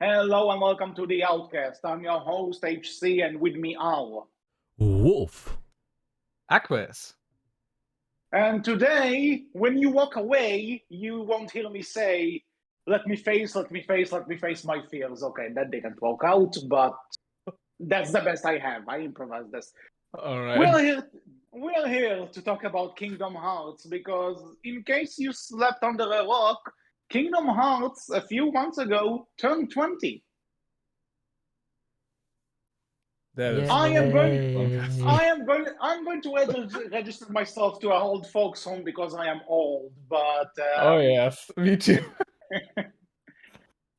Hello and welcome to the Outcast. I'm your host HC and with me Al. Wolf. Aques. And today, when you walk away, you won't hear me say, let me face my fears. Okay, that didn't work out, but that's the best I have. I improvised this. All We're right. here, we're here to talk about Kingdom Hearts because in case you slept under a rock, Kingdom Hearts a few months ago turned 20. That is I am going. Yay. I'm going to register myself to an old folks home because I am old. But Oh yes, me too.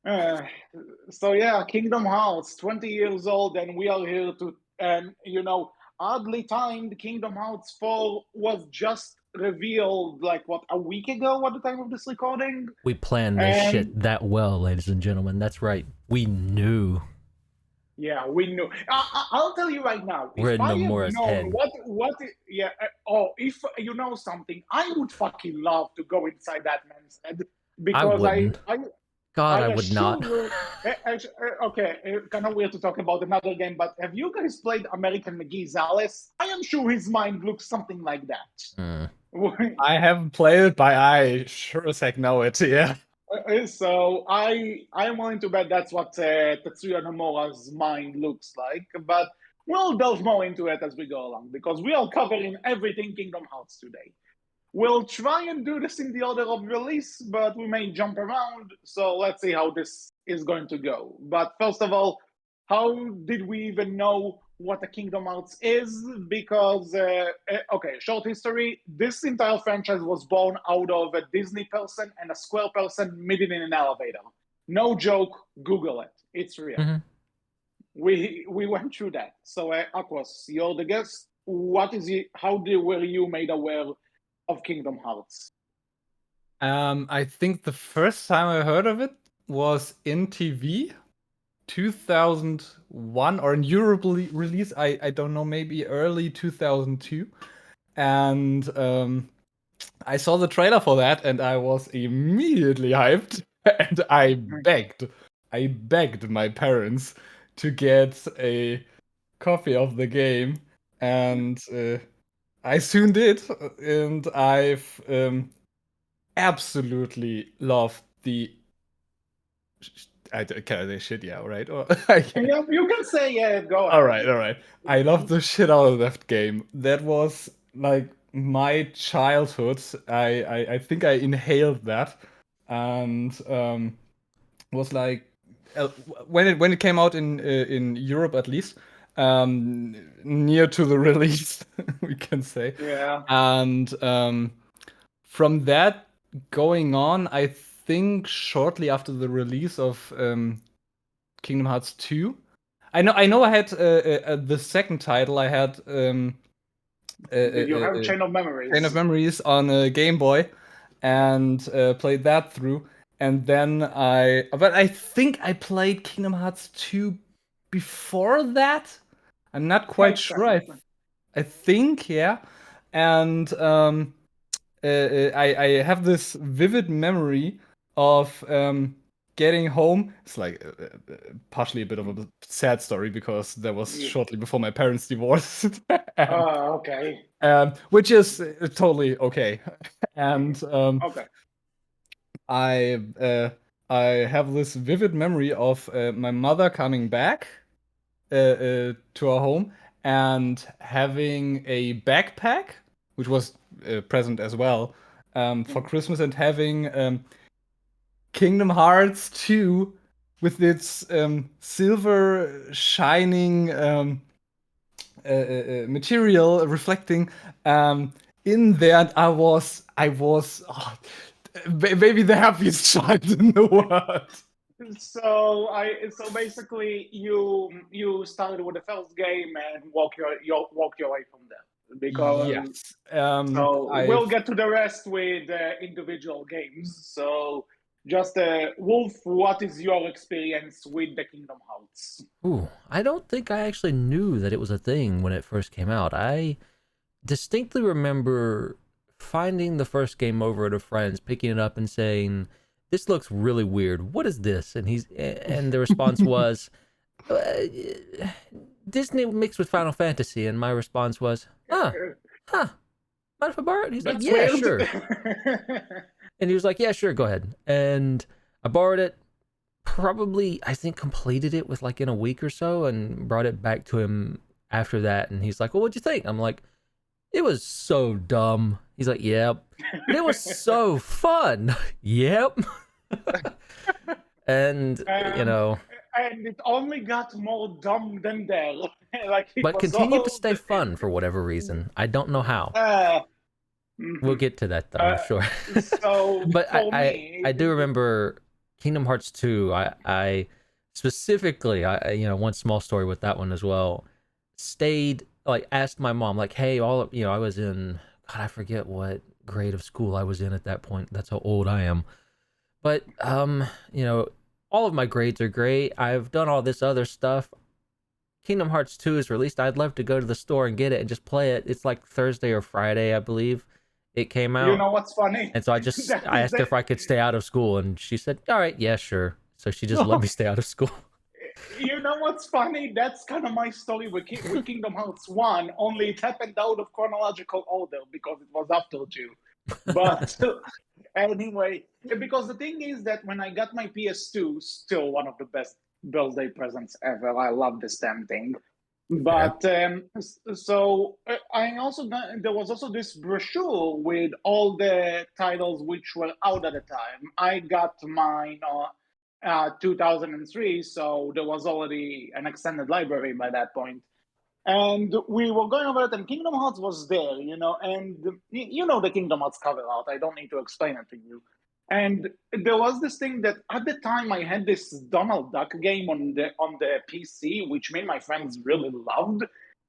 uh, so yeah, Kingdom Hearts, 20 years old, and we are here to. And oddly timed, Kingdom Hearts 4 was just revealed like what, a week ago at the time of this recording. We planned this shit that well, ladies and gentlemen. That's right. We knew. Yeah, we knew. I'll tell you right now. We're If in I have Nomura's known head. yeah. If you know something, I would fucking love to go inside that man's head I because wouldn't. God, I would assure not. you. Okay, kind of weird to talk about another game, but have you guys played American McGee's Alice? I am sure his mind looks something like that. I haven't played it, but I sure as heck know it. Yeah. So I'm willing to bet that's what Tetsuya Nomura's mind looks like, but we'll delve more into it as we go along because we are covering everything Kingdom Hearts today. We'll try and do this in the order of release, but we may jump around. So let's see how this is going to go. But first of all, how did we even know what a Kingdom Hearts is? Because, okay, short history. This entire franchise was born out of a Disney person and a Square person meeting in an elevator. No joke, Google it. It's real. Mm-hmm. We went through that. So, Aquas, you're the guest. Were you made aware of Kingdom Hearts? I think the first time I heard of it was in TV, 2001, or in Europe release. I don't know, maybe early 2002, and I saw the trailer for that, and I was immediately hyped, and I begged my parents to get a copy of the game, and I soon did, and I've absolutely loved the. Can I say shit? Yeah, right. Yeah, you can say yeah. Go ahead. All right. I love the shit out of that game. That was like my childhood. I think I inhaled that, and was like when it came out in Europe at least, near to the release, we can say. Yeah. And from that going on, I think shortly after the release of Kingdom Hearts 2. I know I had the second title. I had Did you have Chain of Memories? Chain of Memories on a Game Boy, and played that through. And then but I think I played Kingdom Hearts 2 before that. I'm not quite Makes sure. sense. I think, yeah. And I have this vivid memory of getting home. It's like partially a bit of a sad story because that was shortly before my parents divorced. Okay. Which is totally okay. And Okay. I have this vivid memory of my mother coming back to our home and having a backpack, which was present as well for Christmas, and having Kingdom Hearts 2 with its silver shining material reflecting in there. And I was maybe the happiest child in the world. So basically you started with the first game and walk your way from there because Yes. we'll get to the rest with individual games. So just Wolf, what is your experience with the Kingdom Hearts? Ooh, I don't think I actually knew that it was a thing when it first came out. I distinctly remember finding the first game over at a friend's, picking it up and saying, this looks really weird. What is this? And the response was, Disney mixed with Final Fantasy. And my response was, huh, mind if I borrow it? He's like, That's yeah, weird. sure. And he was like, yeah, sure, go ahead. And I borrowed it, probably, I think, completed it with like in a week or so, and brought it back to him after that. And he's like, well, what'd you think? I'm like, it was so dumb. He's like, yep. But it was so fun. Yep. And, you know. And it only got more dumb than there. Like, it But was continued to all stay fun for whatever reason. I don't know how. We'll get to that though, I'm sure. So, But for me, I do remember Kingdom Hearts 2. I specifically, you know, one small story with that one as well. Stayed, like, asked my mom, like, hey, you know, I was in, God, I forget what grade of school I was in at that point. That's how old I am. But, you know, all of my grades are great. I've done all this other stuff. Kingdom Hearts 2 is released. I'd love to go to the store and get it and just play it. It's like Thursday or Friday, I believe it came out. you know what's funny? And so I asked her if I could stay out of school, and she said, all right, yeah, sure. So she just let me stay out of school. You know what's funny? That's kind of my story with Kingdom Hearts 1, only it happened out of chronological order because it was after 2. But anyway, because the thing is that when I got my PS2, still one of the best birthday presents ever. I love this damn thing. But so I also there was also this brochure with all the titles which were out at the time. I got mine 2003, so there was already an extended library by that point. And we were going over it, and Kingdom Hearts was there, you know, and you know the Kingdom Hearts cover art. I don't need to explain it to you. And there was this thing that at the time I had this Donald Duck game on the PC, which me and my friends really loved.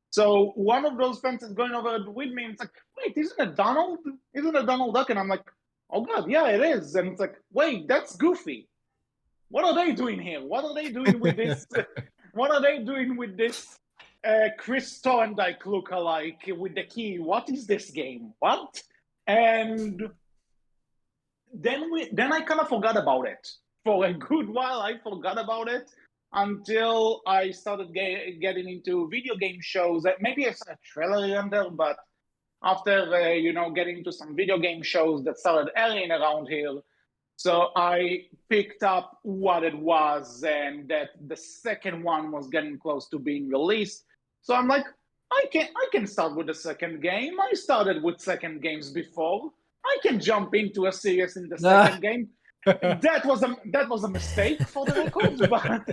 So one of those friends is going over it with me, and it's like, wait, isn't it Donald? Isn't it Donald Duck? And I'm like, oh god, yeah, it is. And it's like, wait, that's Goofy. What are they doing here? What are they doing with this? What are they doing with this Chris Thorndike look-alike with the key? What is this game? What? And then I kind of forgot about it. For a good while, I forgot about it until I started getting into video game shows. Maybe I saw a trailer here and there, but after you know, getting into some video game shows that started airing around here, so I picked up what it was, and that the second one was getting close to being released. So I'm like, I can start with the second game. I started with second games before. I can jump into a series in the second game. That was a mistake for the record, but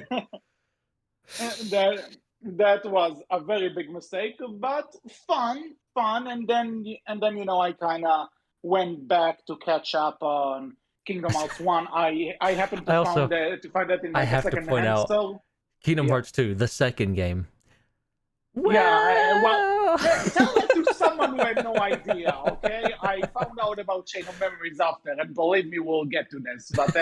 that was a very big mistake. But fun, and then you know, I kind of went back to catch up on Kingdom Hearts 1. I happened to find that in like a second-hand store. Kingdom Hearts 2, the second game. Yeah, well, tell that to someone who had no idea, okay? I found out about Chain of Memories after, and believe me, we'll get to this. But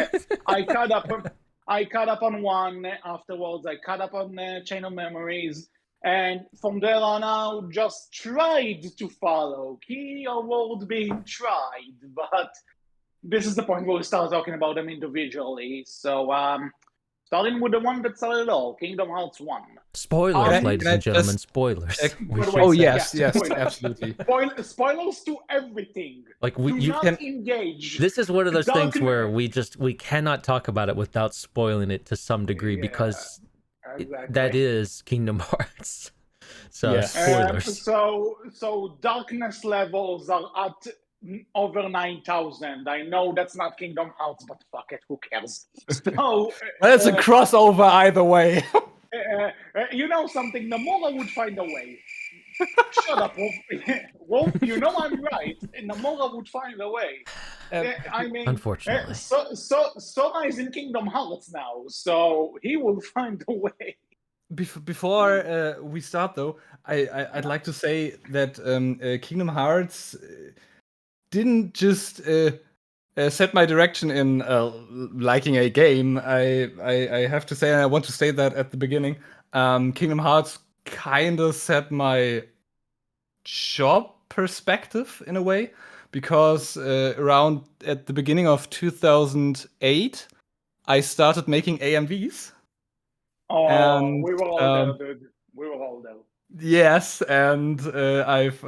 I caught up on 1 afterwards. I caught up on Chain of Memories, and from there on out, just tried to follow. Key or word being tried, but this is the point where we start talking about them individually. So, starting with the one that started it all, Kingdom Hearts 1. Spoilers, ladies and gentlemen, spoilers. Yes, absolutely. Spoilers to everything. Like you can engage. This is one of those things where we cannot talk about it without spoiling it to some degree, because that is Kingdom Hearts. So spoilers. So darkness levels are at over 9,000. I know that's not Kingdom Hearts, but fuck it, who cares? So well, it's a crossover either way. You know something? Nomura would find a way. Shut up, Wolf. Wolf, you know I'm right. Nomura would find a way. I mean, unfortunately, Sora is in Kingdom Hearts now, so he will find a way. Before we start, though, I'd like to say that Kingdom Hearts didn't just set my direction in liking a game. I have to say, and I want to say that at the beginning, Kingdom Hearts kind of set my job perspective in a way, because around at the beginning of 2008, I started making AMVs. Oh, And we were all there, dude. We were all there. yes, and I've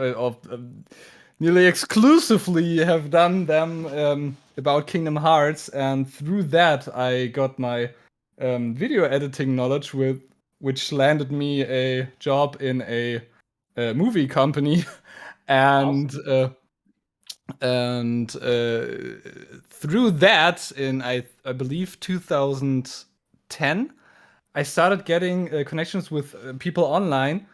nearly exclusively have done them about Kingdom Hearts, and through that I got my video editing knowledge, which landed me a job in a movie company, and Awesome. through that, in I believe 2010, I started getting connections with people online,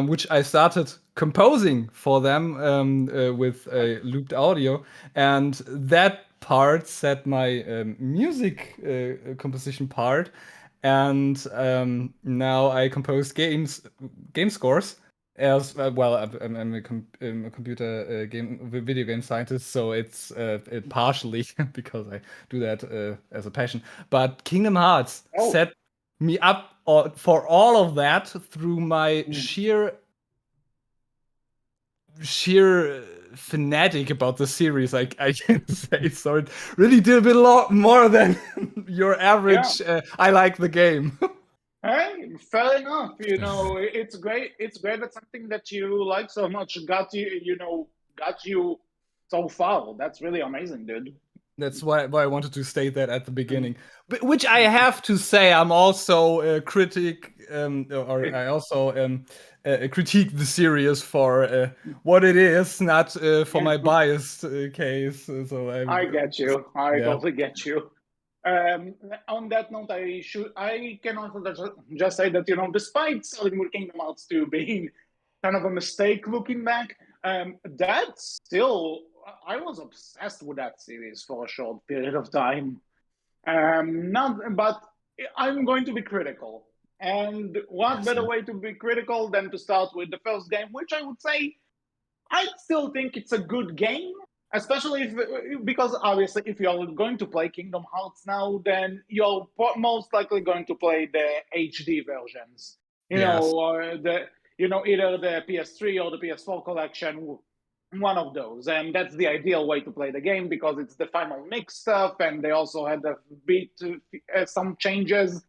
which I started composing for them with looped audio, and that part set my music composition part, and now I compose game scores. As well, I'm a computer video game scientist, so it's it partially because I do that as a passion. But Kingdom Hearts Oh. set me up for all of that through my sheer fanatic about the series. I can say so. It really did a bit more than your average. I like the game. Hey, fair enough. It's great. It's great that something that you like so much got you so far. That's really amazing, dude. That's why I wanted to state that at the beginning. But which I have to say, I'm also a critic, or I also critique the series for what it is, not for my biased case. So I get you. I yeah. totally get you. On that note, I can also just say that despite selling Kingdom Hearts 2 being kind of a mistake looking back, that still I was obsessed with that series for a short period of time. But I'm going to be critical, and what better way to be critical than to start with the first game, which I would say I still think it's a good game, especially because obviously if you're going to play Kingdom Hearts now, then you're most likely going to play the HD versions. Either the PS3 or the PS4 collection, one of those, and that's the ideal way to play the game because it's the final mix stuff, and they also had a bit some changes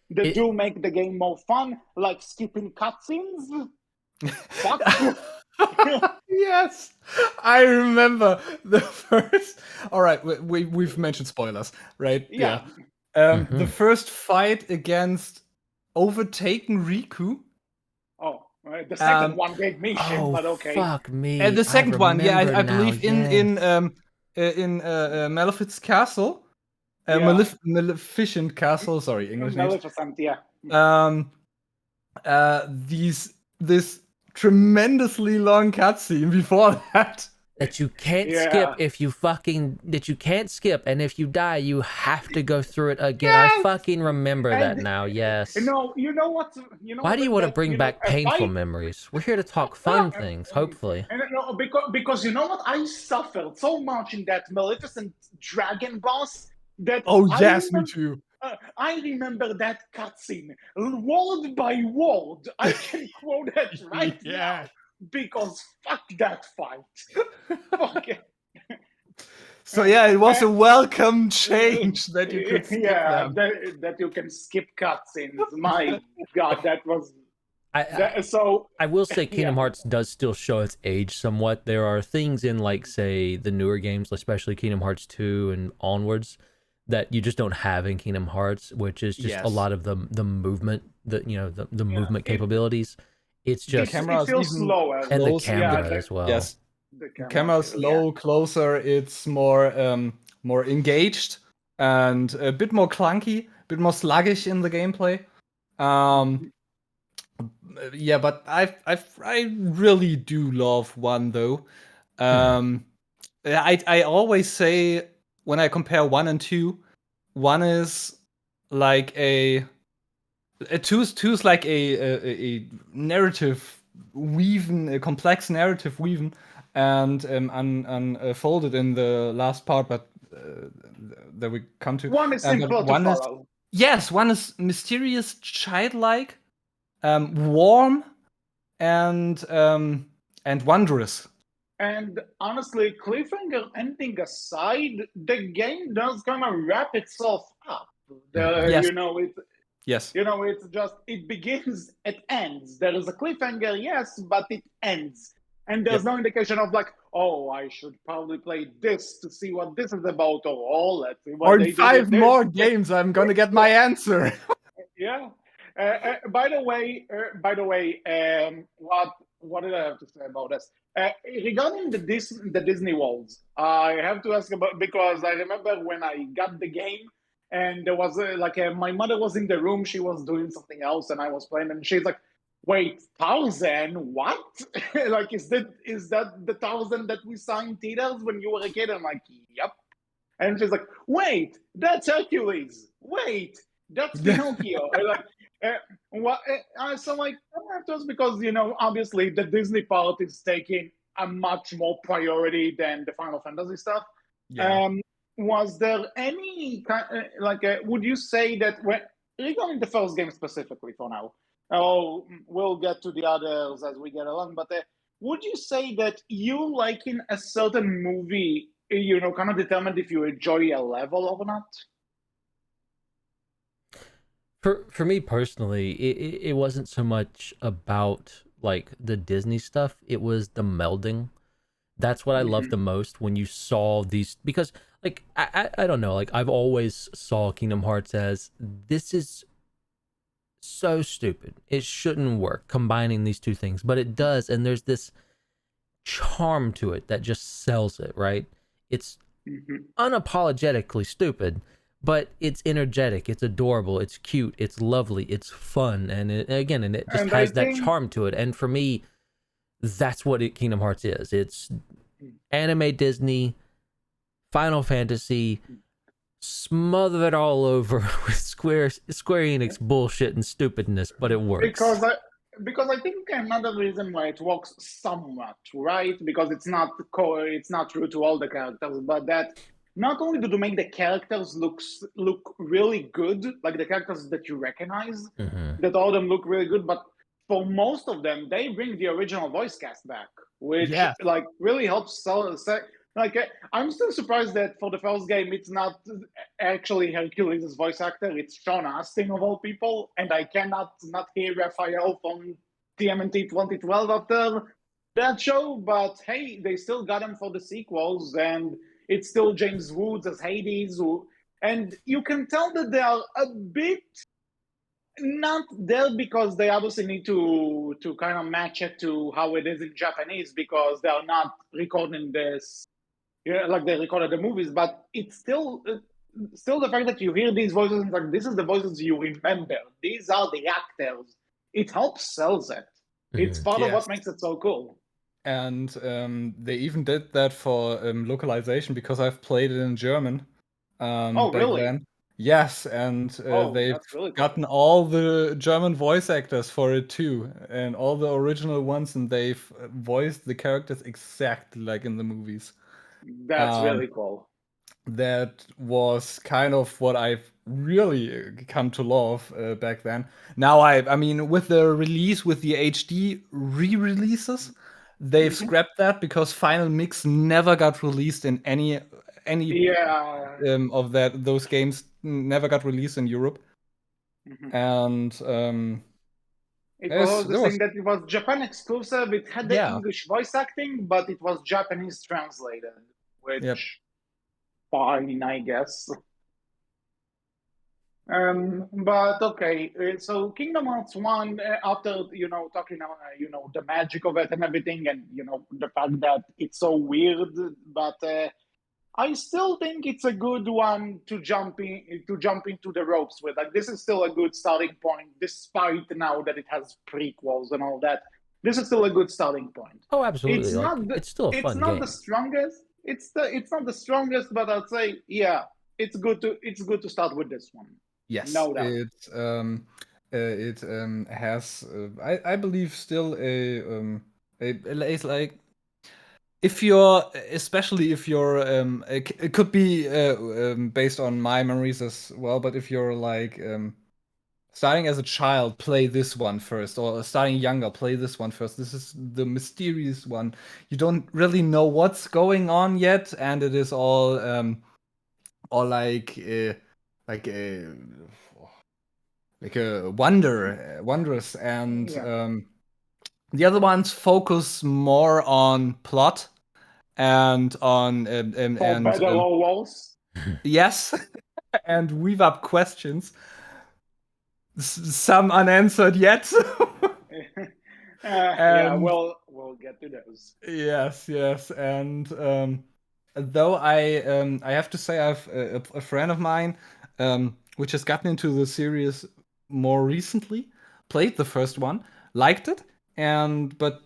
that do make the game more fun, like skipping cutscenes. Fuck. Yes, I remember the first. All right, we've mentioned spoilers, right? Yeah. The first fight against overtaken Riku. Oh, the second one gave me shit, Oh, but okay. fuck me. And the second one, yeah, I believe yes. in Maleficent's castle, Maleficent castle. Sorry, English names. Maleficent, yeah. This tremendously long cutscene before that. That you can't skip if you can't skip, and if you die, you have to go through it again. Yes! I fucking remember that now. Yes. You know what? Why do you want to bring back painful memories? We're here to talk fun things, hopefully. Because you know what? I suffered so much in that Maleficent dragon boss that. Me too. I remember that cutscene word by word. I can quote it right now because fuck that fight. Fuck it. So yeah, it was a welcome change that you could skip them. That you can skip cutscenes. My God, that was. I will say Kingdom Hearts does still show its age somewhat. There are things in, like, say, the newer games, especially Kingdom Hearts 2 and onwards, that you just don't have in Kingdom Hearts, which is just a lot of the movement, the movement capabilities. It's just it feels slower, and the camera as well. Yes, the camera slow, closer. It's more engaged and a bit more clunky, a bit more sluggish in the gameplay. Yeah, but I really do love one though. I always say when I compare 1 and 2, 1 is like a two's like a narrative weaving, a complex narrative weaving, and unfolded in the last part, but that we come to. 1 is simpler to follow. Yes, 1 is mysterious, childlike, warm, and wondrous. And honestly, cliffhanger ending aside, the game does kind of wrap itself up. Yes. You know, Yes. it's just, it begins, it ends. There is a cliffhanger, yes, but it ends. And there's Yep. no indication of like, oh, I should probably play this to see what this is about, or oh, let's see what Or in they did with 5 this. more games, I'm gonna get my answer. Yeah. By the way, what did I have to say about this? Regarding the Disney Worlds, I have to ask about, because I remember when I got the game, and there was my mother was in the room, she was doing something else, and I was playing, and she's like, "Wait, 1,000? What? Like, is that the 1,000 that we signed titles when you were a kid?" I'm like, "Yep." And she's like, "Wait, that's Hercules. Wait, that's Pinocchio." Like, what? So like, just because obviously the Disney part is taking a much more priority than the Final Fantasy stuff. Yeah. Was there any would you say that when regarding the first game specifically for now? Oh, we'll get to the others as we get along, but would you say that you liking a certain movie, kind of determined if you enjoy a level or not? For me personally, it wasn't so much about like the Disney stuff. It was the melding. That's what I loved the Mm-hmm. most when you saw these, because like I don't know, like I've always saw Kingdom Hearts as, this is so stupid. It shouldn't work combining these two things, but it does, and there's this charm to it that just sells it, right? It's Mm-hmm. unapologetically stupid, but it's energetic, it's adorable, it's cute, it's lovely, it's fun, and it just And I has that think charm to it. And for me, that's what Kingdom Hearts is. It's anime Disney, Final Fantasy, smother it all over with Square Enix bullshit and stupidness, but it works. because I think another reason why it works somewhat, right? Because it's not true to all the characters, but that not only do they make the characters look really good, like the characters that you recognize, Mm-hmm. that all of them look really good, but for most of them, they bring the original voice cast back, which Yeah. like really helps sell. Like, I'm still surprised that for the first game, it's not actually Hercules' voice actor. It's Sean Astin of all people, and I cannot not hear Raphael from TMNT 2012 after that show. But hey, they still got him for the sequels, and it's still James Woods as Hades, and you can tell that they are a bit not there because they obviously need to kind of match it to how it is in Japanese, because they are not recording this, like they recorded the movies, but it's still the fact that you hear these voices and like, this is the voices you remember. These are the actors. It helps sells it. It's Mm-hmm. part of Yes. what makes it so cool. And they even did that for localization, because I've played it in German Oh, back really? then. Yes, and Oh, they've that's really cool. gotten all the German voice actors for it too, and all the original ones, and they've voiced the characters exactly like in the movies. That's Um, really cool. that was kind of what I've really come to love back then. Now I mean, with the release, with the HD re-releases, they've Hmm. scrapped that because Final Mix never got released in any Yeah. of that those games never got released in Europe. Hmm. And It was yes, also the there was, thing that it was Japan exclusive. It had the yeah, English voice acting, but it was Japanese translated, yep. which fine, I guess. But okay, so Kingdom Hearts 1, after, talking about, the magic of it and everything, and, the fact that it's so weird, but I still think it's a good one to jump into the ropes with. Like, this is still a good starting point, despite now that it has prequels and all that. This is still a good starting point. Oh, It's absolutely. not Like the, it's still a it's fun not the game. strongest. It's not the strongest, but I'd say, yeah, it's good to start with this one. Yes, No doubt. it has I believe still it's like, if you're, especially if you're it could be based on my memories as well, but if you're like starting as a child, play this one first, or starting younger, play this one first. This is the mysterious one. You don't really know what's going on yet, and it is all like like a like a wondrous, and Yeah. the other ones focus more on plot and on For better or worse. yes, and weave up questions, some unanswered yet. Yeah, And we'll get to those. yes, and though I have to say I've a friend of mine which has gotten into the series more recently, played the first one, liked it, and but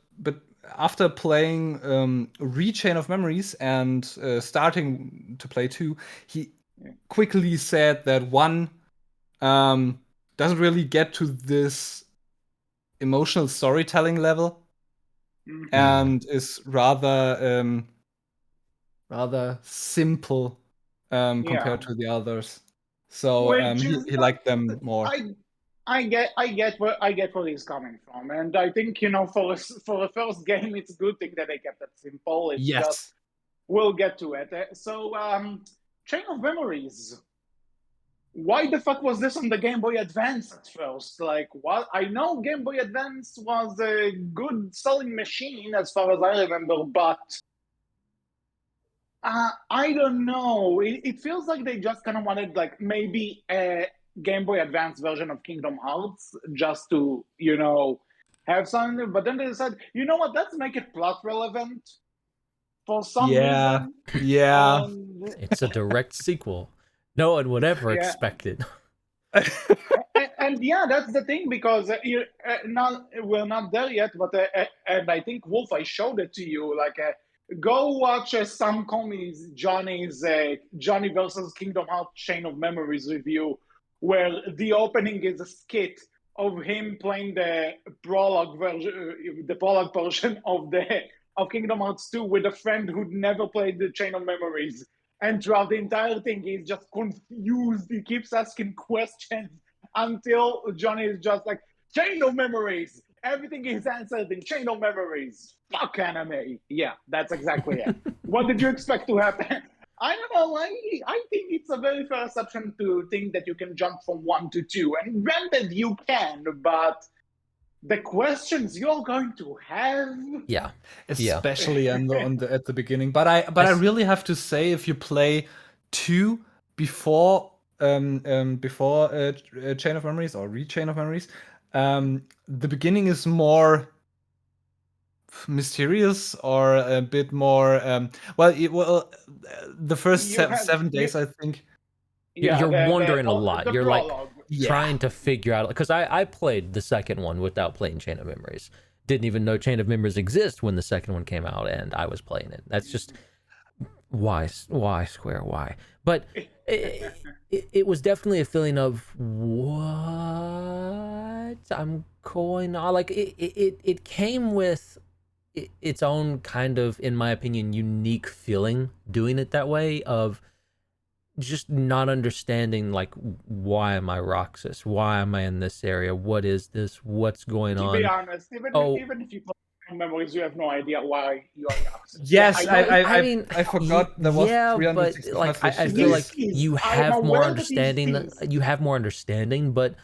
after playing Rechain of Memories and starting to play two, he Yeah. quickly said that one doesn't really get to this emotional storytelling level Mhm. and is rather simple Yeah. compared to the others. So Which is he not. liked them more. I get where he's coming from, and I think for the first game, it's a good thing that they kept it simple. It's just Yes. we'll get to it. So, Chain of Memories. Why the fuck was this on the Game Boy Advance at first? Like, what? I know Game Boy Advance was a good selling machine as far as I remember, but I don't know. It feels like they just kind of wanted, like, maybe a Game Boy Advance version of Kingdom Hearts just to, have something. But then they decided, you know what? Let's make it plot relevant for some Yeah. reason. Yeah. And It's a direct sequel. No one would ever yeah, expect it. and yeah, that's the thing because we're not there yet. But and I think Wolf, I showed it to you. Like, go watch Sam Comey's Johnny versus Kingdom Hearts Chain of Memories review, where the opening is a skit of him playing the prologue portion of Kingdom Hearts 2 with a friend who'd never played the Chain of Memories. And throughout the entire thing, he's just confused. He keeps asking questions until Johnny is just like, Chain of Memories. Everything is answered in Chain of Memories. Fuck anime. Yeah, that's exactly it. What did you expect to happen? I don't know. I think it's a very fair assumption to think that you can jump from one to two. And granted, you can, but the questions you're going to have. Yeah. Especially on the at the beginning. But I really have to say, if you play two before Chain of Memories or Rechain of Memories, the beginning is more mysterious or a bit more the first You have 7 days, I think. You're wondering a lot. the You're like prologue. trying to figure out, because I played the second one without playing Chain of Memories. Didn't even know Chain of Memories exist when the second one came out, and I was playing it. That's just why Square, why? But it was definitely a feeling of what I'm going on. Like it came with its own kind of, in my opinion, unique feeling doing it that way, of just not understanding, like, why am I Roxas? Why am I in this area? What is this? What's going To be on? honest, Oh, even if you play Memories, you have no idea why you are access. Yes, I know I mean, I forgot there was yeah, but 365 like I issues. feel like species. you I'm have more aware that these understanding. species. You have more understanding, but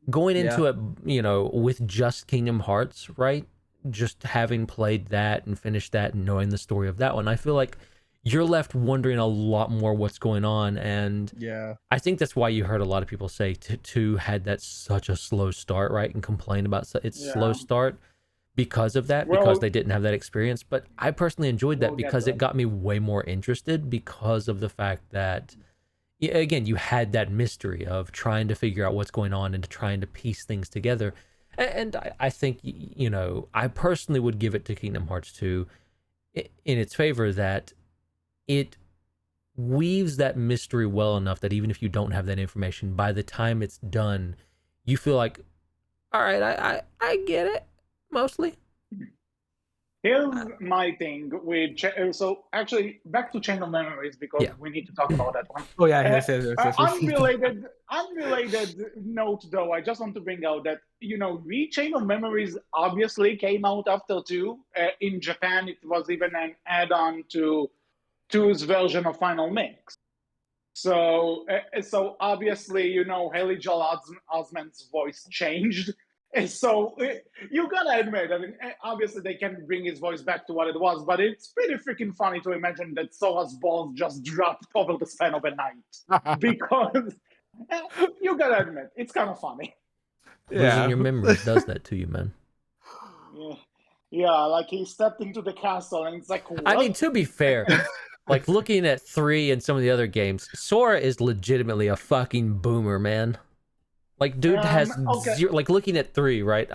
going Yeah. into it, with just Kingdom Hearts, right? Just having played that and finished that and knowing the story of that one, I feel like you're left wondering a lot more what's going on. And Yeah. I think that's why you heard a lot of people say two had that such a slow start, right? And complain about its slow Yeah. start because of that, because Well, they didn't have that experience. But I personally enjoyed that we'll get because to it it. got me way more interested, because of the fact that, again, you had that mystery of trying to figure out what's going on and trying to piece things together. And I think, I personally would give it to Kingdom Hearts 2 in its favor, that it weaves that mystery well enough that even if you don't have that information, by the time it's done, you feel like, all right, I get it mostly. Here's my thing with so actually back to Chain of Memories because Yeah. we need to talk about that one. Oh yeah, yes. Unrelated note though, I just want to bring out that Chain of Memories obviously came out after 2. In Japan, it was even an add-on to 2's version of Final Mix. So obviously, Haley Joel Osment's voice changed. And so you gotta admit, I mean, obviously they can bring his voice back to what it was, but it's pretty freaking funny to imagine that Sora's balls just dropped over the span of a night. Because you gotta admit, it's kind of funny. Losing your memories does that to you, man. Yeah, like he stepped into the castle and it's like, what? I mean, to be fair, like looking at 3 and some of the other games, Sora is legitimately a fucking boomer, man. Like, dude has zero, like looking at 3, right?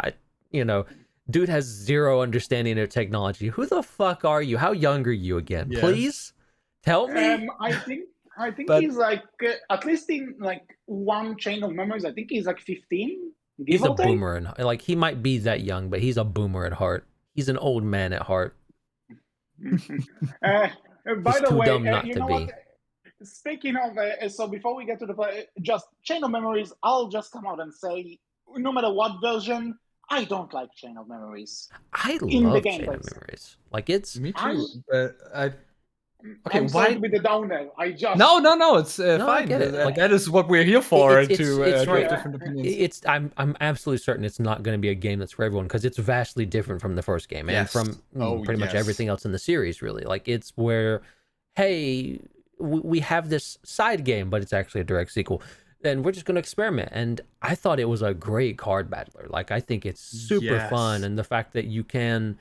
Dude has zero understanding of technology. Who the fuck are you? How young are you again? Yes. Please tell me. I think he's like at least in like one Chain of Memories. I think he's like 15. He's a boomer, and like he might be that young, but he's a boomer at heart. He's an old man at heart. By he's the too way, dumb not to be. What? Speaking of, so before we get to the play, just Chain of Memories, I'll just come out and say, no matter what version, I don't like Chain of Memories. I love Chain of Memories. Like it's me too. Okay, I'm sorry to be the downer. I just no. It's fine. I get it. Like that is what we're here for it's right. Different opinions. I'm absolutely certain it's not going to be a game that's for everyone because it's vastly different from the first game and from pretty much everything else in the series. Really, like it's where, hey, we have this side game, but it's actually a direct sequel. And we're just going to experiment. And I thought it was a great card battler. Like, I think it's super fun. And the fact that you can,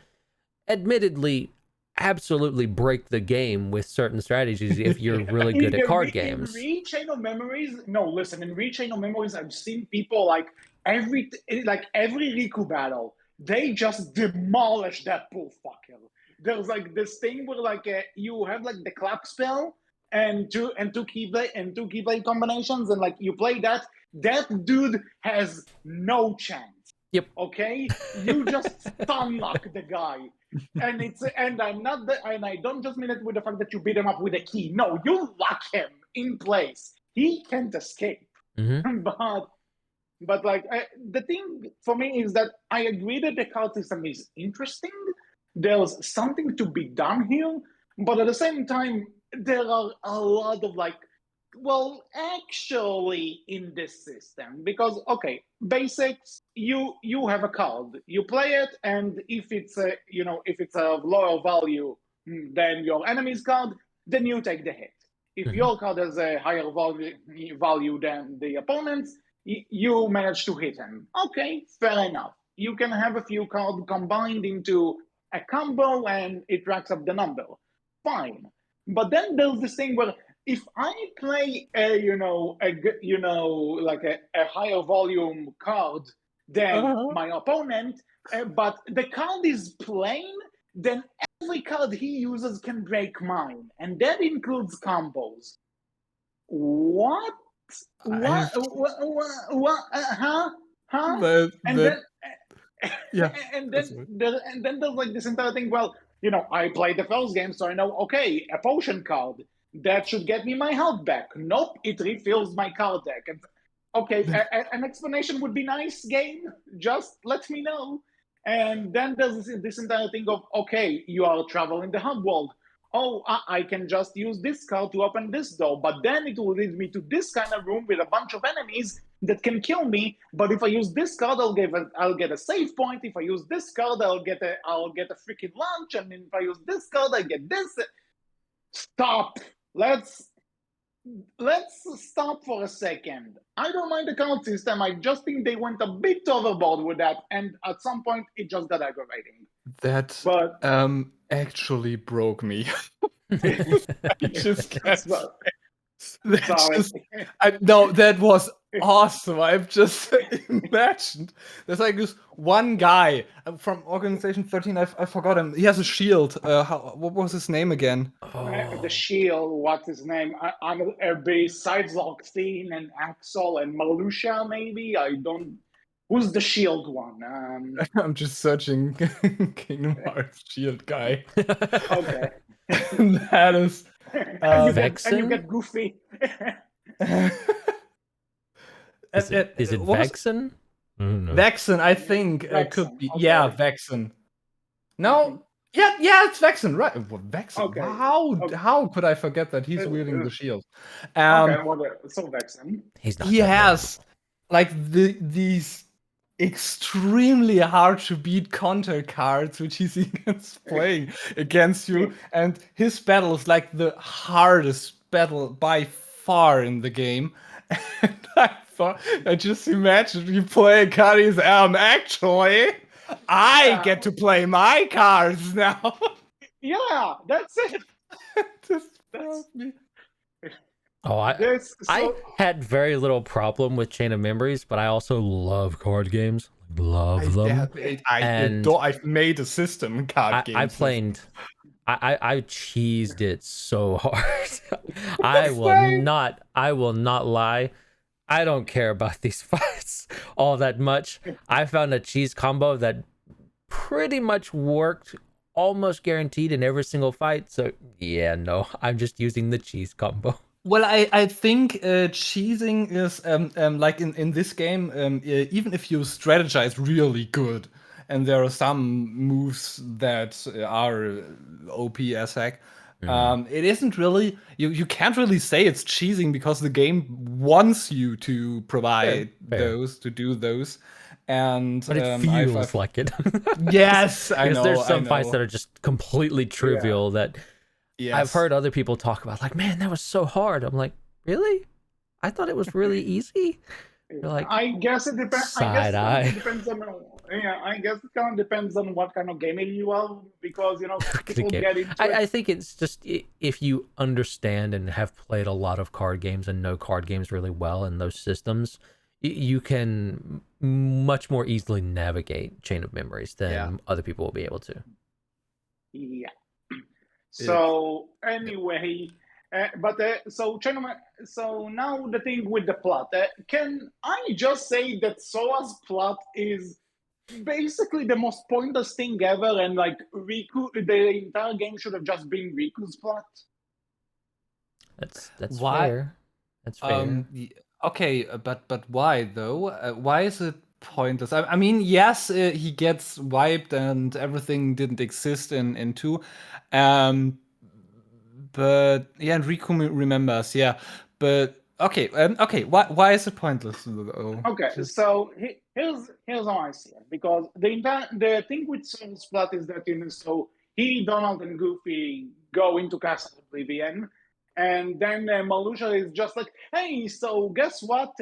admittedly, absolutely break the game with certain strategies if you're really good at card games. In Chain of Memories, in Chain of Memories, I've seen people like every Riku battle, they just demolish that poor fucker. There's like this thing where like you have like the clap spell, and two keyblade combinations, and like you play that dude has no chance. Yep. Okay, you just stun lock the guy, and I don't just mean it with the fact that you beat him up with a key. No, you lock him in place. He can't escape. Mm-hmm. But like the thing for me is that I agree that the card system is interesting. There's something to be done here, but at the same time, there are a lot of actually in this system, because basics, you have a card, you play it, and if it's a lower value than your enemy's card, then you take the hit. If your card has a higher value than the opponent's, you manage to hit him. Okay, fair enough. You can have a few cards combined into a combo and it racks up the number. Fine. But then there's this thing where if I play a higher volume card than my opponent, but the card is plain, then every card he uses can break mine, and that includes combos. What? Huh? And then there's like this entire thing. Well, I played the first game, so I know, okay, a potion card, that should get me my health back. Nope, it refills my card deck. And, okay, an explanation would be nice, game. Just let me know. And then there's this entire thing of, okay, you are traveling the hub world. Oh, I can just use this card to open this door, but then it will lead me to this kind of room with a bunch of enemies that can kill me. But if I use this card, I'll get a save point. If I use this card, I'll get a freaking lunch. And if I use this card, I get this. Stop. Let's stop for a second. I don't mind the card system. I just think they went a bit overboard with that, and at some point it just got aggravating. That actually broke me. I just can't. That was awesome. I've just imagined there's like this one guy from Organization 13. I forgot him. He has a shield. What was his name again? The shield. What's his name? Besides Lockstein and Axel and Marluxia, maybe. I don't. Who's the shield one? I'm just searching Kingdom Hearts shield guy. Okay. That is. And you Vexen? get Goofy. Is it what was Vexen? I don't know. Vexen? I think could Vexen, be. okay. Yeah, Vexen. No. Yeah, it's Vexen, right? Well, Vexen. Okay. How could I forget that he's wielding the shield? Okay, so Vexen. He's not. He that has like these extremely hard to beat counter cards which he's against playing against you, and his battle is like the hardest battle by far in the game. And I just imagined you play a card, he's actually I get to play my cards now. Yeah, that's it. Just That's- broke me. Oh, I had very little problem with Chain of Memories, but I also love card games. Love them. I've made a system card game. I played. I cheesed it so hard. I will not lie. I don't care about these fights all that much. I found a cheese combo that pretty much worked, almost guaranteed in every single fight. So yeah, no, I'm just using the cheese combo. Well, I think cheesing is like in this game, even if you strategize really good, and there are some moves that are OP as heck, it isn't really you can't really say it's cheesing because the game wants you to provide those, to do those. And but it feels like it. Yes, I know. There's some fights that are just completely trivial that I've heard other people talk about, like, man, that was so hard. I'm like, really? I thought it was really easy. You're like, I guess it depends. Side eye. Depends on. Yeah, I guess it kind of depends on what kind of gaming you are, because people get into it. I think it's just if you understand and have played a lot of card games and know card games really well in those systems, you can much more easily navigate Chain of Memories than other people will be able to. Yeah. So anyway, so now the thing with the plot. Can I just say that Soa's plot is basically the most pointless thing ever, and like Riku, the entire game should have just been Riku's plot? That's fair. That's fair. Okay, but why though? Why is it pointless? I mean, yes, he gets wiped and everything didn't exist in 2. But yeah, and Riku remembers, yeah. But okay, why is it pointless though? Okay, so here's how I see it, because the thing with Soul's plot is that so he, Donald, and Goofy go into Castle Oblivion, and then Malusha is just like, hey, so guess what?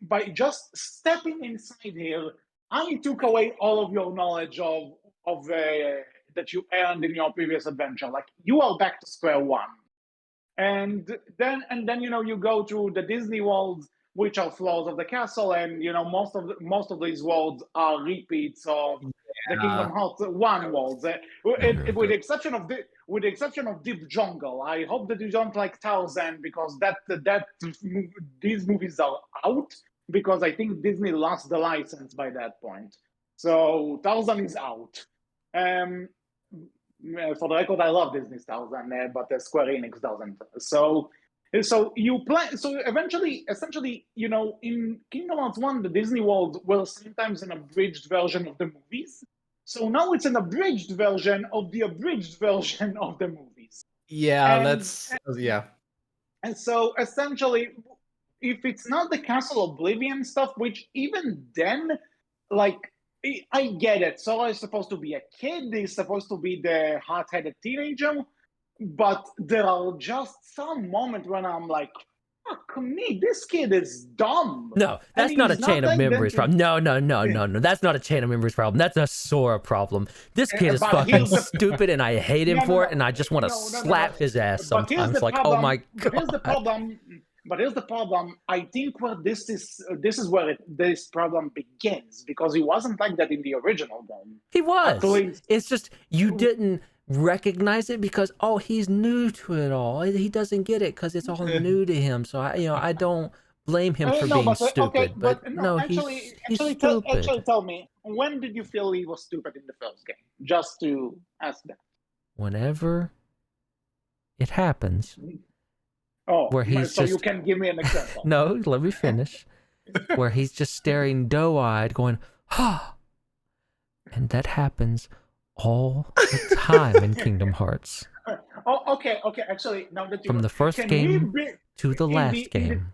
By just stepping inside here, I took away all of your knowledge of that you earned in your previous adventure. Like, you are back to square one. And then you go to the Disney worlds, which are floors of the castle, and most of these worlds are repeats of the Kingdom Hearts 1 worlds, with the exception of Deep Jungle. I hope that you don't like Tarzan, because these movies are out, because I think Disney lost the license by that point. So Tarzan is out. For the record, I love Disney Tarzan, but Square Enix doesn't. So you play. So essentially, in Kingdom Hearts 1, the Disney World was sometimes an abridged version of the movies. So now it's an abridged version of the abridged version of the movies. Yeah, And so essentially, if it's not the Castle Oblivion stuff, which even then, like, I get it. Sora is supposed to be a kid. He's supposed to be the hot-headed teenager. But there are just some moments when I'm like, fuck me, this kid is dumb. No, that's not a Chain of Memories problem. No. That's not a Chain of Memories problem. That's a Sora problem. This kid is fucking stupid, and I hate him for it, and I just want to slap his ass sometimes. Like, oh my god. Here's the problem. I think where this is where this problem begins, because he wasn't like that in the original game. He was. It's just you didn't recognize it because he's new to it all. He doesn't get it because it's all new to him. So I don't blame him for No, being but stupid, okay, but no, no, actually, he's actually, stupid. tell me, when did you feel he was stupid in the first game? Just to ask that. Whenever it happens, Oh, where he's so you just can give me an example. no, let me finish. Where he's just staring doe-eyed, going, "Ha!" And that happens all the time in Kingdom Hearts. Oh, okay. Actually, now that you From the first can we game be to the last in the game.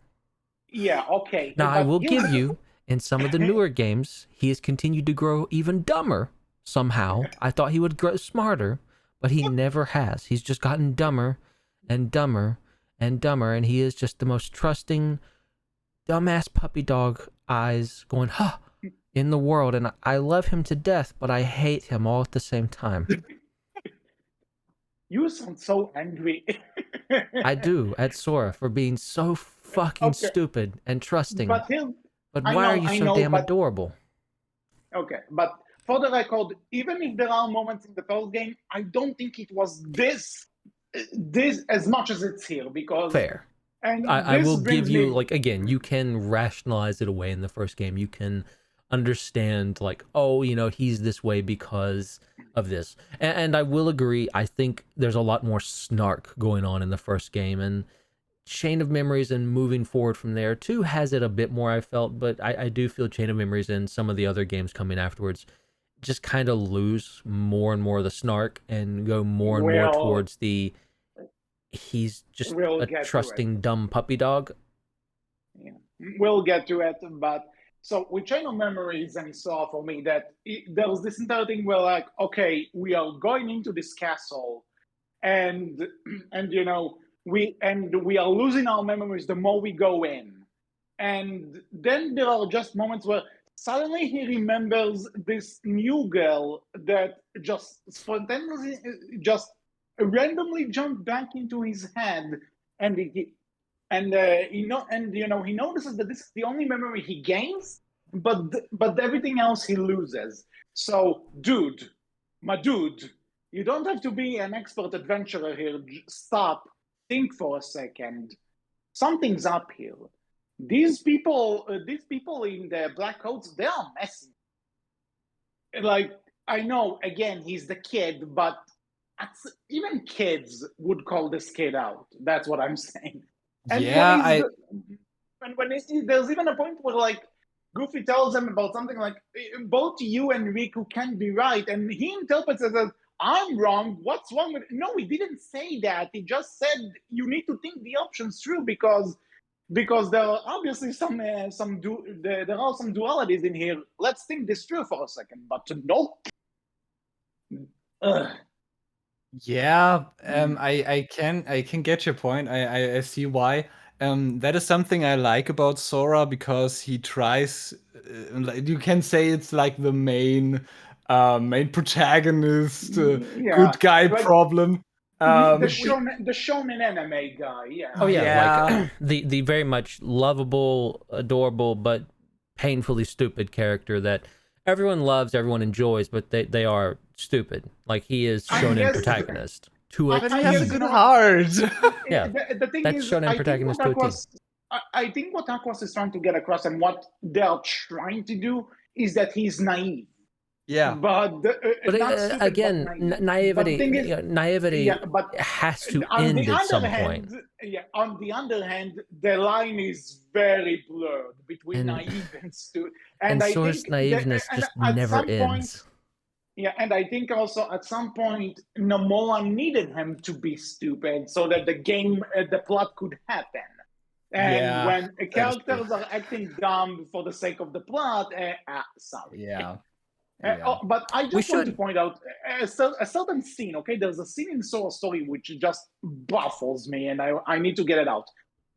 yeah, okay. Now, I But will give you, in some of the newer games, he has continued to grow even dumber somehow. I thought he would grow smarter, but he never has. He's just gotten dumber and dumber and dumber, and he is just the most trusting, dumbass puppy dog eyes going, huh, in the world. And I love him to death, but I hate him all at the same time. You sound so angry. I do, at Sora, for being so fucking Okay, stupid and trusting. but he'll. But why are you I so know, damn but adorable? okay, but for the record, even if there are moments in the first game, I don't think it was this as much as it's here because Fair. and I this will give brings you, me like, again, you can rationalize it away in the first game. You can understand, like, oh, you know, he's this way because of this. And I will agree, I think there's a lot more snark going on in the first game, and Chain of Memories and moving forward from there too has it a bit more, I felt, but I do feel Chain of Memories and some of the other games coming afterwards just kind of lose more and more of the snark and go more and more well, towards the he's just we'll a get to it. trusting dumb puppy dog. Yeah. We'll get to it, but so with Chain of Memories and so for me that there was this entire thing where like, okay, we are going into this castle, and you know we are losing our memories the more we go in, and then there are just moments where suddenly he remembers this new girl that just spontaneously just randomly jumped back into his head, and he notices that this is the only memory he gains, but everything else he loses. So, my dude, you don't have to be an expert adventurer here. Stop, think for a second. Something's up here. These people in the black coats, they are messy. Like, I know, again, he's the kid, but even kids would call this kid out. That's what I'm saying. And Yeah, there's even a point where like Goofy tells him about something like both you and Riku can be right, and he interprets it as I'm wrong. What's wrong with it? No, he didn't say that. He just said you need to think the options through because there are obviously there are some dualities in here. Let's think this through for a second. But nope. Ugh. Yeah, I can get your point. I see why. That is something I like about Sora because he tries. Like, you can say it's like the main protagonist, Yeah, good guy like problem. the shonen anime guy. Yeah. Oh yeah, Yeah. like the very much lovable, adorable, but painfully stupid character that everyone loves, everyone enjoys, but they are stupid. Like he is I shonen guess- protagonist to I- a But I he has a guess, good you know, heart. Yeah, The thing that's is, shonen I think protagonist what to a T. Aquas, I think what Aquas is trying to get across and what they are trying to do is that he's naive. Yeah. But But not stupid, again, but naive. naivety, But thing is, naivety yeah, but has to on end the at other some hand, point. on the other hand, the line is very blurred between And- naive and stupid. And I Sora's think naiveness and just at never some point, ends. yeah, and I think also at some point Nomura needed him to be stupid so that the plot could happen. And Yeah, when that is characters true. are acting dumb for the sake of the plot, sorry. Yeah. Yeah. But I We just want to should. point out a certain scene, okay? There's a scene in Sora's story which just baffles me, and I need to get it out.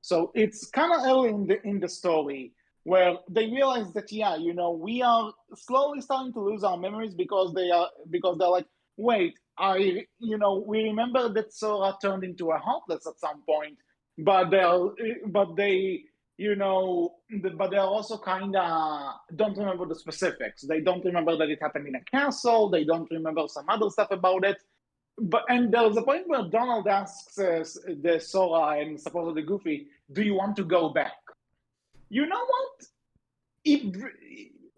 So it's kind of early in the story where they realize that, yeah, you know, we are slowly starting to lose our memories because they're like, wait, we remember that Sora turned into a Heartless at some point, but they but they also kind of don't remember the specifics. They don't remember that it happened in a castle. They don't remember some other stuff about it. And there's a point where Donald asks the Sora and supposedly Goofy, "Do you want to go back?" you know what?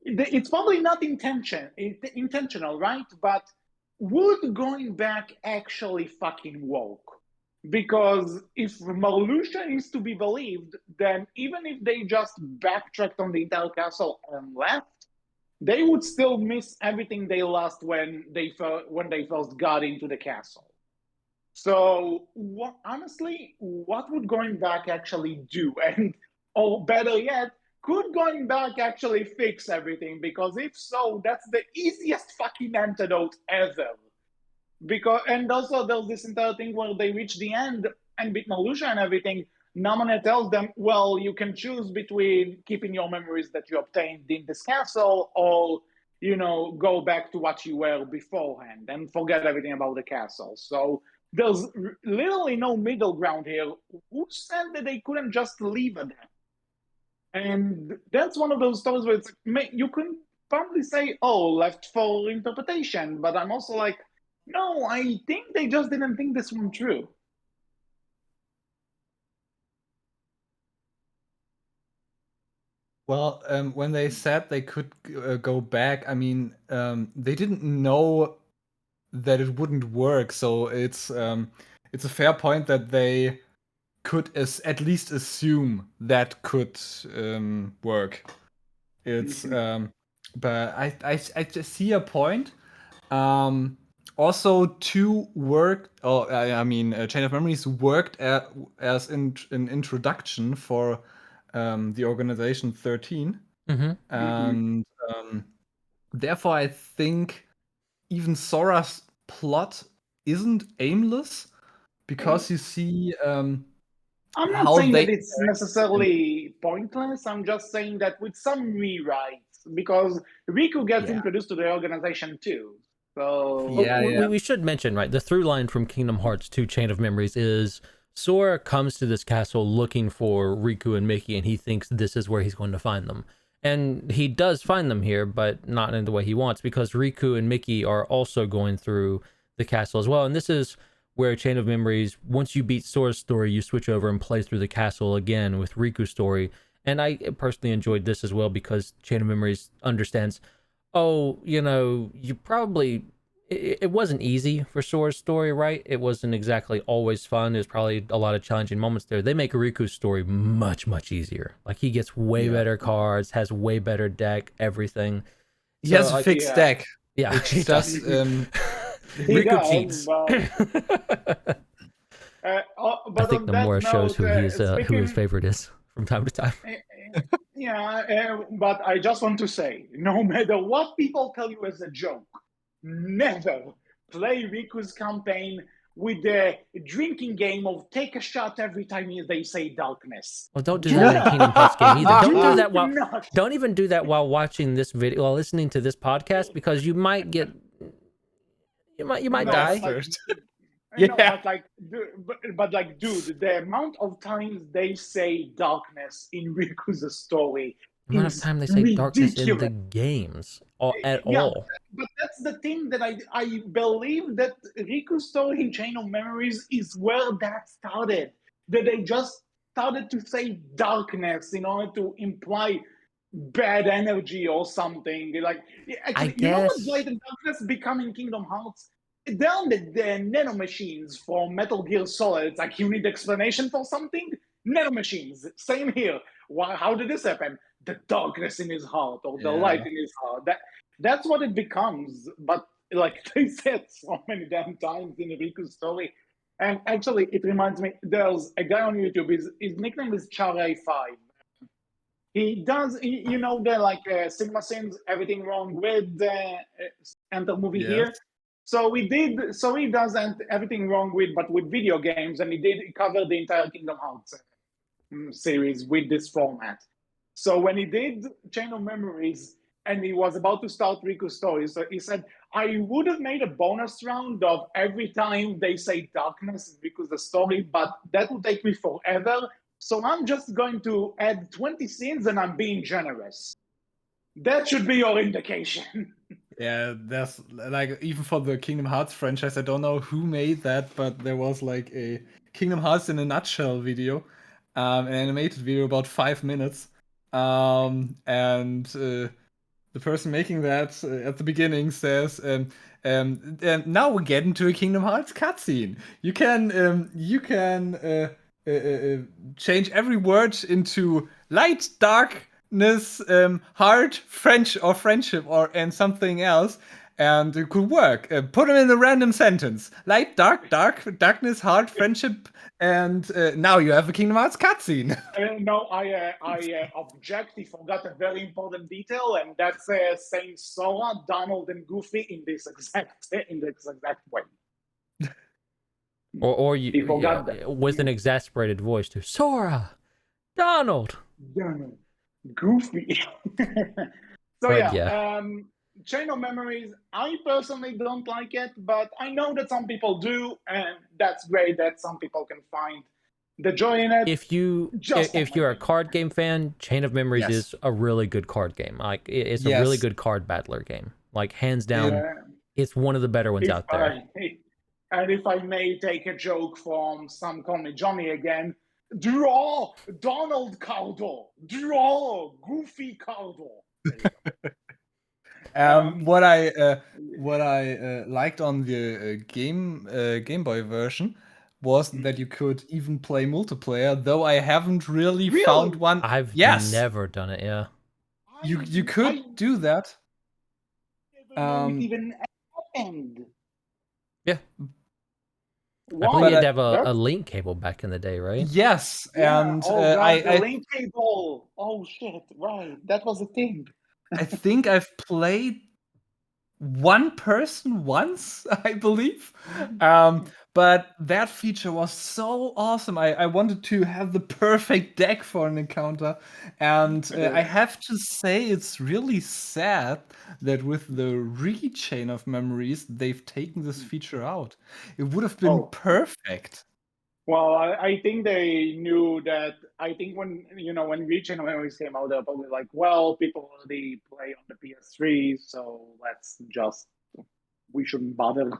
It's probably not intentional, right? But would going back actually fucking work? Because if Marluxia is to be believed, then even if they just backtracked on the entire castle and left, they would still miss everything they lost when they first got into the castle. So, honestly, what would going back actually do? And, or better yet, could going back actually fix everything? Because if so, that's the easiest fucking antidote ever. Because, and also there's this entire thing where they reach the end and beat Marluxia and everything. Namane tells them, well, you can choose between keeping your memories that you obtained in this castle, or go back to what you were beforehand and forget everything about the castle. So there's literally no middle ground here. Who said that they couldn't just leave it there? And that's one of those stories where it's you can probably say, oh, left for interpretation, but I'm also like, no, I think they just didn't think this one through. Well, when they said they could go back, I mean, they didn't know that it wouldn't work. So it's a fair point that they could at least assume that could work. It's but I just see a point. Also, Chain of Memories worked as an introduction for the organization 13, and therefore I think even Sora's plot isn't aimless, because you see I'm not how saying they that it's necessarily pointless. I'm just saying that with some rewrites, because Riku gets introduced to the organization too. So we should mention, right, the through line from Kingdom Hearts 2 Chain of Memories is Sora comes to this castle looking for Riku and Mickey, and he thinks this is where he's going to find them. And he does find them here, but not in the way he wants, because Riku and Mickey are also going through the castle as well. And this is where Chain of Memories, once you beat Sora's story, you switch over and play through the castle again with Riku's story. And I personally enjoyed this as well, because Chain of Memories understands, oh, you probably, it wasn't easy for Sora's story, right? It wasn't exactly always fun. There's probably a lot of challenging moments there. They make Riku's story much, much easier. Like, he gets way better cards, has way better deck, everything. He has a fixed deck. Yeah, it's just Riku cheats. But I think the more shows who his favorite is from time to time. But I just want to say, no matter what people tell you as a joke, never play Riku's campaign with the drinking game of take a shot every time they say darkness. Well, don't do that in a Kingdom Hearts game either. Don't even do that while watching this video, while listening to this podcast, because you might die. Dude, the amount of times they say darkness in Riku's story, the amount of time they say darkness in the games all. But that's the thing, that I believe that Riku's story in Chain of Memories is where that started. That they just started to say darkness in order to imply bad energy or something. Like, actually, you know what Light and Darkness becoming Kingdom Hearts? They're the nano machines from Metal Gear Solid. It's like, you need explanation for something? Nano machines. Same here. How did this happen? The darkness in his heart, or the light in his heart. That's what it becomes. But like they said so many damn times in Riku's story. And actually, it reminds me, there's a guy on YouTube, his nickname is Charay5. He does, the Sigma Sims, everything wrong with Enter Movie here. So he does everything wrong but with video games, and he did cover the entire Kingdom Hearts series with this format. So when he did Chain of Memories, and he was about to start Riku's story, so he said, I would have made a bonus round of every time they say darkness in Riku's story, but that would take me forever. So I'm just going to add 20 scenes, and I'm being generous. That should be your indication. Yeah, that's like, even for the Kingdom Hearts franchise, I don't know who made that, but there was like a Kingdom Hearts in a nutshell video, an animated video about 5 minutes, And the person making that at the beginning says, and now we get into a Kingdom Hearts cutscene. You can change every word into light, darkness, heart, friendship, and something else. And it could work. Put them in a random sentence: light, darkness, heart, friendship, and now you have a Kingdom Hearts cutscene. No, I object. He forgot a very important detail, and that's saying Sora, Donald, and Goofy in this exact way. Or He forgot that. with an exasperated voice too. Sora, Donald, Donald, Goofy. So But Chain of Memories. I personally don't like it, but I know that some people do, and that's great that some people can find the joy in it. if you're a card game fan, Chain of Memories Yes. is a really good card game. Like it's a Yes. really good card battler game. Like hands down, it's one of the better ones out there. And if I may take a joke from Some Call Me Johnny again, draw Donald Caldo, draw Goofy Caldo. What I liked on the Game Boy version was that you could even play multiplayer, though I haven't really found one. I've never done it. Yeah, you could do that. It even happened. Yeah. Why? I believe you'd have a link cable back in the day, right? Yes, and the link cable. Oh shit! Right, that was a thing. I think I've played one person once, I believe. But that feature was so awesome. I wanted to have the perfect deck for an encounter. And I have to say, it's really sad that with the Chain of Memories, they've taken this feature out. It would have been perfect. Well, I think they knew that. I think when Chain of Memories came out, they're probably like, well, people already play on the PS3, so we shouldn't bother.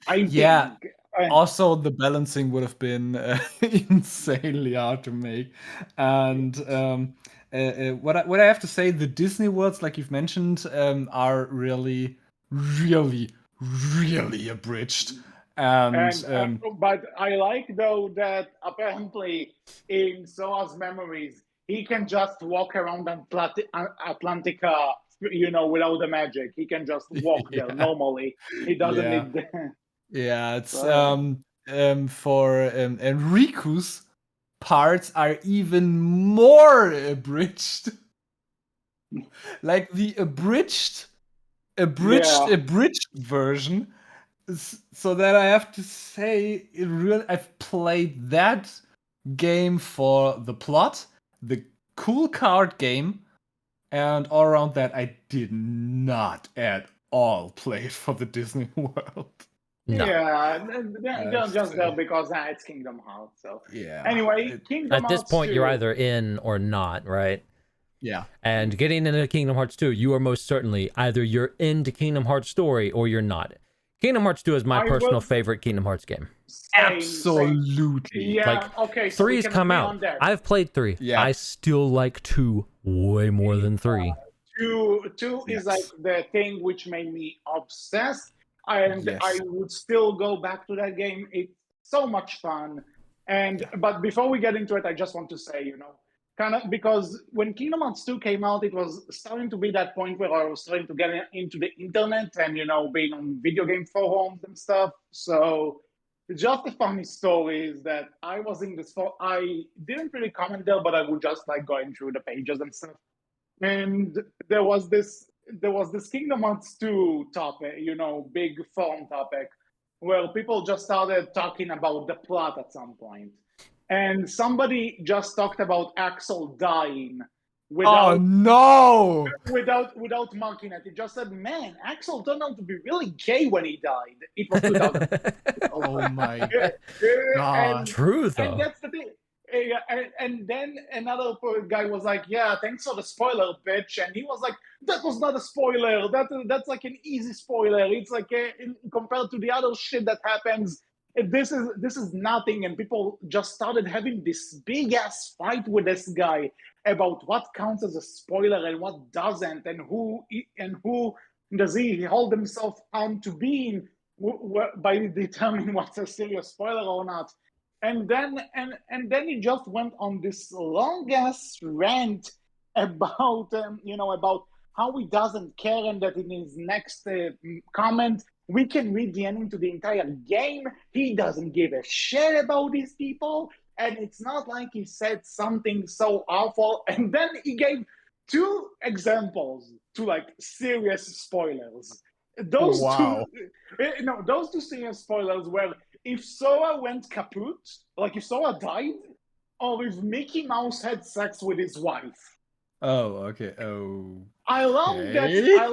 I think. Also, the balancing would have been insanely hard to make. And what I have to say, the Disney worlds, like you've mentioned, are really, really, really abridged. But I like though that apparently in Soa's memories he can just walk around Atlantica, without the magic. He can just walk there normally. He doesn't need. Yeah, it's for Enrico's parts are even more abridged. Like the abridged version. So that I have to say, I've played that game for the plot, the cool card game, and all around that I did not at all play it for the Disney World. No. Yeah, just there because it's Kingdom Hearts. So anyway, Kingdom Hearts. At this point, 2. you're either in or not, right? Yeah. And getting into Kingdom Hearts 2, you are most certainly either you're into Kingdom Hearts story or you're not. Kingdom Hearts 2 is my personal favorite Kingdom Hearts game. Absolutely. Yeah. Okay. So 3's come out. I've played 3. Yeah. I still like 2 way more than 3. 2 is like the thing which made me obsessed. And I would still go back to that game. It's so much fun. But before we get into it, I just want to say, kind of, because when Kingdom Hearts 2 came out, it was starting to be that point where I was starting to get into the internet and, being on video game forums and stuff. So just a funny story is that I was in this I didn't really comment there, but I would just like going through the pages and stuff. And there was this Kingdom Hearts 2 topic, big forum topic, where people just started talking about the plot at some point. And somebody just talked about Axel dying without marking it. It just said, man, Axel turned out to be really gay when he died. It was 2000. Oh my God. True though. And that's the thing. And then another guy was like, yeah, thanks for the spoiler, bitch. And he was like, that was not a spoiler. That's like an easy spoiler. It's like compared to the other shit that happens, this is nothing. And people just started having this big ass fight with this guy. about what counts as a spoiler and what doesn't, and who does he hold himself out to be by determining what's a serious spoiler or not. And then he just went on this long ass rant about about how he doesn't care, and that in his next comment we can read the ending to the entire game. He doesn't give a shit about these people, and it's not like he said something so awful. And then he gave 2 examples to like serious spoilers. Those Wow. those 2 serious spoilers were if Sora went kaput, like if Sora died, or if Mickey Mouse had sex with his wife. Oh, okay. Oh. I love that. Okay. I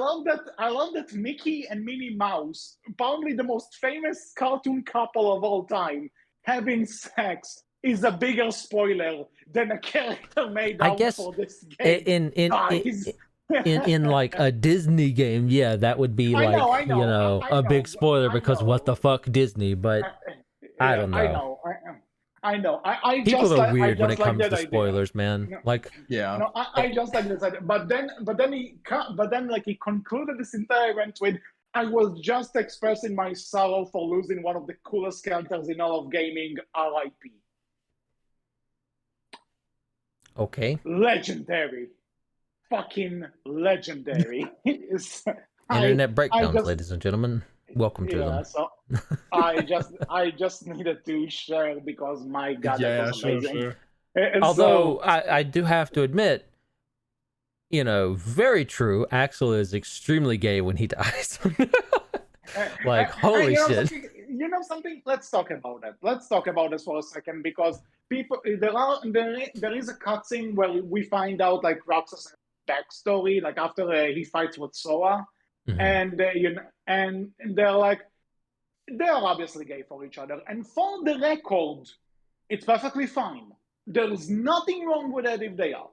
love that Mickey and Minnie Mouse, probably the most famous cartoon couple of all time, having sex is a bigger spoiler than a character made I out guess for this game. in like a Disney game, yeah, that would be I like know, a big spoiler I because know. what the fuck Disney, but I don't know. I know. I People just are like, weird I when just it comes like to that spoilers, man. No. Like, Yeah. No, I just like this idea. But then like he concluded this entire event with, I was just expressing my sorrow for losing one of the coolest characters in all of gaming, R.I.P. okay. Legendary. Fucking legendary. Internet breakdowns, ladies and gentlemen. Welcome to them. So I just needed to share because my God, that was amazing. Sure. And Although I do have to admit, very true. Axel is extremely gay when he dies. Like, holy shit. You know something? Let's talk about that. Let's talk about this for a second, because there is a cutscene where we find out like Roxas' backstory, like after he fights with Sora, and and they're like, they are obviously gay for each other, and for the record, it's perfectly fine. There is nothing wrong with it if they are.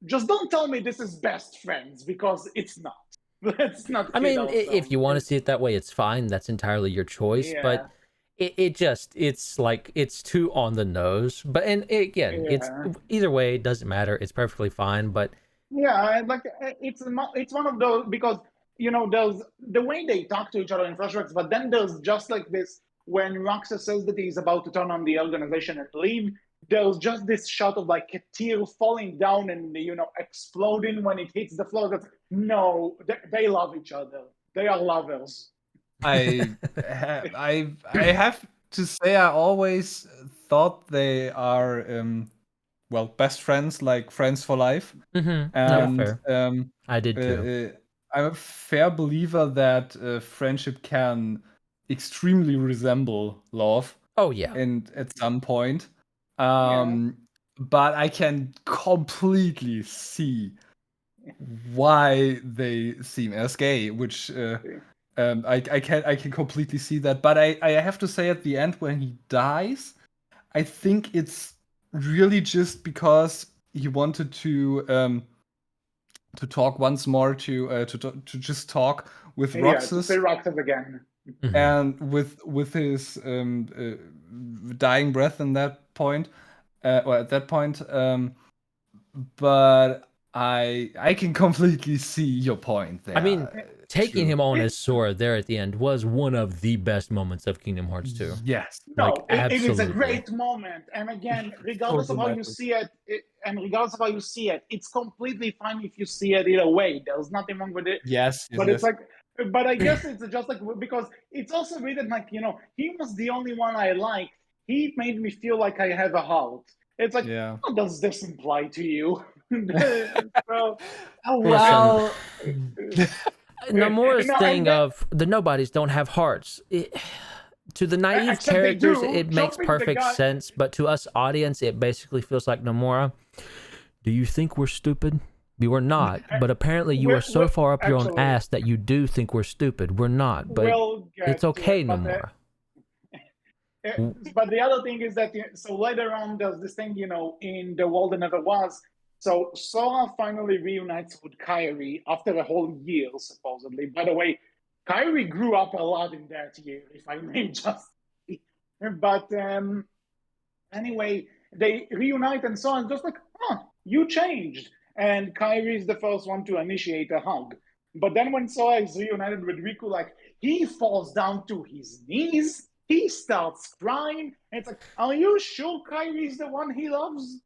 Just don't tell me this is best friends, because it's not. Let's not. I mean, if you want to see it that way, it's fine. That's entirely your choice. Yeah. But it's like, it's too on the nose. But it's either way, it doesn't matter. It's perfectly fine. But yeah, like it's one of those, because there's the way they talk to each other in flashbacks, but then there's just like this when Roxas says that he's about to turn on the organization and leave. There's just this shot of like a tear falling down and exploding when it hits the floor. That they love each other. They are lovers. I have to say, I always thought they are best friends, like friends for life. Mm-hmm. And fair. I did too. I'm a fair believer that friendship can extremely resemble love. Oh yeah. And at some point. But I can completely see why they seem as gay, which I can completely see that. But I have to say, at the end when he dies, I think it's really just because he wanted to talk once more, to just talk with Roxas. To say Roxas again. And with his dying breath in that point, or at that point, but I can completely see your point there. I mean, taking him on as Sora there at the end was one of the best moments of Kingdom Hearts 2. Yes. No, it is a great moment. And again, regardless of how you see it, it's completely fine if you see it either way. There's nothing wrong with it. Yes. But it's like, but I guess it's just like, because it's also written like, he was the only one I liked. He made me feel like I have a heart. It's like, what does this imply to you? Nomura's thing of the nobodies don't have hearts. To the naive characters, it makes perfect sense. But to us audience, it basically feels like, Nomura, do you think we're stupid? We were not, but apparently you are so far up your own ass that you do think we're stupid. We're not, but it's okay, Nomura. But the other thing is that, so later on, there's this thing, in The World That Never Was. So Sora finally reunites with Kairi after a whole year, supposedly. By the way, Kairi grew up a lot in that year, if I may just. But anyway, they reunite and so on. Just like, you changed. And Kyrie is the first one to initiate a hug. But then when Sora is reunited with Riku, like, he falls down to his knees, he starts crying, and it's like, are you sure Kyrie is the one he loves?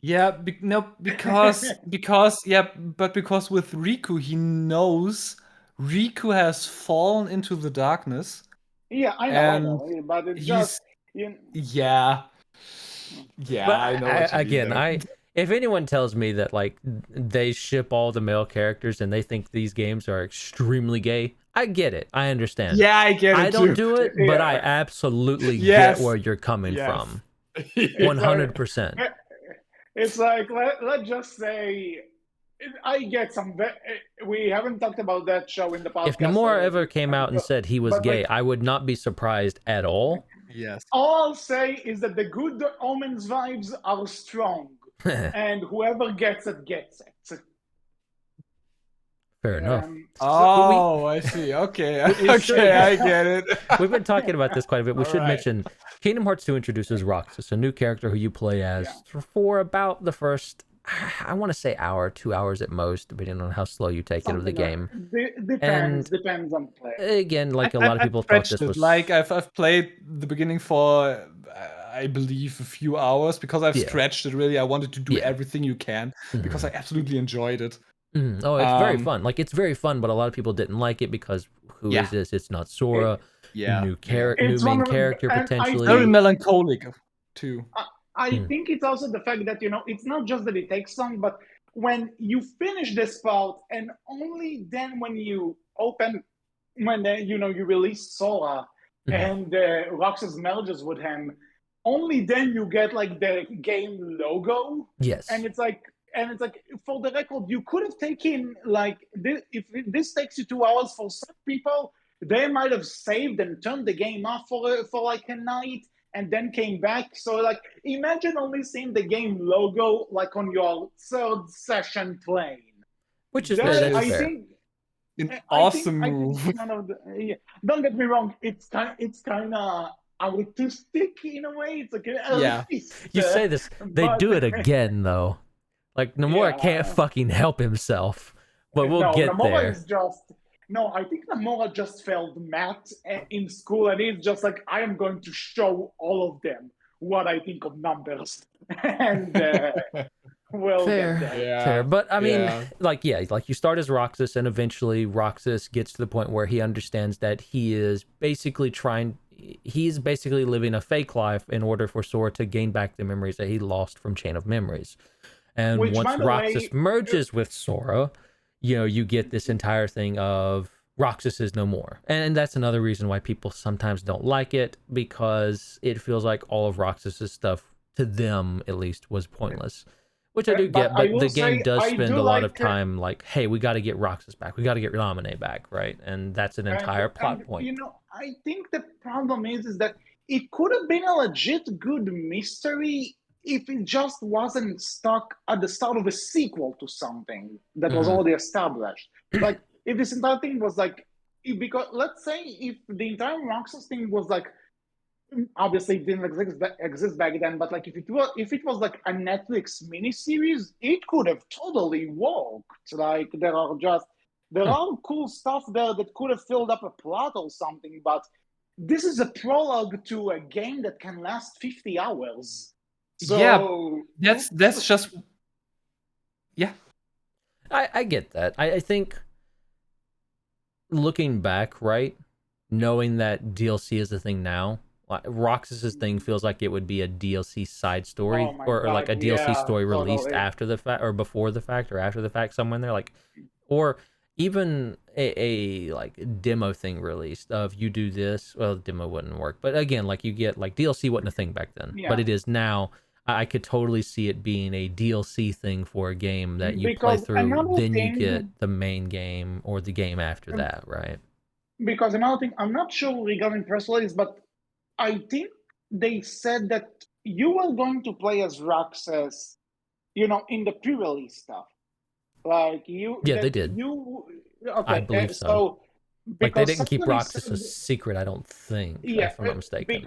Yeah, because because with Riku, he knows Riku has fallen into the darkness. Yeah, I And know, but it's he's just, you know, yeah. But I know what you again, mean. if anyone tells me that like they ship all the male characters and they think these games are extremely gay, I get it. I understand. Yeah, I get it I don't too. do it, but I Yeah. absolutely Yes. get where you're coming Yes. from. It's 100%. It's like, let's just say, I get some. We haven't talked about that show in the podcast. If Nomura ever came out and said he was but, gay, like, I would not be surprised at all. Yes. all I'll say is that the good omens vibes are strong, and whoever gets it gets it. Fair enough. Oh, I see. Okay, we should- okay, I get it. We've been talking about this quite a bit. We should Alright. mention Kingdom Hearts 2 introduces Roxas, a new character who you play as for about the first, I want to say hour, 2 hours at most, depending on how slow you take it of the game. Depends on play. Again, like a lot of people thought this was like I've played the beginning for I believe a few hours because I've stretched it really. I wanted to do everything you can because I absolutely enjoyed it. Oh, it's very fun. Like, it's very fun, but a lot of people didn't like it because who is this? It's not Sora. New main character potentially. Very melancholic too. I think it's also the fact that, it's not just that it takes long, but when you finish this part, and only then when you you release Sora and Roxas merges with him, only then you get like the game logo. Yes. And it's like, for the record, you could have taken like this, if this takes you 2 hours. For some people, they might have saved and turned the game off for like a night and then came back. So like, imagine only seeing the game logo like on your third session playing. Which is fair. I think an awesome move. Don't get me wrong, it's kind of artistic in a way. It's like you say this, they do it again though. Like, Nomura can't fucking help himself, but we'll get Nomura there. Is just, I think Nomura just failed math in school, and he's just like, I am going to show all of them what I think of numbers. And we'll get there. Fair. But I mean, like you start as Roxas, and eventually Roxas gets to the point where he understands that he's basically living a fake life in order for Sora to gain back the memories that he lost from Chain of Memories. And once Roxas merges with Sora, you get this entire thing of Roxas is no more. And that's another reason why people sometimes don't like it, because it feels like all of Roxas's stuff, to them at least, was pointless. Which I do get, but the game does spend a lot of time like, hey, we got to get Roxas back. We got to get Ramune back, right? And that's an entire plot point. I think the problem is that it could have been a legit good mystery if it just wasn't stuck at the start of a sequel to something that was already established. Like, if this entire thing was like, because let's say if the entire Roxas thing was like, obviously it didn't exist back then, but like if it was like a Netflix miniseries, it could have totally worked. Like, there are cool stuff there that could have filled up a plot or something, but this is a prologue to a game that can last 50 hours. So that's just I get that. I think looking back, right, knowing that DLC is the thing now, Roxas's thing feels like it would be a DLC side story, or like a DLC story released after the fact, or before the fact, or after the fact, somewhere in there, like, or even a like demo thing released of you do this. Well, demo wouldn't work, but again, like, you get like DLC wasn't a thing back then, but it is now. I could totally see it being a DLC thing for a game that you play through, then you get the main game or the game after that, right? Because another thing, I'm not sure regarding press release, but I think they said that you were going to play as Roxas, in the pre-release stuff. Like, they did. I believe so. Like, they didn't keep Roxas a secret, I don't think, if I'm not mistaken.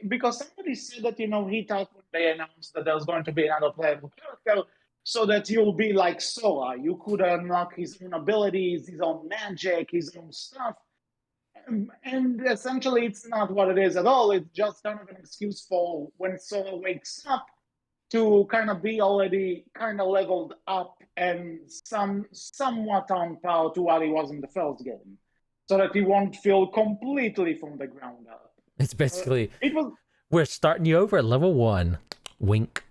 Because somebody said that, he thought when they announced that there's going to be another playable character, so that you'll be like Sora. You could unlock his own abilities, his own magic, his own stuff. And essentially, it's not what it is at all. It's just kind of an excuse for when Sora wakes up to kind of be already kind of leveled up and somewhat on par to what he was in the first game, so that he won't feel completely from the ground up. It's basically It was, we're starting you over at level 1. Wink.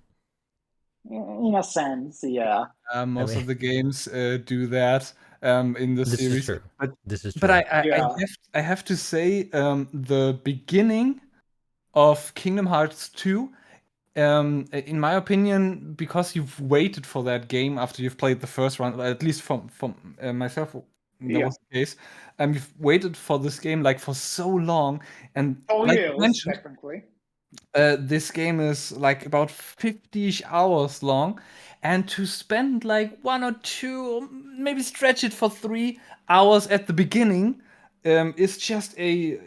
in a sense, yeah. Most mean- of the games do that in the This series. is true. But This is true. but I Yeah. have to say the beginning of Kingdom Hearts 2, in my opinion, because you've waited for that game after you've played the first one, at least from myself, that Yeah. was the case. You've waited for this game like for so long, and Oh, like yeah, you mentioned, technically. this game is like about 50-ish hours long, and to spend like 1 or 2, or maybe stretch it for 3 hours at the beginning is just a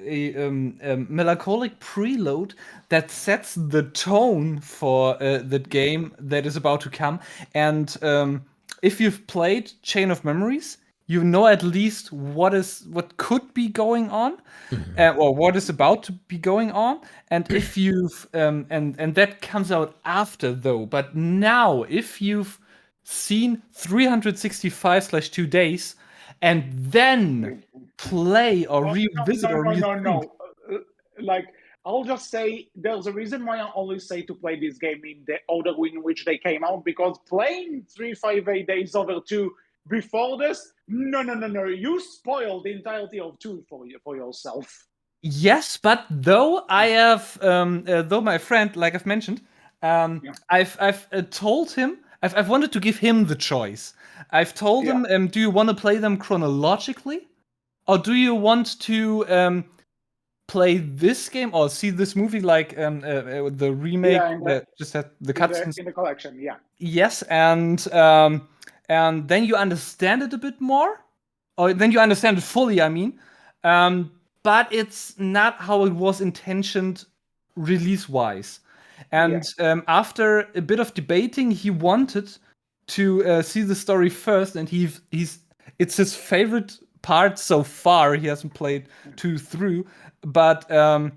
melancholic preload that sets the tone for the game that is about to come. And if you've played Chain of Memories, you know at least what could be going on, or what is about to be going on. And if you've and that comes out after though. But now, if you've seen 365/2 days, and then play or revisit no, or no, no, rethink. no. Like, I'll just say there's a reason why I always say to play this game in the order in which they came out, because playing 358 Days Over 2 before this, no. You spoiled the entirety of 2 for yourself. Yes, but though I have, though my friend, like I've mentioned, I've told him, I've wanted to give him the choice. I've told him, do you want to play them chronologically, or do you want to play this game or see this movie like the remake that just had the cutscenes in the collection? Yeah. Yes, and then you understand it a bit more, or then you understand it fully. I mean, but it's not how it was intentioned release-wise. And after a bit of debating, he wanted to see the story first, and it's his favorite part so far. He hasn't played 2 through, but I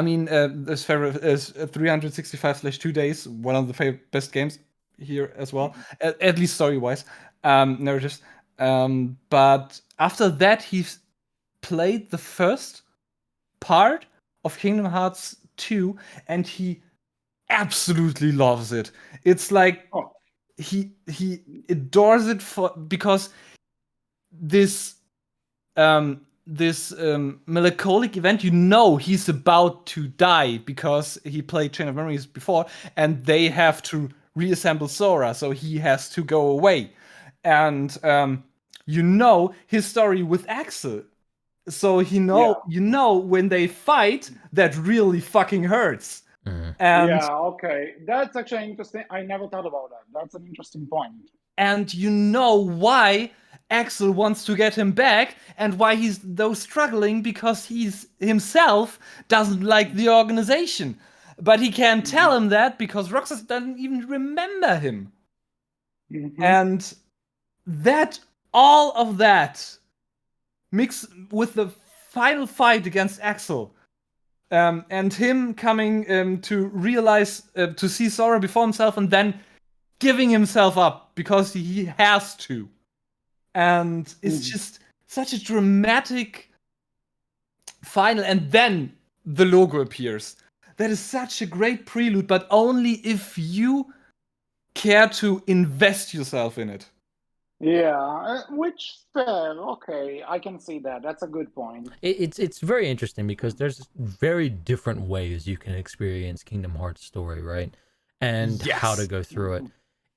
mean, this favorite is 365/2 days, one of the best games here as well, at least story-wise, narratives. But after that, he's played the first part of Kingdom Hearts 2, and he absolutely loves it. It's like he adores it because this melancholic event, he's about to die because he played Chain of Memories before, and they have to reassemble Sora, so he has to go away. And his story with Axel. So when they fight, that really fucking hurts. And okay. That's actually interesting. I never thought about that. That's an interesting point. And you know why Axel wants to get him back, and why he's though struggling, because he's himself doesn't like the organization. But he can't tell him that because Roxas doesn't even remember him. And all of that mixed with the final fight against Axel, and him coming to realize, to see Sora before himself, and then giving himself up because he has to. And it's just such a dramatic final, and then the logo appears. That is such a great prelude, but only if you care to invest yourself in it. Yeah, which fair. Okay, I can see that. That's a good point. It's very interesting because there's very different ways you can experience Kingdom Hearts story, right? And how to go through it.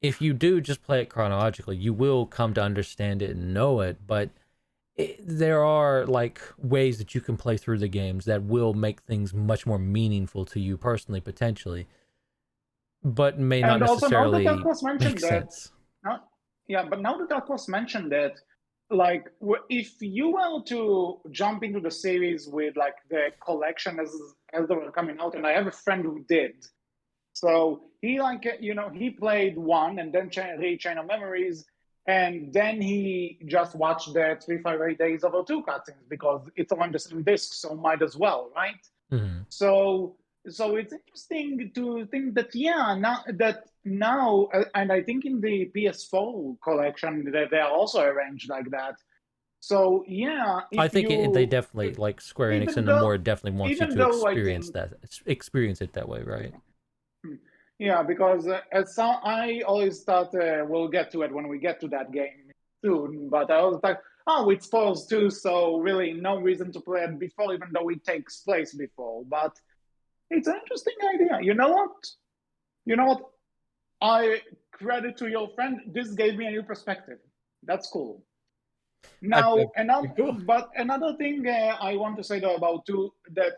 If you do just play it chronologically, you will come to understand it and know it, but there are like ways that you can play through the games that will make things much more meaningful to you personally, potentially, but may not necessarily make sense. But now that Aques mentioned that, like, if you were to jump into the series with like the collection as they were coming out, and I have a friend who did, So he he played one and then read Chain of Memories, and then he just watched the 358 Days over 2 cutscenes because it's on the same disc, so might as well, right? Mm-hmm. So it's interesting to think that now, and I think in the PS4 collection that they are also arranged like that. So yeah, I think they definitely, like Square Enix and Nomura definitely wants you to experience it that way, right? Yeah, because I always thought we'll get to it when we get to that game soon. But I was like, oh, it's spoils too, so really no reason to play it before, even though it takes place before. But it's an interesting idea. You know what? I credit to your friend. This gave me a new perspective. That's cool. Now, another thing I want to say though about too that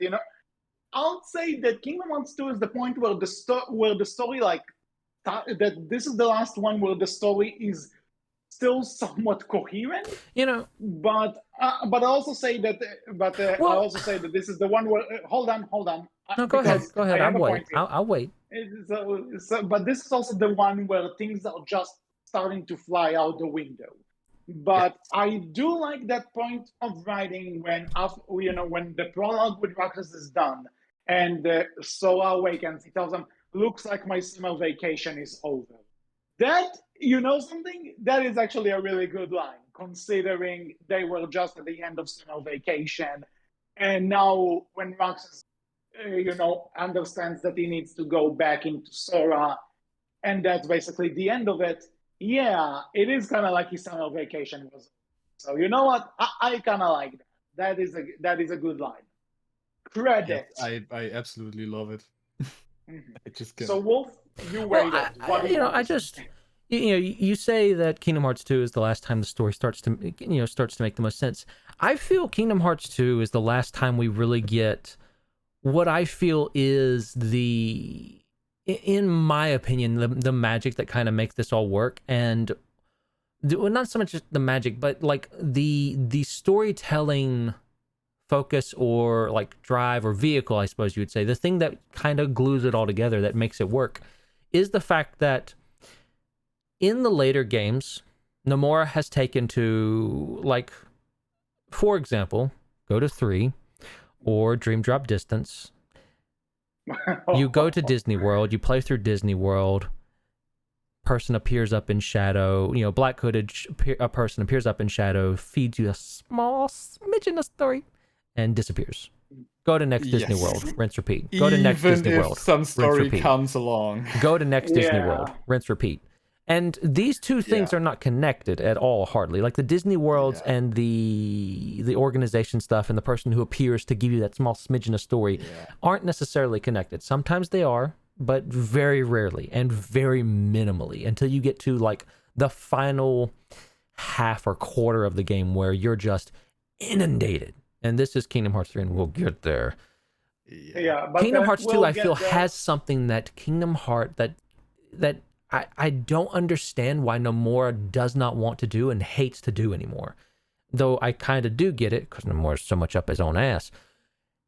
I'll say that Kingdom Hearts 2 is the point where the story that this is the last one where the story is still somewhat coherent. But I also say that this is the one where hold on. No, go ahead. I'll wait. But this is also the one where things are just starting to fly out the window. But I do like that point of writing when the prologue with Roxas is done and Sora awakens. He tells them, "Looks like my summer vacation is over." That, something, that is actually a really good line, considering they were just at the end of summer vacation, and now when Roxas, understands that he needs to go back into Sora, and that's basically the end of it. Yeah, it is kind of like his summer vacation was. So you know what? I kind of like that. That is a good line. Credit. Yes, I absolutely love it. I just can't. So Wolf, you waited. You say that Kingdom Hearts 2 is the last time the story starts to make the most sense. I feel Kingdom Hearts 2 is the last time we really get what I feel is in my opinion, the magic that kind of makes this all work. And not so much the magic, but like the storytelling focus or like drive or vehicle, I suppose you would say, the thing that kind of glues it all together, that makes it work, is the fact that in the later games, Nomura has taken to, like, for example, go to 3 or Dream Drop Distance. You go to Disney World, you play through Disney World, person appears up in shadow, black hooded a person appears up in shadow, feeds you a small smidgen of story, and disappears. Go to next Disney World, rinse, repeat. Go to next Disney World, some story comes along. Go to next Disney World, rinse, repeat. And these two things are not connected at all, hardly. Like the Disney Worlds and the organization stuff and the person who appears to give you that small smidgen of story aren't necessarily connected. Sometimes they are, but very rarely and very minimally, until you get to like the final half or quarter of the game where you're just inundated. And this is Kingdom Hearts 3, and we'll get there. But Kingdom Hearts 2, I feel, has something that Kingdom Heart that I don't understand why Nomura does not want to do and hates to do anymore. Though I kind of do get it, because Nomura's so much up his own ass,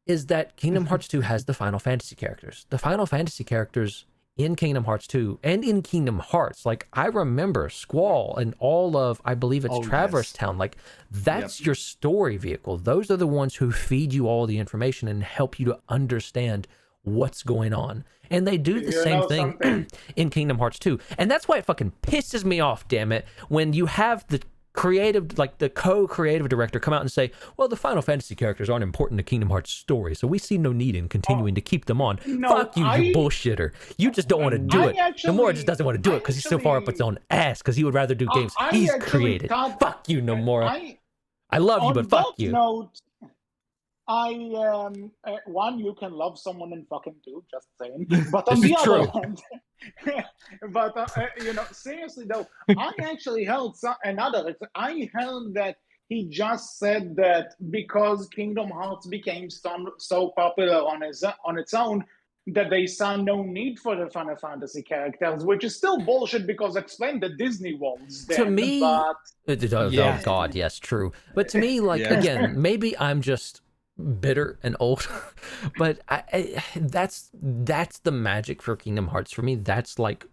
is that Kingdom Hearts 2 has the Final Fantasy characters. The Final Fantasy characters in Kingdom Hearts 2 and in Kingdom Hearts, like, I remember Squall and all of, I believe it's Traverse Town, like, that's your story vehicle. Those are the ones who feed you all the information and help you to understand what's going on. And they do the same thing in Kingdom Hearts 2. And that's why it fucking pisses me off, damn it, when you have the creative, like the co-creative director come out and say, well, the Final Fantasy characters aren't important to Kingdom Hearts story, so we see no need in continuing to keep them on. Fuck you, you bullshitter. You just don't want to do it. Nomura just doesn't want to do it because he's so far up its own ass, because he would rather do games he's created. Fuck you, Nomura. I love you, but fuck you. Note, one, you can love someone and fucking two, just saying. But on the other hand, seriously though, I actually heard I heard that he just said that because Kingdom Hearts became so popular on its own, that they saw no need for the Final Fantasy characters, which is still bullshit, because explain the Disney worlds then. To me, oh god, yes, true. But to me, like, again, maybe I'm just bitter and old. But that's the magic for Kingdom Hearts for me. That's like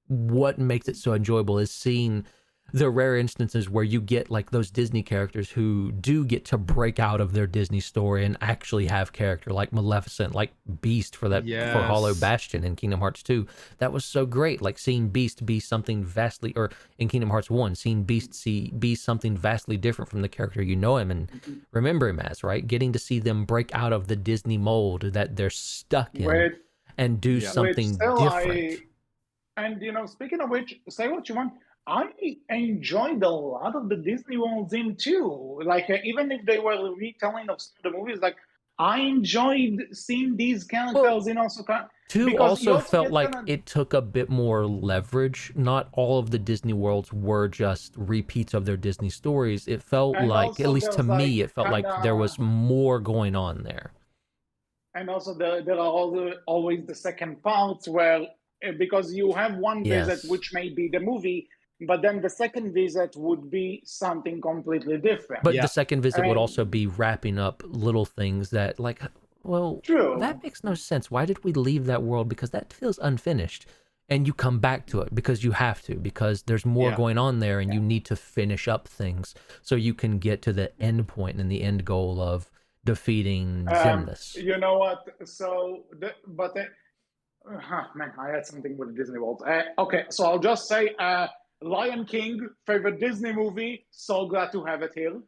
what makes it so enjoyable, is seeing the rare instances where you get like those Disney characters who do get to break out of their Disney story and actually have character, like Maleficent, like Beast for Hollow Yes. Bastion in Kingdom Hearts 2. That was so great. Like seeing Beast be something vastly, or in Kingdom Hearts 1, seeing Beast be something vastly different from the character you know him and remember him as, right? Getting to see them break out of the Disney mold that they're stuck in Which, and do Yeah. something still different. and speaking of which, say what you want. I enjoyed a lot of the Disney Worlds in too. Like even if they were retelling of some of the movies, like I enjoyed seeing these characters in also 2 because you also also felt get like kind of it took a bit more leverage. Not all of the Disney worlds were just repeats of their Disney stories. It felt and like, at also least to there's like me, it felt kind like there of was more going on there. and also there are always the second parts where because you have one visit Yes. which may be the movie, but then the second visit would be something completely different. But Yeah. the second visit would And also be wrapping up little things that, like, well, true. that makes no sense. Why did we leave that world? Because that feels unfinished. And you come back to it because you have to, because there's more Yeah. going on there and Yeah. you need to finish up things so you can get to the end point and the end goal of defeating Xemnas. You know what? So, man, I had something with Disney World. Okay, so I'll just say, Lion King, favorite Disney movie. So glad to have it here.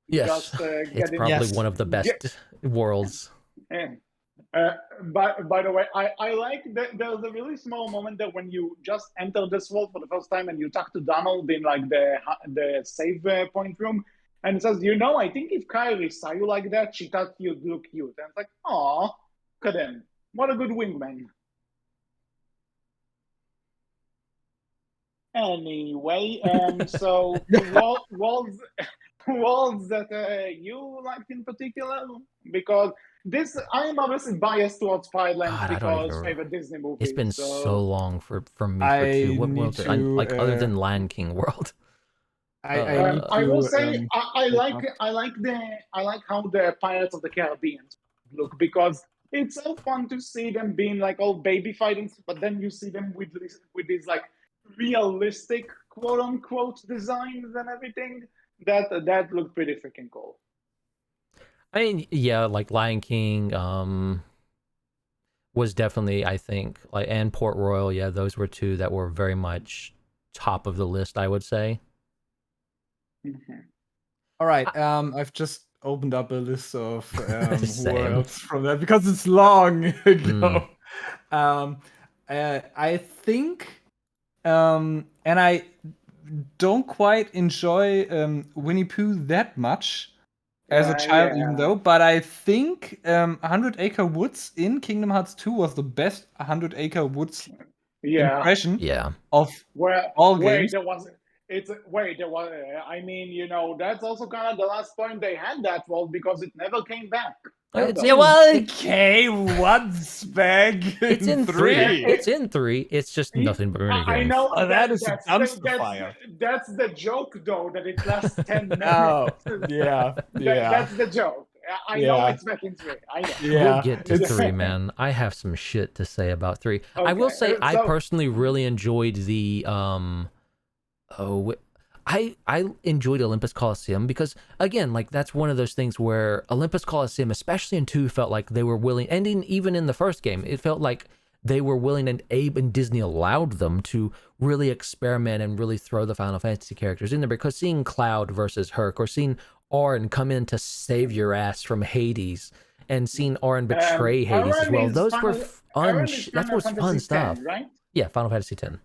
Yes, Just it's getting probably Yes. one of the best worlds. in. By the way, I like that there's a really small moment that when you just enter this world for the first time and you talk to Donald in like the save point room, and it says, I think if Kylie saw you like that, she thought you'd look cute. And it's like, aw, look at him. What a good wingman. Anyway, so walls that you liked in particular, because I am obviously biased towards Firelands God, I don't because even. favorite Disney movie. It's been so long for me for I 2. What need worlds? to, Like other than Lion King world. I need I will to. say I look like up. I like how the Pirates of the Caribbean look, because it's so fun to see them being like all baby fighting, but then you see them with these like realistic quote unquote designs and everything that look pretty freaking cool. I mean, yeah, like Lion King was definitely, I think, like, and Port Royal, yeah, those were 2 that were very much top of the list, I would say. Mm-hmm. All right. I've just opened up a list of Same. worlds from that because it's long ago. I think, and I don't quite enjoy Winnie Pooh that much as a child, even though. But I think 100 Acre Woods in Kingdom Hearts 2 was the best 100 Acre Woods impression Yeah. of Where all games. there was I mean, that's also kind of the last point they had that world, because it never came back. It's Yeah, well, it came once back It's in 3. It's in 3. It's just nothing but minigames. I know. Oh, that is a that's dumpster fire. That's the joke, though, that it lasts 10 minutes. Oh, yeah, yeah. That's the joke. I know Yeah. it's back in 3. I know. Yeah, We'll get to it's- 3, man. I have some shit to say about 3. I will Okay, say I so- personally really enjoyed the I enjoyed Olympus Coliseum because, again, like, that's one of those things where Olympus Coliseum, especially in 2, felt like they were willing, and even in the first game, it felt like they were willing, and Abe and Disney allowed them to really experiment and really throw the Final Fantasy characters in there, because seeing Cloud versus Herc, or seeing Auron come in to save your ass from Hades, and seeing Auron betray Hades as well, those were fun. That was fun stuff. 10, right? Yeah, Final Fantasy X.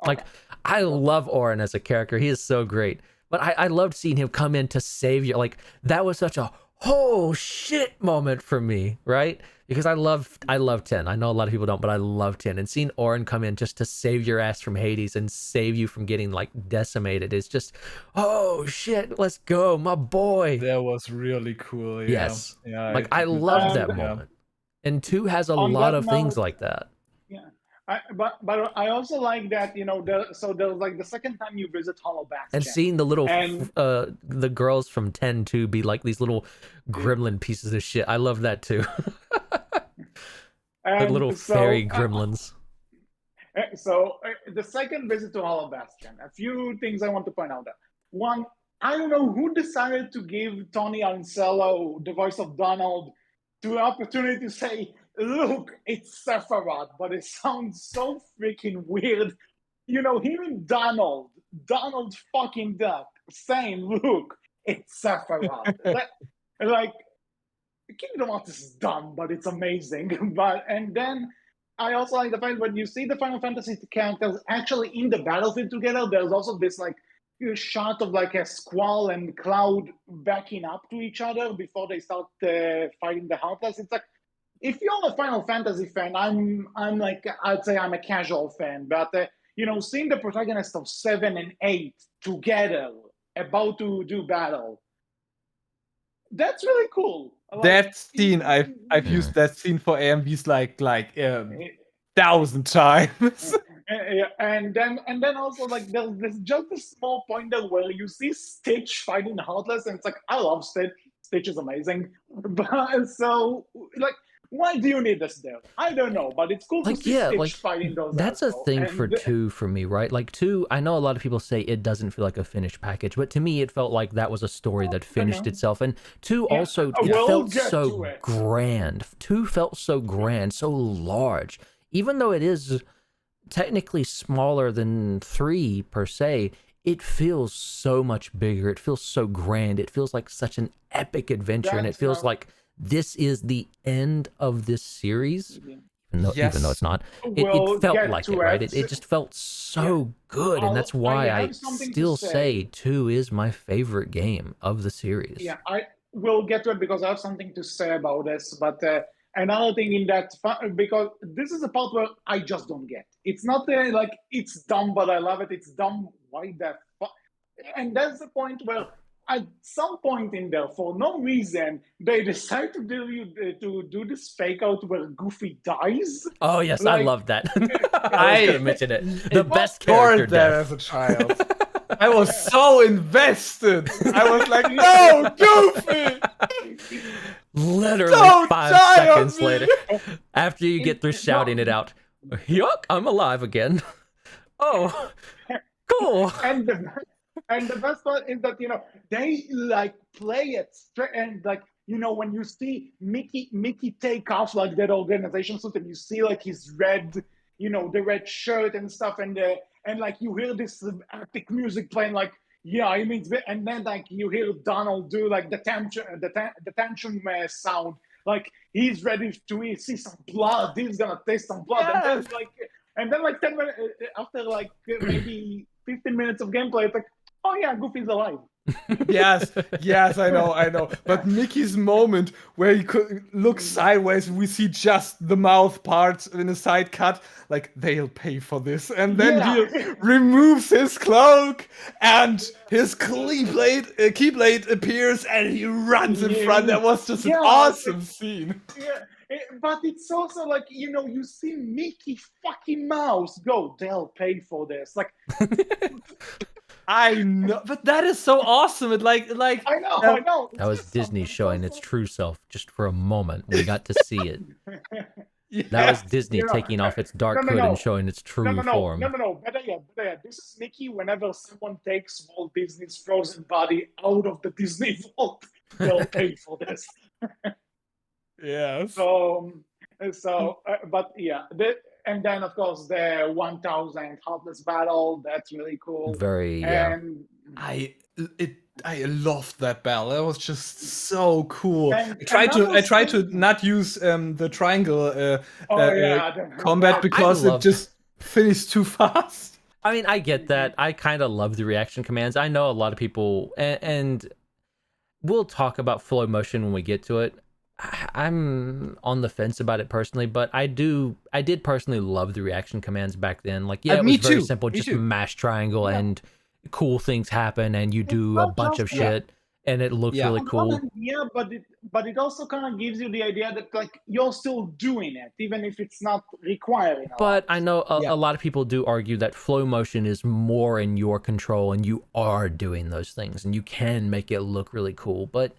Like, I love Auron as a character. He is so great. But I loved seeing him come in to save you. Like, that was such a oh shit moment for me, right? Because I love 10. I know a lot of people don't, but I love 10. And seeing Auron come in just to save your ass from Hades and save you from getting, like, decimated is just, oh shit, let's go, my boy. That was really cool. Yeah. Yes. Yeah, like, I loved that moment. And 2 has a lot of things like that. Yeah. But I also like that, so there's like the second time you visit Hollow Bastion. And seeing the little And the girls from 10-2 be like these little gremlin pieces of shit. I love that too. The little fairy gremlins. So the second visit to Hollow Bastion, a few things I want to point out there. One, I don't know who decided to give Tony Ansello, the voice of Donald, the opportunity to say, look, it's Sephiroth, but it sounds so freaking weird. Hearing Donald fucking Duck saying, look, it's Sephiroth. like, Kingdom Hearts is dumb, but it's amazing. And then I also like the fact when you see the Final Fantasy characters actually in the battlefield together, there's also this like shot of like a Squall and Cloud backing up to each other before they start fighting the Heartless. It's like, if you're a Final Fantasy fan, I'm like, I'd say I'm a casual fan, but seeing the protagonists of 7 and 8 together about to do battle, that's really cool. That scene, I've used that scene for AMVs like 1,000 times. And then also like there's just a small point there where you see Stitch fighting Heartless, and it's like, I love Stitch. Stitch is amazing, but so like, why do you need this there? I don't know, but it's cool to see Stitch fighting those. That's a thing for 2 for me, right? Like 2, I know a lot of people say it doesn't feel like a finished package, but to me it felt like that was a story that finished itself. And 2 also, it felt so grand. 2 felt so grand, so large. Even though it is technically smaller than 3 per se, it feels so much bigger. It feels so grand. It feels like such an epic adventure, and it feels like this is the end of this series, even though it's not. It felt like it, right? It just felt so good, and that's why I still say 2 is my favorite game of the series. Yeah, I will get to it because I have something to say about this, but another thing in that, because this is a part where I just don't get. It's not like it's dumb, but I love it. It's dumb. Why the fuck? And that's the point where at some point in there, for no reason, they decide to do this fake out where Goofy dies. Oh yes, like, I love that. I was gonna mention it. The best character there as a child. I was so invested. I was like, no, Goofy! Literally don't 5 seconds later, after you get through shouting it out, yuck, I'm alive again. Oh, cool. And the best part is that, they like play it straight, and like, when you see Mickey take off like that organization suit, and you see like his red, the red shirt and stuff, and like you hear this epic music playing, like, yeah, I mean, and then like you hear Donald do like the tantrum sound, like he's ready to see some blood, he's gonna taste some blood, yes. and then like 10 minutes after like maybe 15 minutes of gameplay, it's like, oh yeah, Goofy's alive. yes, I know. But Mickey's moment where he could look sideways, we see just the mouth parts in a side cut, like they'll pay for this. And then he removes his cloak, and his keyblade appears, and he runs in front. That was just an awesome scene. Yeah, but it's also like, you see Mickey fucking Mouse go, they'll pay for this. Like. I know, but that is so awesome. It like I know. That was Disney showing its true self just for a moment. We got to see it. Yes. That was Disney taking off its dark hood and showing its true form. No. Better yet. This is Mickey whenever someone takes Walt Disney's frozen body out of the Disney vault. They'll pay for this. Yeah. But yeah. And then, of course, the 1000 Heartless battle. That's really cool. And I loved that battle. That was just so cool. I tried to not use the triangle combat because it just finished too fast. I mean, I get that. I kind of love the reaction commands. I know a lot of people, and we'll talk about flow motion when we get to it. I'm on the fence about it personally, but I did personally love the reaction commands back then. Like, yeah, it was very simple, just mash triangle and cool things happen and you do a bunch of shit. and it looks really cool. Yeah, but it also kind of gives you the idea that like you're still doing it, even if it's not requiring. But I know a lot of people do argue that flow motion is more in your control, and you are doing those things, and you can make it look really cool. But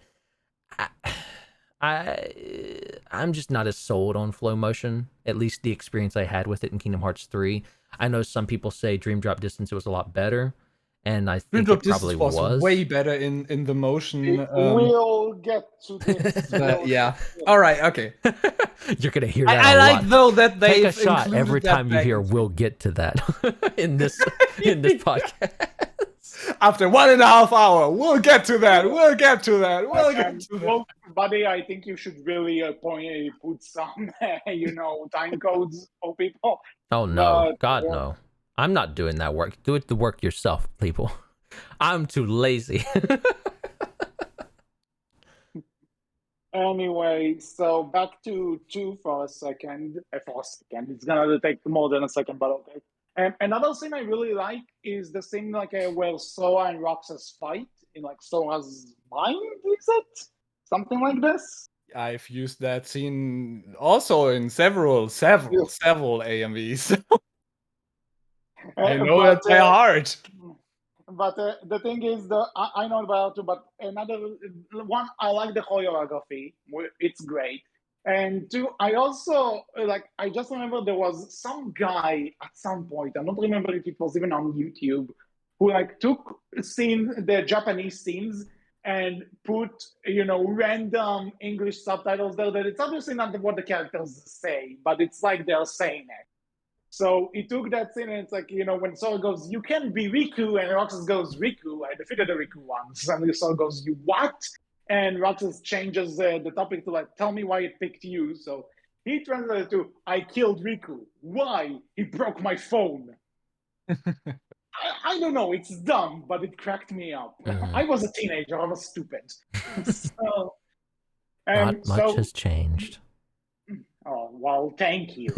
I'm just not as sold on flow motion. At least the experience I had with it in Kingdom Hearts 3. I know some people say Dream Drop Distance was a lot better, and I think it probably was way better in the motion. We'll get to this. Yeah. All right. Okay. You're gonna hear that. I like though that they take a shot every time you hear "we'll get to that" in this podcast. After 1.5 hours, we'll get to that. We'll get to that. We'll get to that. Well, buddy, I think you should really put some, time codes for people. Oh no, God no! I'm not doing that work. Do the work yourself, people. I'm too lazy. Anyway, so back to 2 for a second. It's gonna take more than a second, but okay. Another thing I really like is the scene where Sora and Roxas fight in like Sora's mind, is it? Something like this? I've used that scene also in several AMVs. I know it by heart. But the thing is, I know about it too, but another one, I like the choreography. It's great. And 2, I also, I just remember there was some guy at some point, I don't remember if it was even on YouTube, who took the Japanese scenes and put, random English subtitles there that it's obviously not what the characters say, but it's like they're saying it. So he took that scene and it's like, when Sora goes, "You can be Riku," and Roxas goes, "Riku, I defeated the Riku once." And Sora goes, "You what?" And Roxas changes the topic to "Tell me why it picked you." So he translated to, "I killed Riku. Why? He broke my phone." I don't know, it's dumb, but it cracked me up. I was a teenager, I was stupid. Not much has changed. Oh, well, thank you.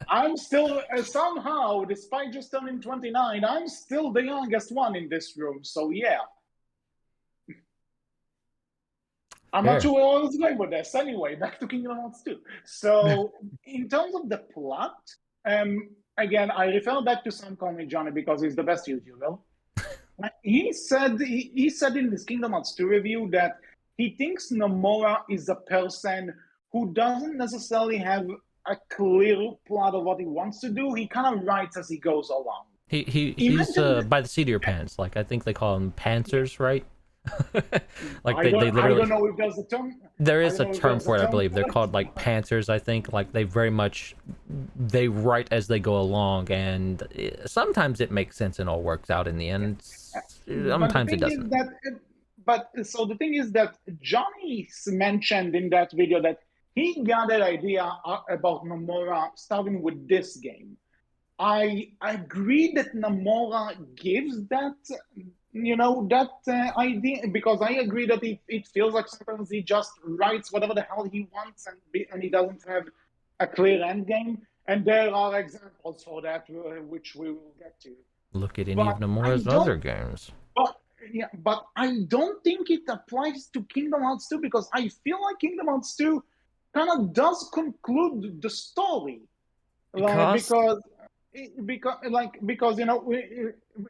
I'm still, somehow, despite just turning 29, I'm still the youngest one in this room, so yeah. I'm not sure where I was going with this. Anyway, back to Kingdom Hearts 2. So, in terms of the plot, again, I refer back to Sam Call Me Johnny because he's the best YouTuber. He said in his Kingdom Hearts 2 review that he thinks Nomura is a person who doesn't necessarily have a clear plot of what he wants to do. He kind of writes as he goes along. He's by the seat of your pants. I think they call him pantsers, right? They literally. I don't know if there's a term. There is a term for it, I believe. They're called pantsers, I think. They very much they write as they go along, and sometimes it makes sense and all works out in the end. Sometimes it doesn't. So the thing is that Johnny mentioned in that video that he got that idea about Nomura starting with this game. I agree that Nomura gives that, idea, because I agree that it feels like sometimes he just writes whatever the hell he wants and he doesn't have a clear end game. And there are examples for that, which we will get to. Look at any of Nomura's other games. But I don't think it applies to Kingdom Hearts 2 because I feel like Kingdom Hearts 2 kind of does conclude the story. Because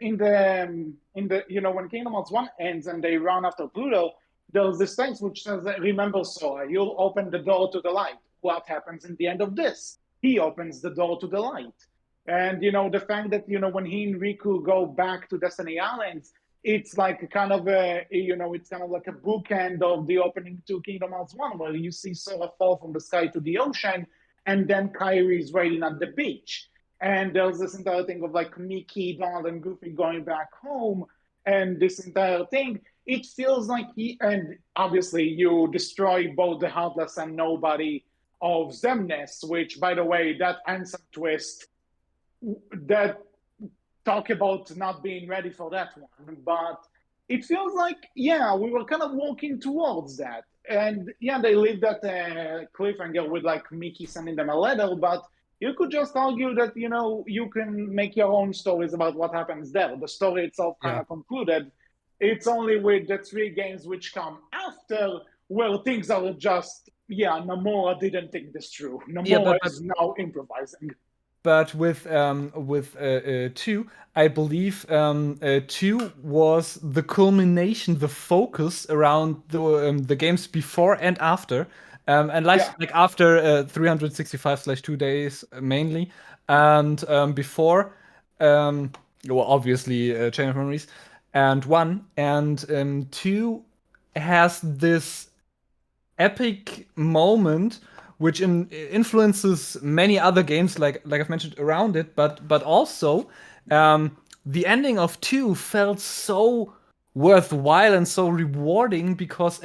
in the when Kingdom Hearts 1 ends and they run after Pluto, there's this text which says, "Remember, Sora, you'll open the door to the light." What happens in the end of this? He opens the door to the light. And the fact that when he and Riku go back to Destiny Islands, it's like kind of it's kind of like a bookend of the opening to Kingdom Hearts 1, where you see Sora fall from the sky to the ocean, and then Kyrie's waiting at the beach. And there's this entire thing of Mickey, Donald, and Goofy going back home, and this entire thing. It feels like and obviously you destroy both the Heartless and Nobody of Xemnas, which, by the way, that answer twist, that talk about not being ready for that one. But it feels like, we were kind of walking towards that. And they leave that cliffhanger with Mickey sending them a letter, but you could just argue that, you can make your own stories about what happens there. The story itself kind of concluded. It's only with the 3 games which come after where things are just, Nomura didn't think this through. Yeah, Nomura is now improvising. But with 2, I believe 2 was the culmination, the focus around the games before and after, and like after 365/2 days mainly, and before, well, obviously Chain of Memories, and 1 and 2 has this epic moment which influences many other games like I've mentioned around it, but also the ending of 2 felt so worthwhile and so rewarding because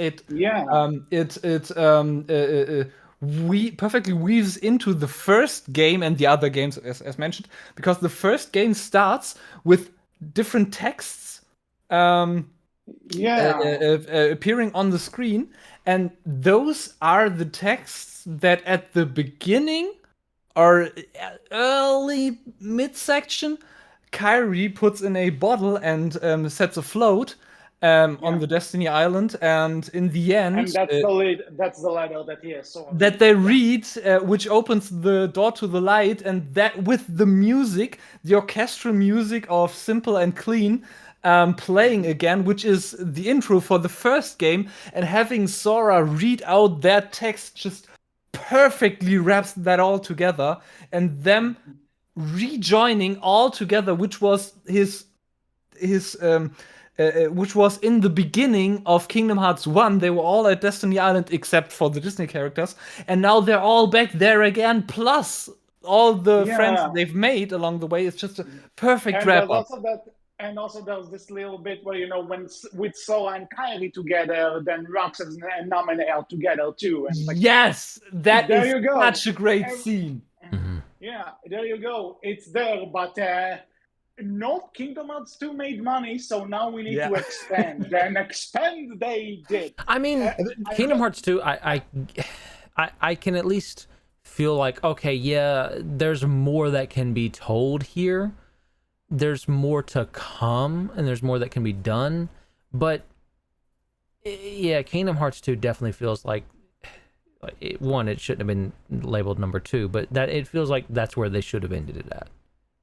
we perfectly weaves into the first game and the other games as mentioned, because the first game starts with different texts appearing on the screen, and those are the texts that at the beginning or early midsection Kyrie puts in a bottle and sets afloat on the Destiny Island, and in the end, and that's the letter that he saw. That they read, which opens the door to the light, and that with the music, the orchestral music of Simple and Clean, playing again, which is the intro for the first game, and having Sora read out that text just perfectly wraps that all together, and them rejoining all together, which was his which was in the beginning of Kingdom Hearts 1. They were all at Destiny Island except for the Disney characters, and now they're all back there again, plus all the friends they've made along the way. It's just a perfect wrap up. And also there's this little bit where, when with Sora and Kyrie together, then Roxas and Naminé are together too. And yes, that is such a great scene. Yeah, there you go. It's there, but not Kingdom Hearts 2 made money, so now we need to expand. And expand they did. I mean, Kingdom Hearts 2, I can at least feel like, okay, there's more that can be told here. There's more to come, and there's more that can be done. But Kingdom Hearts 2 definitely feels like, one, it shouldn't have been labeled number 2, but that it feels like that's where they should have ended it at.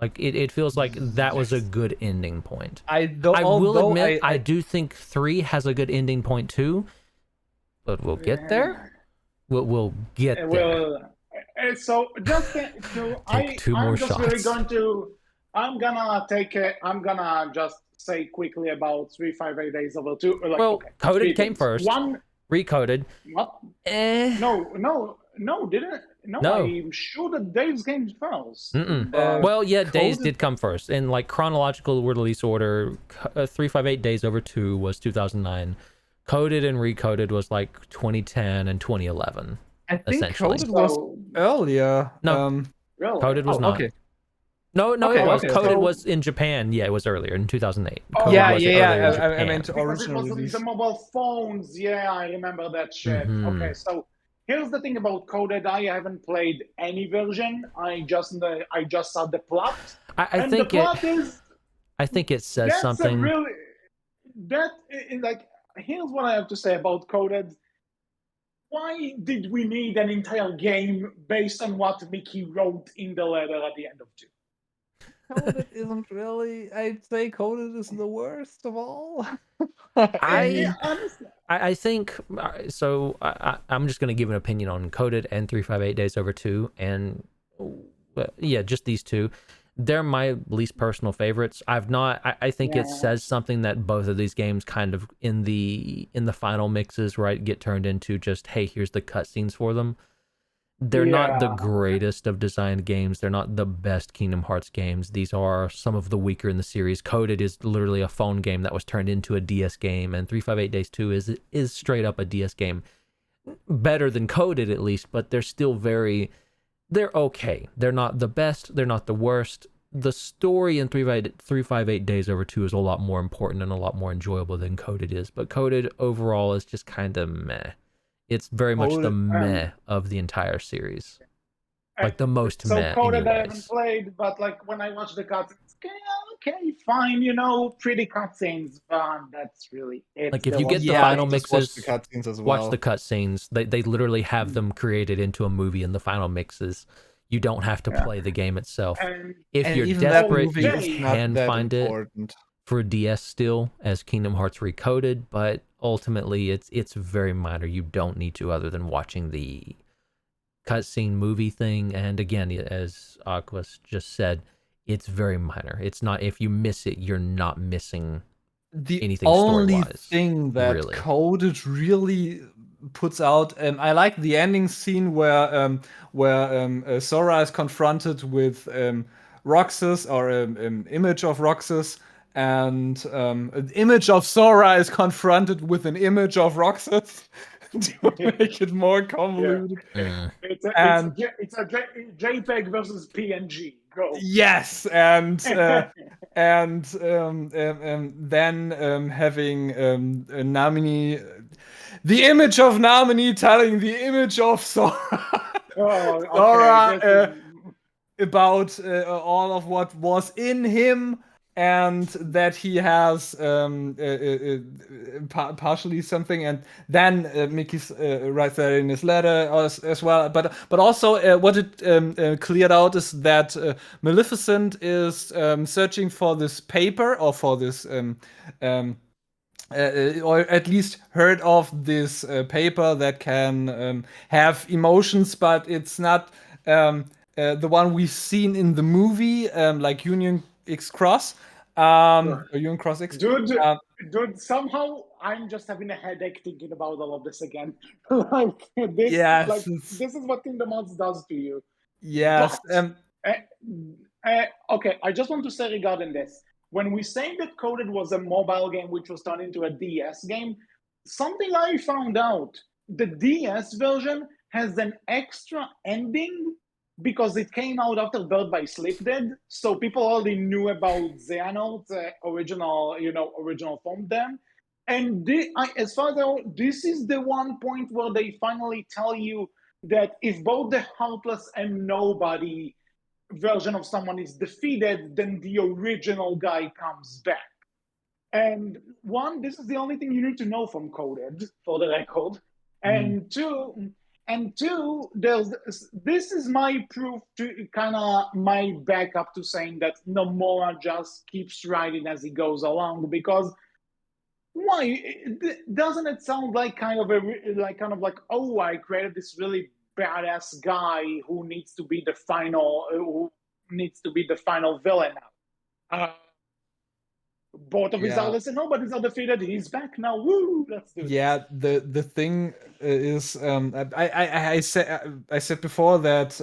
Like it feels like that was a good ending point. I will admit, I do think 3 has a good ending point too, but we'll get there. We'll get there. So just take 2 more shots. I'm gonna just say quickly about 358 Days Over 2. Coded came first. Recoded. What? No, didn't. No, I'm sure that Days came first. Days did come first. In like chronological release order, 358 Days Over 2 was 2009. Coded and Recoded was like 2010 and 2011. I think Coded was earlier. No, really? Coded was not. Okay. No, it was. Coded was in Japan. Yeah, it was earlier in 2008. I meant Because original it was release. the mobile phones. Yeah, I remember that shit. Okay, so here's the thing about Coded. I haven't played any version. I just saw the plot. I think it says something. Here's what I have to say about Coded. Why did we need an entire game based on what Mickey wrote in the letter at the end of 2? Coded isn't really. I'd say Coded is the worst of all. I think so. I'm just going to give an opinion on Coded and 358 Days Over 2, and just these two. They're my least personal favorites. I think it says something that both of these games kind of in the final mixes, right, get turned into just, hey, here's the cutscenes for them. They're not the greatest of designed games. They're not the best Kingdom Hearts games. These are some of the weaker in the series. Coded is literally a phone game that was turned into a DS game, and 358 Days 2 is straight up a DS game. Better than Coded, at least, but they're still they're okay. They're not the best. They're not the worst. The story in 358 Days Over 2 is a lot more important and a lot more enjoyable than Coded is, but Coded overall is just kind of meh. It's very much the meh of the entire series. Like the most meh. So Coded I haven't played, but like when I watch the cutscenes, okay, fine, pretty cutscenes, but that's really it. Like if There you was get the Yeah, I final just watched the mixes, cutscenes as watch well. the cutscenes. They literally have them created into a movie in the final mixes. You don't have to Yeah. play the game itself. And If And you're even that desperate, movie you is okay, not can that find it important. for DS still as Kingdom Hearts Recoded, but ultimately it's very minor. You don't need to, other than watching the cutscene movie thing. And again, as Aquas just said, it's very minor. It's not, if you miss it, you're not missing The anything only story-wise, thing that really. Coded really puts out, I like the ending scene where Sora is confronted with Roxas, or image of Roxas, and an image of Sora is confronted with an image of Roxas to make it more yeah, convoluted. Mm. And it's a JPEG versus PNG. Go. yes, and then having Namini, the image of Namini telling the image of Sora, Oh, okay. Sora This is about all of what was in him, and that he has partially something, and then Mickey writes that in his letter as well. But also what it cleared out is that Maleficent is searching for this paper, or for this. Or at least heard of this paper that can have emotions, but it's not the one we've seen in the movie, like Union X Cross, or Union Cross X. dude. Um, Dude, somehow I'm just having a headache thinking about all of this again. like this, yes, like this is what Kingdom Hearts does to you. yes, But uh, okay, I just want to say regarding this: when we say that Coded was a mobile game which was turned into a DS game, something I found out: the DS version has an extra ending because it came out after Bird by Sleep did, so people already knew about Xehanort's original, original form then. And as far as I know, this is the one point where they finally tell you that if both the Heartless and Nobody version of someone is defeated, then the original guy comes back. And one, this is the only thing you need to know from Coded, for the record. And two, there's this is my proof to kind of my backup to saying that Nomura just keeps writing as he goes along, because why doesn't it sound like kind of like, oh, I created this really badass guy who needs to be the final villain now. Both of his yeah. Heartless and Nobodies are defeated. He's back now. Woo! Let's do this. Yeah, the thing is, I said before that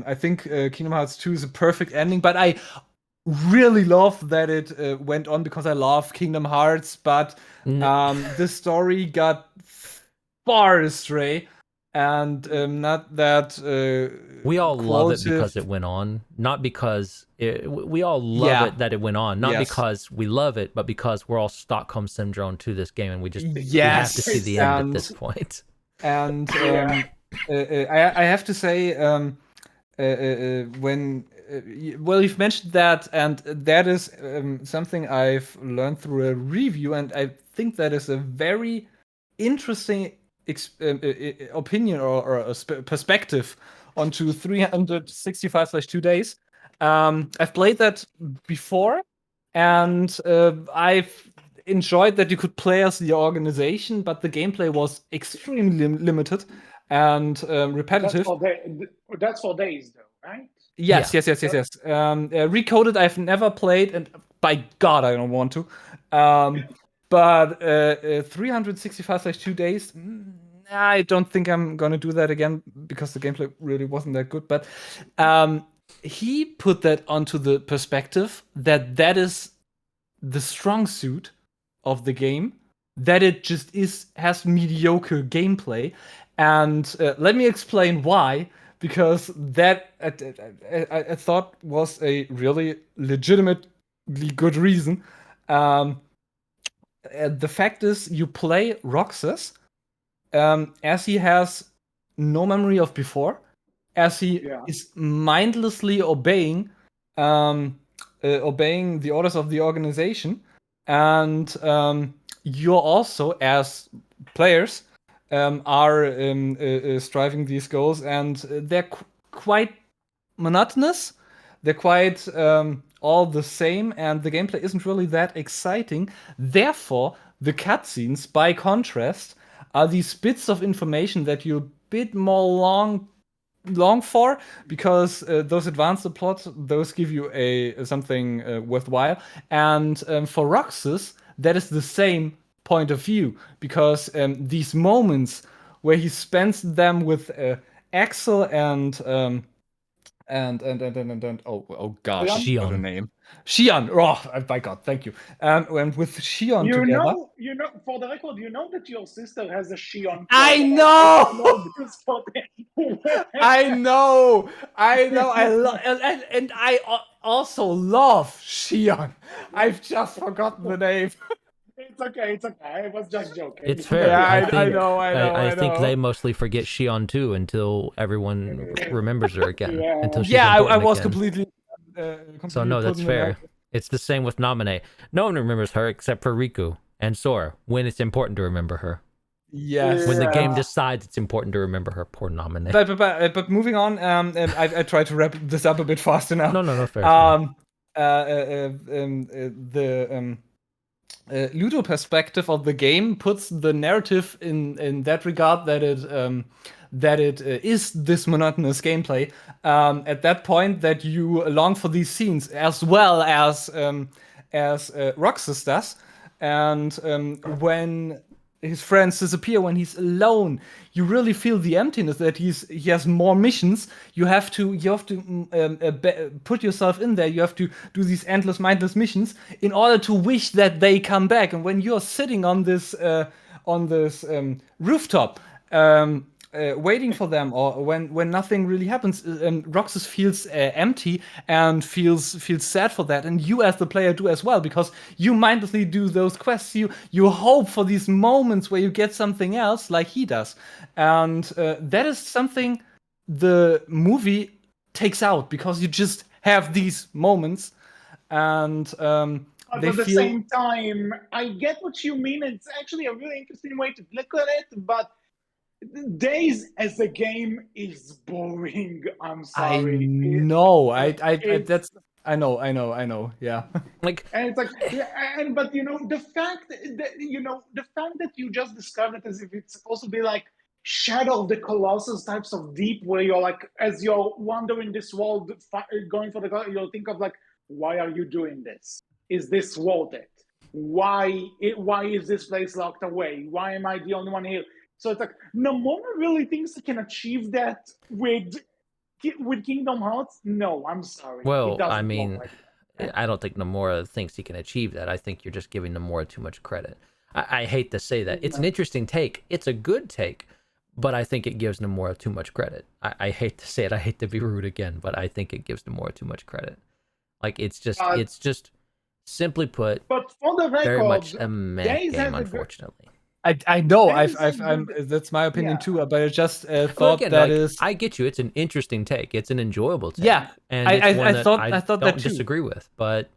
I think Kingdom Hearts 2 is a perfect ending, but I really love that it went on, because I love Kingdom Hearts, but the story got far astray, and not that We all love it qualitative. because it went on, not because we all love it that it went on, not Yes. because we love it, but because we're all Stockholm syndrome to this game, and we have to Yes, see the end at this point. And Yeah. I have to say, when well, you've mentioned that, and that is something I've learned through a review, and I think that is a very interesting opinion, or a perspective onto 365/2 days. I've played that before, and I've enjoyed that you could play as the organization, but the gameplay was extremely limited and repetitive. That's for days, though, right? Yes, Yeah. yes. Recoded, I've never played, and by God, I don't want to. But 365/2 days, I don't think I'm gonna do that again, because the gameplay really wasn't that good. But he put that onto the perspective that is the strong suit of the game, that it just has mediocre gameplay. And let me explain why, because that I thought was a really legitimately good reason. The fact is, you play Roxas as he has no memory of before, as he is mindlessly obeying obeying the orders of the organization, and you're also, as players, are striving these goals, and they're quite monotonous. They're quite all the same, and the gameplay isn't really that exciting. Therefore, the cutscenes, by contrast, are these bits of information that you're a bit more long for, because those advance the plot, those give you a something worthwhile. And for Roxas, that is the same point of view, because these moments where he spends them with Axel and oh gosh, Shion? what a Shion. name. Shion. Oh my god, thank you. And with Shion You together. know, for the record, you know that your sister has a Shion. I code, and know! I download this for I know. I and I also love Shion. I've just forgotten the name. It's okay. It's okay. I was just joking. It's fair. Yeah, I I think know, I think know. they mostly forget Shion too until everyone remembers her again. Yeah. Until she's Yeah, I important was again. completely So no, that's put in fair. It's the same with Namine. No one remembers her except for Riku and Sora when it's important to remember her. Yes. When the Yeah. game decides it's important to remember her. Poor Namine. But moving on, I try to wrap this up a bit faster now. No, fair. The Ludo perspective of the game puts the narrative in that regard, that it is this monotonous gameplay. At that point, that you long for these scenes, as well as Roxas does, and when his friends disappear, when he's alone, you really feel the emptiness, that he has more missions. You have to put yourself in there. You have to do these endless, mindless missions in order to wish that they come back. And when you're sitting on this rooftop, waiting for them, or when nothing really happens, Roxas feels empty and feels sad for that, and you as the player do as well, because you mindlessly do those quests. You hope for these moments where you get something else, like he does, and that is something the movie takes out, because you just have these moments, and But they at the feel. same time, I get what you mean. It's actually a really interesting way to look at it, but Days as a game is boring. I'm I sorry. know. It's That's. I know. Yeah. Like, and it's like, and but the fact that the fact that you just described it as if it's supposed to be like Shadow of the Colossus types of deep, where you're like, as you're wandering this world, going for the, you'll think of like, why are you doing this? Is this worth it? Why is this place locked away? Why am I the only one here? So it's like, Nomura really thinks he can achieve that with Kingdom Hearts? No, I'm sorry. well, It doesn't I work mean, like that. I don't think Nomura thinks he can achieve that. I think you're just giving Nomura too much credit. I hate to say that. It's an interesting take. It's a good take, but I think it gives Nomura too much credit. I hate to say it. I hate to be rude again, but I think it gives Nomura too much credit. Like, it's just simply put, But for the record, very much a meh Days game, has a good, unfortunately. I know. Days I'm. That's my opinion yeah. too. But I just Well, thought again, that like, is. I get you. It's an interesting take. It's an enjoyable take. Yeah, and I it's one thought I that don't too. disagree with, but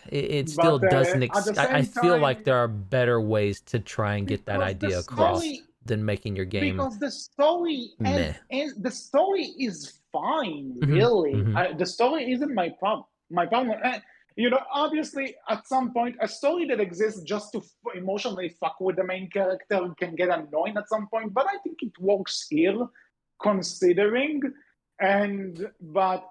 it But, still doesn't. at the I same feel like time, there are better ways to try and get that because the idea across story, than making your game because the story meh. as the story is fine, Mhm, really. mhm. The story isn't my problem. My problem, obviously, at some point, a story that exists just to emotionally fuck with the main character can get annoying at some point. But I think it works here, considering. But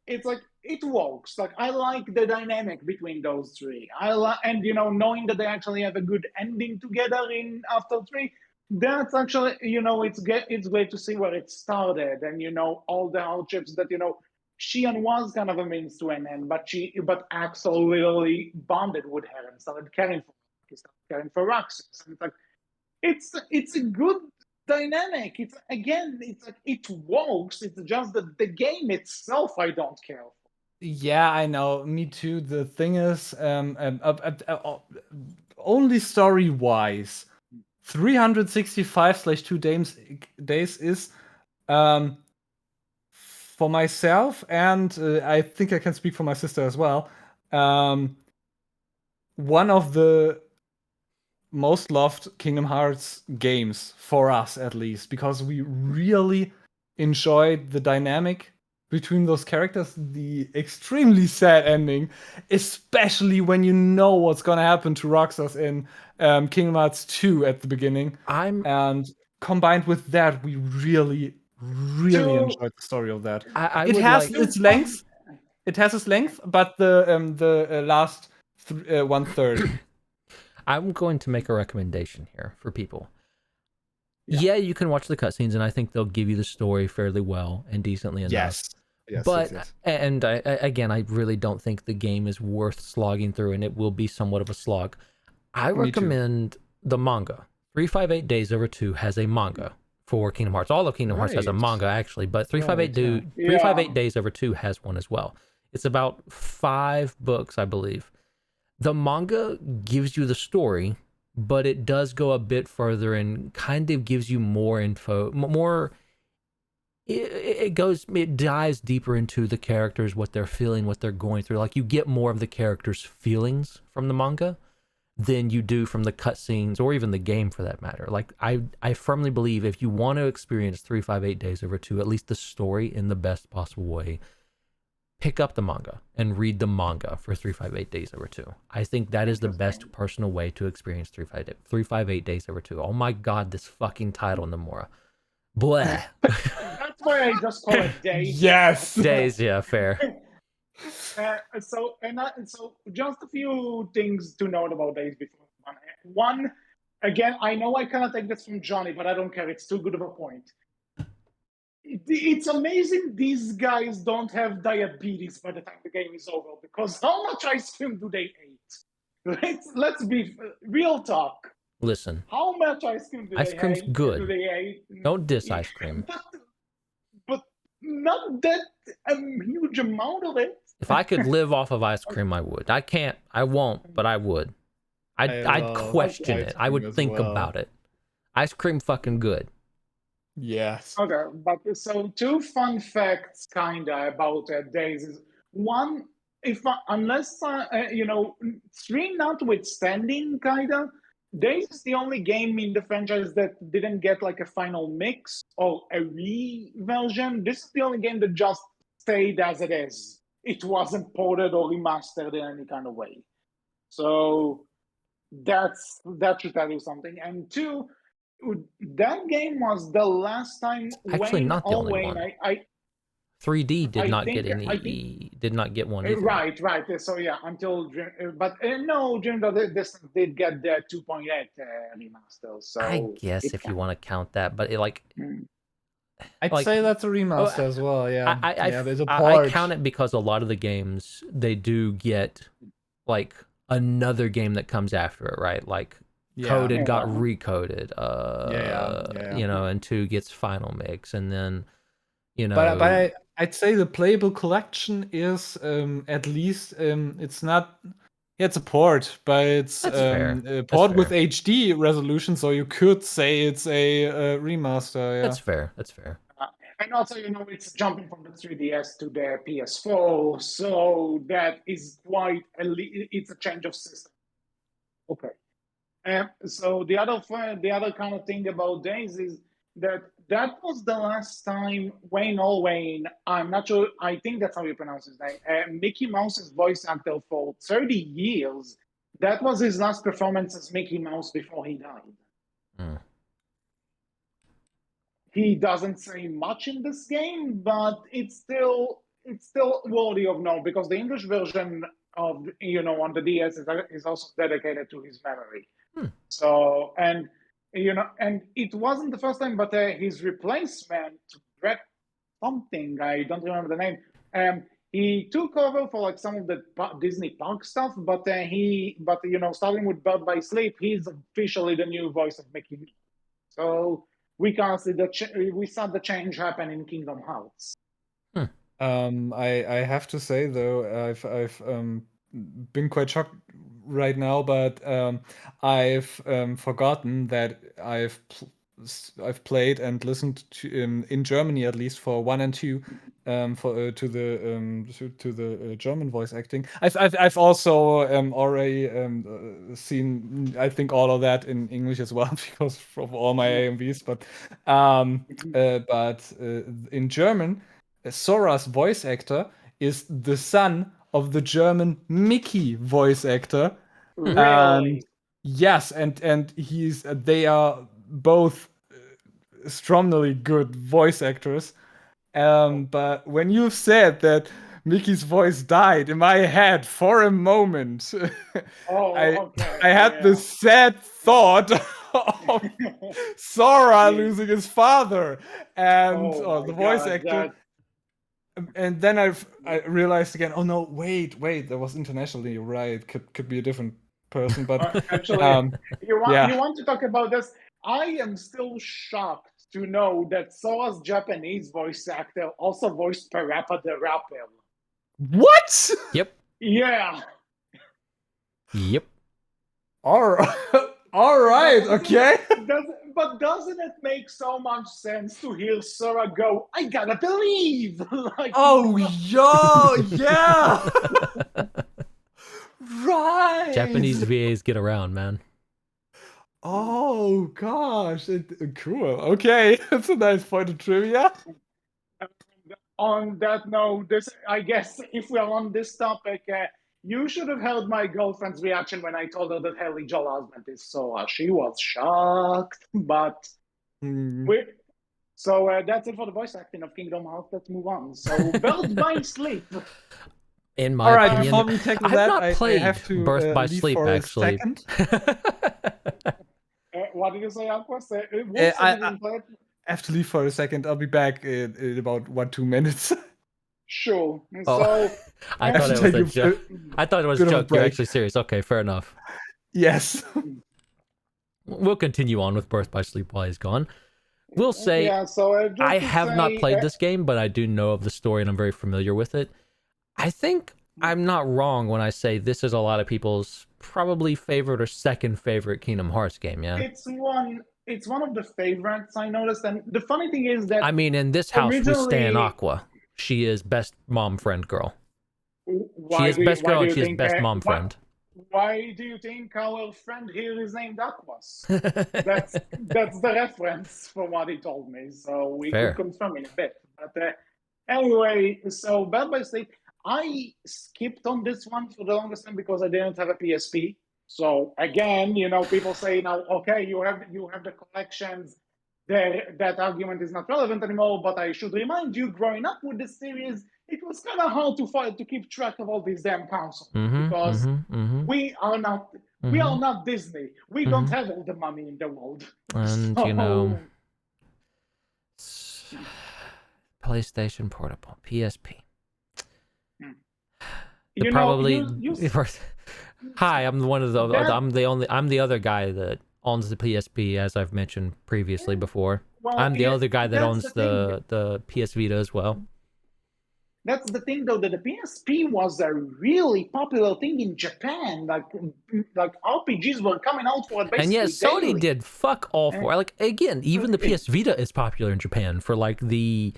it's like it works. Like, I like the dynamic between those three. And knowing that they actually have a good ending together in after three. That's actually, it's great to see where it started, and all the hardships that Shion was kind of a means to an end, but Axel literally bonded with her and started caring for Roxas. And it's a good dynamic. It's like it works. It's just that the game itself I don't care for. Yeah, I know. Me too. The thing is, only story wise, 365/2 days is for myself, and I think I can speak for my sister as well. One of the most loved Kingdom Hearts games for us, at least, because we really enjoyed the dynamic between those characters, the extremely sad ending, especially when you know what's gonna happen to Roxas in Kingdom Hearts 2 at the beginning. And combined with that, we really enjoyed the story of that. I It would has like its length. It has its length, but the last 1/3. I'm going to make a recommendation here for people. Yeah, you can watch the cutscenes, and I think they'll give you the story fairly well and decently enough. Yes. But and again, I really don't think the game is worth slogging through, and it will be somewhat of a slog. I recommend the manga. 358 Days Over 2 has a manga for Kingdom Hearts. All of Kingdom Hearts has a manga, actually, but 358 Days Over 2 has one as well. It's about 5 books, I believe. The manga gives you the story, but it does go a bit further and kind of gives you more info, more. It dives deeper into the characters, what they're feeling, what they're going through. Like, you get more of the characters' feelings from the manga than you do from the cutscenes or even the game, for that matter. Like, I firmly believe if you want to experience 358 Days Over 2, at least the story in the best possible way, pick up the manga and read the manga for 358 Days Over 2. I think that is the best personal way to experience 358 Days Over 2. Oh my god, this fucking title, Nomura. Bleh. That's why I just call it Days. Yes. Days, yeah, fair. So just a few things to note about Days before. One, again, I know I cannot take this from Johnny, but I don't care. It's too good of a point. It's amazing these guys don't have diabetes by the time the game is over, because how much ice cream do they eat? Let's be real talk. Listen, how much ice cream do ice cream's good. Do they eat? Don't diss ice cream. But not that huge amount of it. If I could live off of ice cream, I would. I can't. I won't, but I would. I'd question it. I would think about it. Ice cream fucking good. Yes. Okay, but so 2 fun facts kinda about Days is one, unless 3 notwithstanding, kinda, Days is the only game in the franchise that didn't get like a final mix or a re-version. This is the only game that just stayed as it is. It wasn't ported or remastered in any kind of way. So that should tell you something. And 2, that game was the last time. Actually, not the only one. 3D did not get one either. Right. So yeah, until but no, Dream this did get the 2.8 remaster. So I guess if you want to count that, but I'd say that's a remaster as well. Yeah, there's a port. I count it because a lot of the games, they do get like another game that comes after it, right? Like Coded got recoded, and 2 gets final mix, and then But I'd say the playable collection is at least it's not. Yeah, it's a port, but it's a port with HD resolution, so you could say it's a remaster. Yeah. That's fair. And also, it's jumping from the 3DS to the PS4, so that is it's a change of system. Okay. So the other kind of thing about Days is that was the last time Wayne, I'm not sure, I think that's how you pronounce his name, Mickey Mouse's voice actor for 30 years. That was his last performance as Mickey Mouse before he died. He doesn't say much in this game, but it's still worthy of note, because the English version of on the DS is also dedicated to his memory. So and it wasn't the first time, but his replacement, Brett something, I don't remember the name. He took over for like some of the Disney Park stuff, but starting with Bird by Sleep, he's officially the new voice of Mickey. So we can see we saw the change happen in Kingdom Hearts. I have to say though, I've been quite shocked right now, but I've forgotten that I've played and listened to in Germany, at least for 1 and 2, to the German voice acting. I've also already seen, I think, all of that in English as well because of all my AMVs. But in German, Sora's voice actor is the son of the German Mickey voice actor. And Really? yes, and they are both strongly good voice actors. But when you said that Mickey's voice died in my head for a moment, I Okay. I had Yeah. this sad thought of Sora losing his father and Oh the my voice God, actor. And then I realized again, oh no, wait, that was internationally, right? Could be a different person, but actually, yeah. you want to talk about this? I am still shocked to know that Sora's Japanese voice actor also voiced Parappa the Rapper. What? Yep. Yeah. Yep. All right. All right. Okay. But doesn't it make so much sense to hear Sora go, "I gotta believe"? Like, Oh, yeah. Right. Japanese VAs get around, man. Oh gosh, cool. Okay, that's a nice point of trivia. on that note, I guess if we're on this topic, you should have heard my girlfriend's reaction when I told her that Haley Joel Osment is Sora. She was shocked, but that's it for the voice acting of Kingdom Hearts. Let's move on. So, Birth by Sleep. In my All right, opinion, before we tackle I've that, not I played have to Birth by leave Sleep, for a actually. second. What did you say, Aques? I have to leave for a second. I'll be back in about 1-2 minutes. Sure. Oh, So I thought it was a joke. I thought it was a bit of a joke. You're break. actually serious. Okay, fair enough. Yes. We'll continue on with Birth by Sleep while he's gone. We'll say yeah, so I have not played this game, but I do know of the story and I'm very familiar with it. I think I'm not wrong when I say this is a lot of people's probably favorite or second favorite Kingdom Hearts game, yeah? It's one of the favorites I noticed, and the funny thing is that I mean, in this house we stan Aqua. She is best mom friend girl. She is best girl and she is best mom friend. Why do you think our friend here is named Aquas? that's the reference from what he told me, so we could confirm in a bit. But anyway, so Birth by Sleep, I skipped on this one for the longest time because I didn't have a PSP. So again, people say now, okay, you have the collections. That argument is not relevant anymore. But I should remind you, growing up with this series, it was kind of hard to keep track of all these damn consoles because we are not Disney. We don't have all the money in the world. And PlayStation Portable, PSP. Hi, I'm I'm the other guy that owns the PSP, as I've mentioned previously before. Well, I'm the other guy that owns the PS Vita as well. That's the thing, though, that the PSP was a really popular thing in Japan. Like RPGs were coming out for it basically. And yes, Sony did fuck all for it. Like, again, even the PS Vita is popular in Japan for like the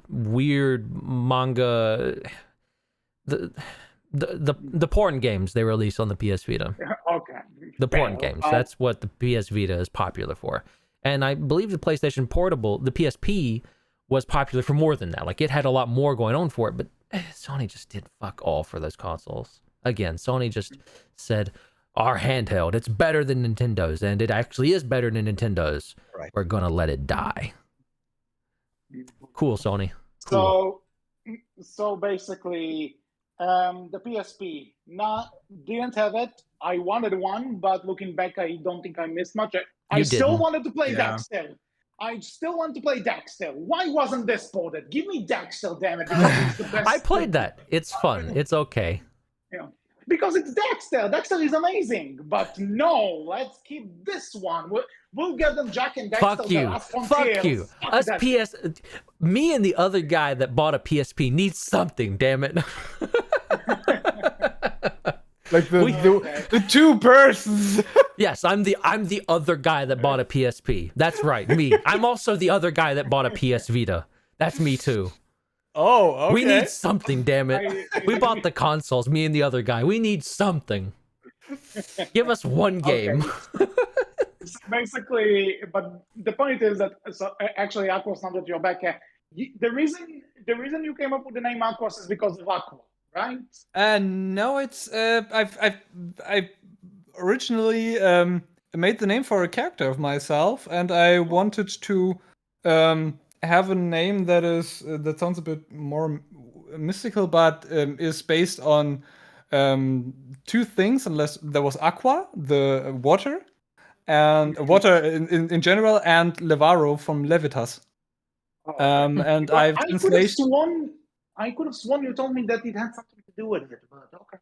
weird manga, the porn games they release on the PS Vita. Okay. The porn games. That's what the PS Vita is popular for. And I believe the PlayStation Portable, the PSP, was popular for more than that. Like, it had a lot more going on for it, but Sony just did fuck all for those consoles. Again, Sony just said, our handheld, it's better than Nintendo's, and it actually is better than Nintendo's. Right. We're gonna let it die. Cool, Sony. Cool. So basically, the PSP didn't have it. I wanted one, but looking back, I don't think I missed much. I still wanted to play Daxter. I still want to play Daxter. Why wasn't this ported? Give me Daxter, damn it! Because it's the best. I played that. It's fun. It's okay. Yeah, because it's Daxter. Daxter is amazing. But no, let's keep this one. We'll get them Jack and Daxter. Fuck you. Fuck you. Me and the other guy that bought a PSP needs something. Damn it. Like the two persons. Yes, I'm the other guy that bought a PSP. That's right, me. I'm also the other guy that bought a PS Vita. That's me too. Oh, okay. We need something, damn it. We bought the consoles, me and the other guy. We need something. Give us one game. Okay. So basically, but the point is that actually, Aquos, now that you're back, the reason you came up with the name Aquos is because of Aqua, right? No, it's I've originally made the name for a character of myself, and I wanted to have a name that is that sounds a bit more mystical, but is based on two things. Unless there was Aqua, the water, and water in general, and Levaro from Levitas. And But I've translated. I could have sworn you told me that it had something to do with it, but okay.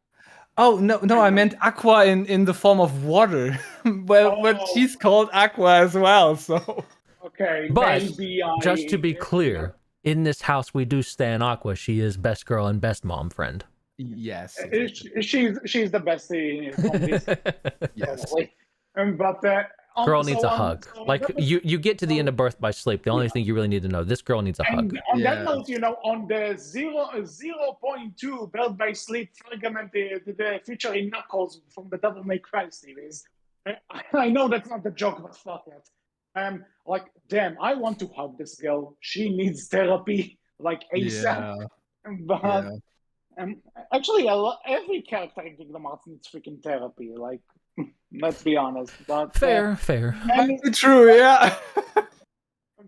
Oh no! I meant aqua in the form of water. But she's called Aqua as well. So okay, But maybe just to be clear, in this house we do stan Aqua. She is best girl and best mom friend. yes, she's the best from this, yes. probably. But Girl needs a hug. Like you get to the end of Birth by Sleep. The only thing you really need to know: this girl needs a hug. And on that note, on the 0.2 Birth by Sleep fragment, the featuring Knuckles from the Devil May Cry series. I know that's not the joke, but fuck it. Like, damn, I want to hug this girl. She needs therapy, like ASAP. But actually, every character in Kingdom Hearts needs freaking therapy. Like, let's be honest. But fair. True, yeah.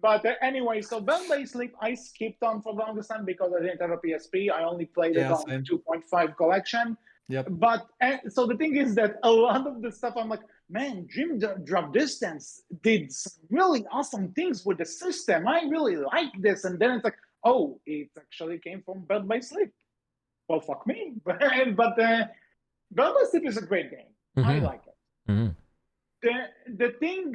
But anyway, so Birth by Sleep, I skipped on for the longest time because I didn't have a PSP. I only played it on the 2.5 collection. Yep. But so the thing is that a lot of the stuff, I'm like, man, Dream Drop Distance did some really awesome things with the system. I really like this. And then it's like, oh, it actually came from Birth by Sleep. Well, fuck me. But Birth by Sleep is a great game. Mm-hmm. I like it. Mm-hmm. The thing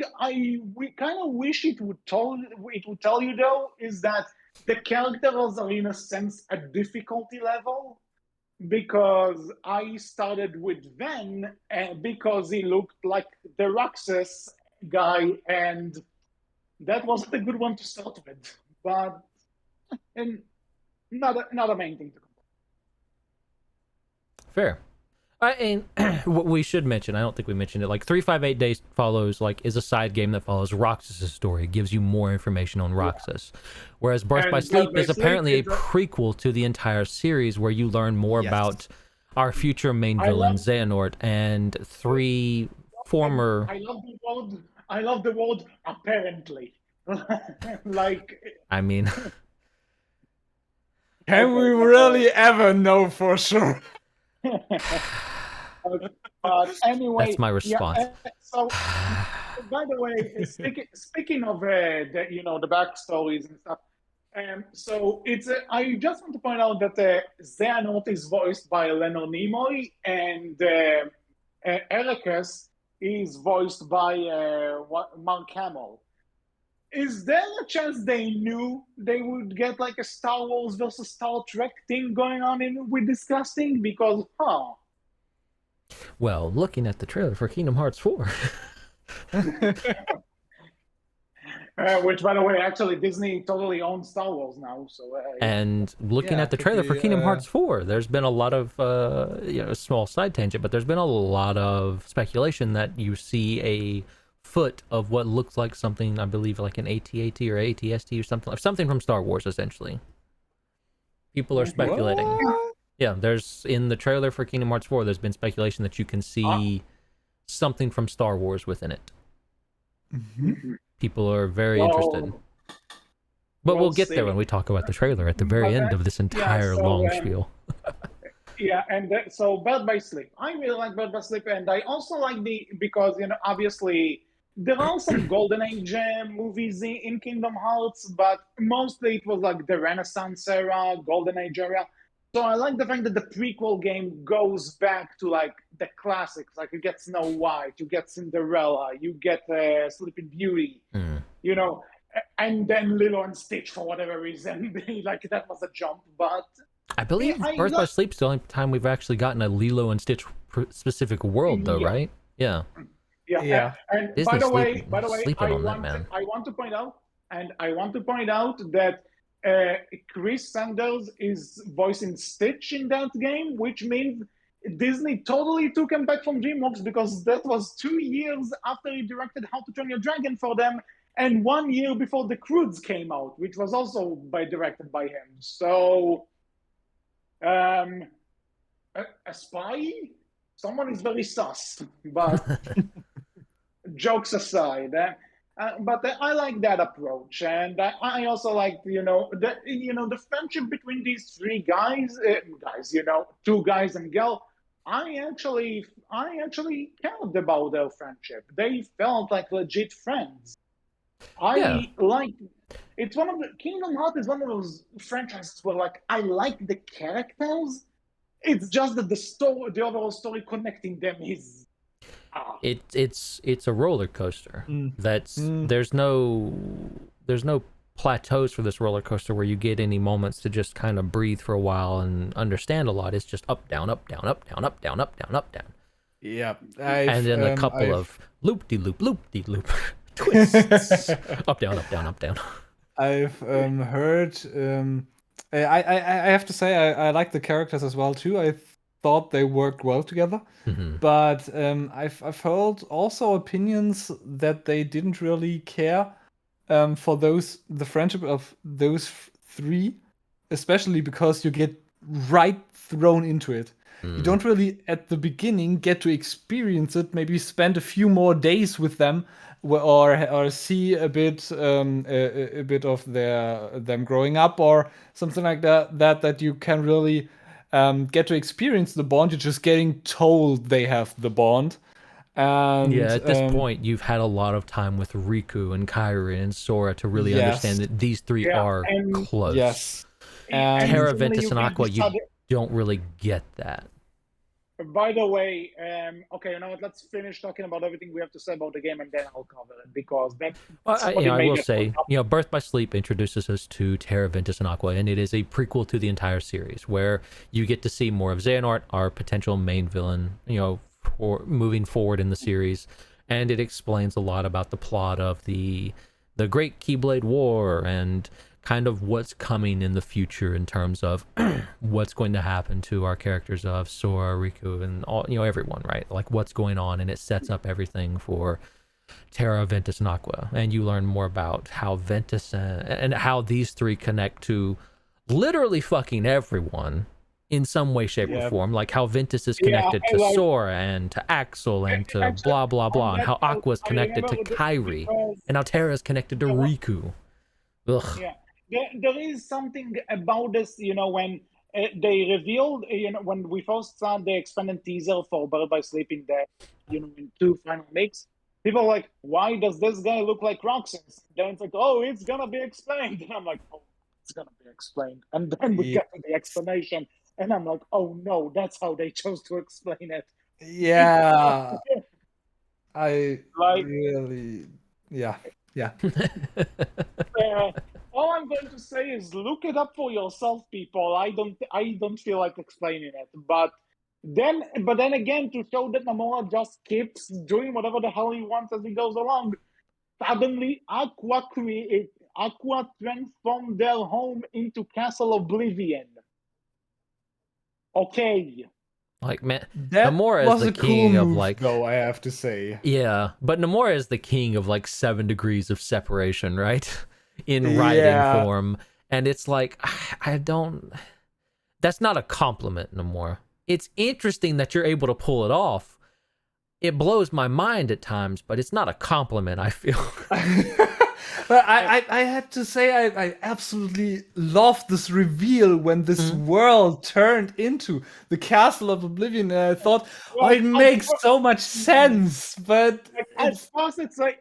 we kind of wish it would tell you though is that the characters are in a sense a difficulty level, because I started with Ven because he looked like the Roxas guy, and that wasn't a good one to start with. But and not a main thing to complain. Fair. And what we should mention, I don't think we mentioned it, like 358 Days follows, like, is a side game that follows Roxas' story. It gives you more information on Roxas. Whereas Birth by Sleep is apparently a prequel to the entire series where you learn more about our future main villain, Xehanort, and three former... I love the word apparently. Like... I mean... Can we really ever know for sure? Anyway, that's my response. So, by the way, speaking of the backstories and stuff, so it's I just want to point out that Xehanort is voiced by Leonard Nimoy, and Aques is voiced by Mark Hamill. Is there a chance they knew they would get like a Star Wars versus Star Trek thing going on with this casting? Because, Well, looking at the trailer for Kingdom Hearts 4. Which, by the way, actually Disney totally owns Star Wars now. So. And looking at the trailer for Kingdom Hearts 4, there's been a lot of, a small side tangent, but there's been a lot of speculation that you see a foot of what looks like something, I believe, like an AT-AT or ATST or something from Star Wars, essentially. People are speculating. What? Yeah, there's in the trailer for Kingdom Hearts 4, there's been speculation that you can see something from Star Wars within it. Mm-hmm. People are very interested. But we'll get there when we talk about the trailer at the very end of this entire long spiel. Yeah, and so Birth by Sleep. I really like Birth by Sleep, and I also like because, obviously, there are some Golden Age movies in Kingdom Hearts, but mostly it was like the Renaissance era, Golden Age era. So I like the fact that the prequel game goes back to like the classics. Like you get Snow White, you get Cinderella, you get Sleeping Beauty, and then Lilo and Stitch for whatever reason. Like that was a jump, but I believe Birth by Sleep is the only time we've actually gotten a Lilo and Stitch specific world, though, right? Yeah. Yeah. And by the way, sleeping on that, man. I want to point out that Chris Sanders is voicing Stitch in that game, which means Disney totally took him back from DreamWorks because that was 2 years after he directed How to Train Your Dragon for them, and 1 year before The Croods came out, which was also directed by him. So, a spy? Someone is very sus, but jokes aside. But I like that approach, and I also like the friendship between these three guys, two guys and girl. I actually cared about their friendship. They felt like legit friends. Yeah. It's one of the Kingdom Hearts is one of those franchises where like I like the characters. It's just that the overall story connecting them is. It's a roller coaster. There's no plateaus for this roller coaster where you get any moments to just kind of breathe for a while and understand a lot. It's just up, down, up, down, up, down, up, down, up, down, up, down. Yeah. And then a couple of loop-de-loop twists. Up, down, up, down, up, down. I've heard. I have to say I like the characters as well too. I thought they worked well together. But I've heard also opinions that they didn't really care for the friendship of those three, especially because you get right thrown into it. You don't really at the beginning get to experience it. Maybe spend a few more days with them, or see a bit of them growing up or something like that you can really get to experience the bond. You're just getting told they have the bond. And yeah, at this point, you've had a lot of time with Riku and Kairi and Sora to really understand that these three are close. Yes. And Terra, Ventus, and Aqua, you don't really get that. By the way, okay, you know what? Let's finish talking about everything we have to say about the game, and then I'll cover it because that. I will say, Birth by Sleep introduces us to Terra, Ventus, and Aqua, and it is a prequel to the entire series, where you get to see more of Xehanort, our potential main villain, for moving forward in the series, and it explains a lot about the plot of the Great Keyblade War and kind of what's coming in the future in terms of what's going to happen to our characters of Sora, Riku, and all, everyone, right? Like what's going on, and it sets up everything for Terra, Ventus, and Aqua. And you learn more about how Ventus and how these three connect to literally fucking everyone in some way, shape, or form. Like how Ventus is connected to Sora and to Axel and to blah, blah, blah, and how Aqua is connected to Kairi, and how Terra is connected to Riku. Ugh. Yeah. There is something about this, when they revealed, when we first saw the expanded teaser for Birth by Sleep in the, in 2 final makes, people are like, why does this guy look like Roxas? Then it's like, oh, it's gonna be explained. And I'm like, oh, it's gonna be explained. And then we get to the explanation, and I'm like, oh no, that's how they chose to explain it. Yeah. Really, yeah. All I'm going to say is look it up for yourself, people. I don't feel like explaining it. But then again, to show that Nomura just keeps doing whatever the hell he wants as he goes along, suddenly Aqua transformed their home into Castle Oblivion. Okay. Like, man, that Nomura is the king of like. Though I have to say. Yeah, but Nomura is the king of like 7 degrees of separation, right? In writing form, and it's like that's not a compliment, Nomura. It's interesting that you're able to pull it off. It blows my mind at times, but it's not a compliment, I feel. But I had to say I absolutely loved this reveal when this world turned into the Castle of Oblivion, and I thought, it makes so much sense. But at first it's like,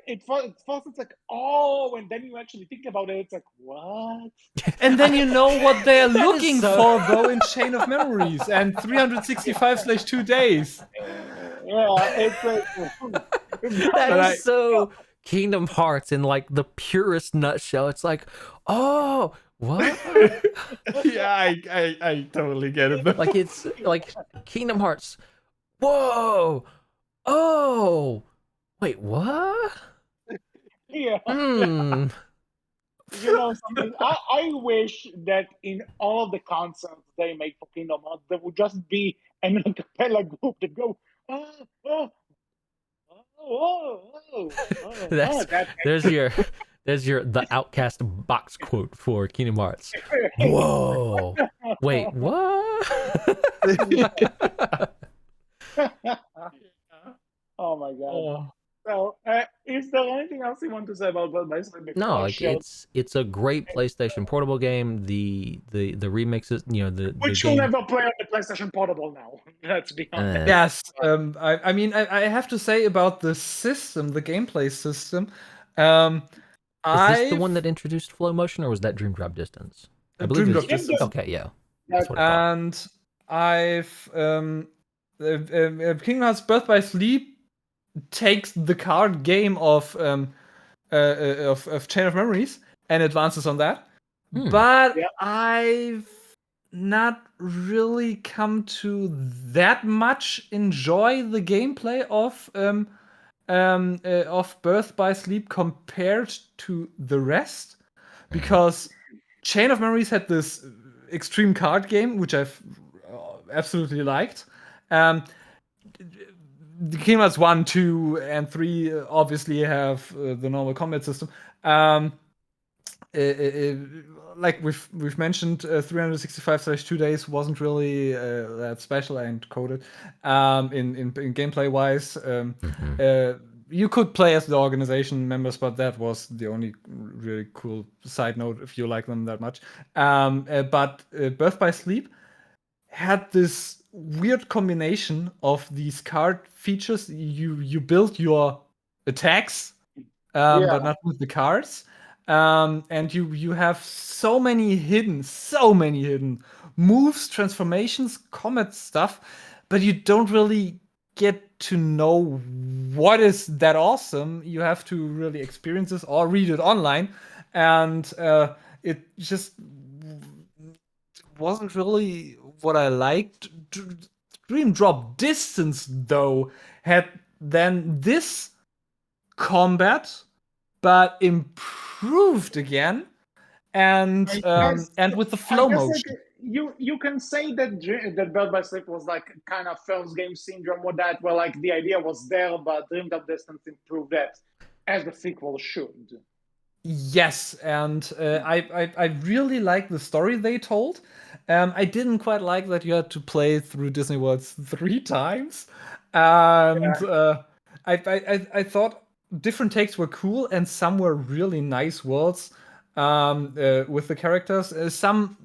oh, and then you actually think about it, it's like, what? And then you know what they're looking for, though, in Chain of Memories and 365/2 days. Yeah, it's like that is so Kingdom Hearts in like the purest nutshell. It's like, oh, what? Yeah, I totally get it. Like it's like Kingdom Hearts. Whoa, oh, wait, what? Yeah. You know something? I wish that in all of the concerts they make for Kingdom Hearts, there would just be an a cappella group that go, oh, oh, That's that. there's your the Outcast box quote for Kingdom Hearts. Whoa. Wait, what? Oh my god. Oh. So, is there anything else you want to say about Bird by Sleep before No, I like share? it's a great PlayStation portable game. The remixes, you know, the Which you'll game. never play on the PlayStation Portable now. Let's be honest. Yes, I mean, I have to say about the system, the gameplay system. Is this the I've one that introduced flow motion, or was that Dream Drop Distance? I believe Dream it's Drop Distance. okay. Yeah, that's what I thought. And I've Kingdom Hearts Birth by Sleep takes the card game of Chain of Memories and advances on that. But Yeah. I've not really come to that much enjoy the gameplay of Birth by Sleep compared to the rest, because Chain of Memories had this extreme card game which I've absolutely liked. The Kingdom Hearts 1, 2, and 3 obviously have the normal combat system. Like we've mentioned, 365/2 days wasn't really that special and coded in gameplay wise. You could play as the organization members, but that was the only really cool side note if you like them that much. But Birth by Sleep had this weird combination of these card features. You build your attacks, but not with the cards. And you have so many hidden moves, transformations, combat stuff, but you don't really get to know what is that awesome. You have to really experience this or read it online, and it just wasn't really what I liked. Dream Drop Distance, though, had then this combat, but improved again, and with the flow motion. You can say that that Bird by Sleep was like kind of first game syndrome with that, where like the idea was there, but Dream Drop Distance improved that as the sequel should. Yes, and I really like the story they told. I didn't quite like that you had to play through Disney Worlds 3 times, and I thought different takes were cool, and some were really nice worlds with the characters. Some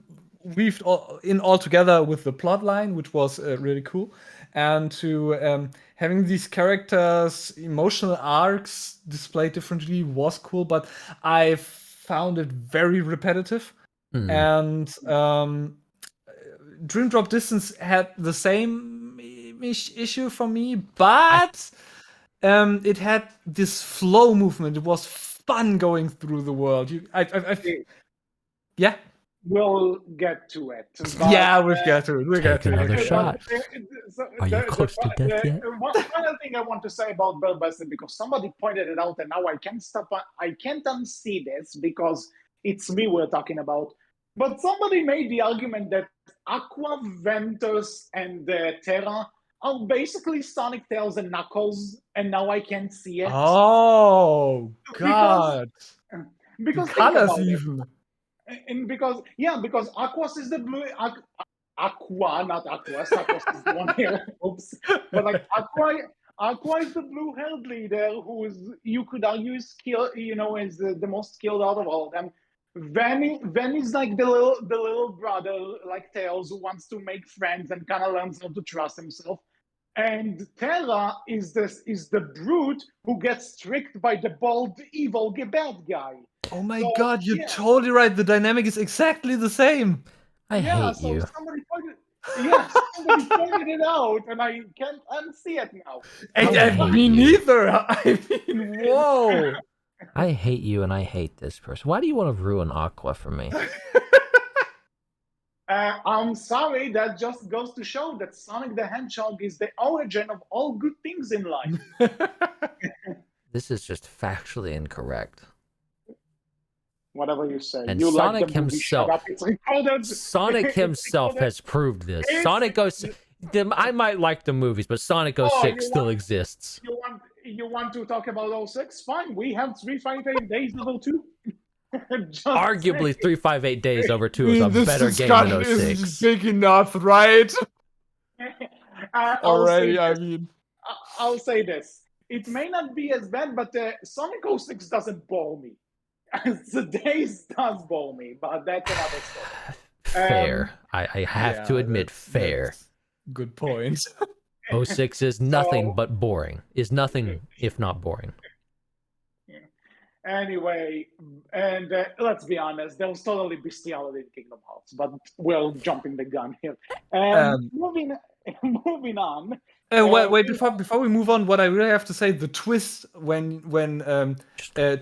weaved all together with the plot line, which was really cool, and to having these characters' emotional arcs displayed differently was cool. But I found it very repetitive, and Dream Drop Distance had the same issue for me, but it had this flow movement. It was fun going through the world. Yeah. We'll get to it. Yeah, we'll get to it. We'll get Take to another it. shot. Are you close to death yet? One final thing I want to say about Bird by Sleep, because somebody pointed it out, and now I can't stop. I can't unsee this because it's me we're talking about. But somebody made the argument that Aqua, Ventus, and Terra are basically Sonic, Tails, and Knuckles, and now I can't see it. Oh God! Because the think colors about even. it. And because Aquas is the blue. Aqua, not Aquas. Aquas is the one here. Oops. But like Aqua is the blue-haired leader who is, you could argue, is the most skilled out of all of them. Ven is like the little brother, like Tails, who wants to make friends and kind of learns how to trust himself. And Terra is the brute who gets tricked by the bald, evil bad guy. Oh my God! You're totally right. The dynamic is exactly the same. I hate you. Somebody pointed it out, and I can't unsee it now. And me neither. I mean, whoa! I hate you, and I hate this person. Why do you want to ruin Aqua for me? I'm sorry. That just goes to show that Sonic the Hedgehog is the origin of all good things in life. This is just factually incorrect. whatever you say. And You Sonic like the movie, himself, shut up, it's recorded. Sonic It's himself recorded. has proved this. It's- Sonic 06, I might like the movies, but Sonic 06 still exists. You want to talk about 06? Fine, we have 358 Days level 2. Arguably 358 Days over 2 is a this better game than discussion 06. is big enough, right? Already, I I'll mean, I'll say this. It may not be as bad, but Sonic 06 doesn't bore me. The Days does bore me, but that's another story. Fair. I have to admit, fair. Good point. 06 is nothing but boring. Is nothing if not boring. Anyway, and let's be honest, there was totally bestiality in Kingdom Hearts, but we're jumping the gun here. Moving on. Wait, before we move on, what I really have to say, the twist when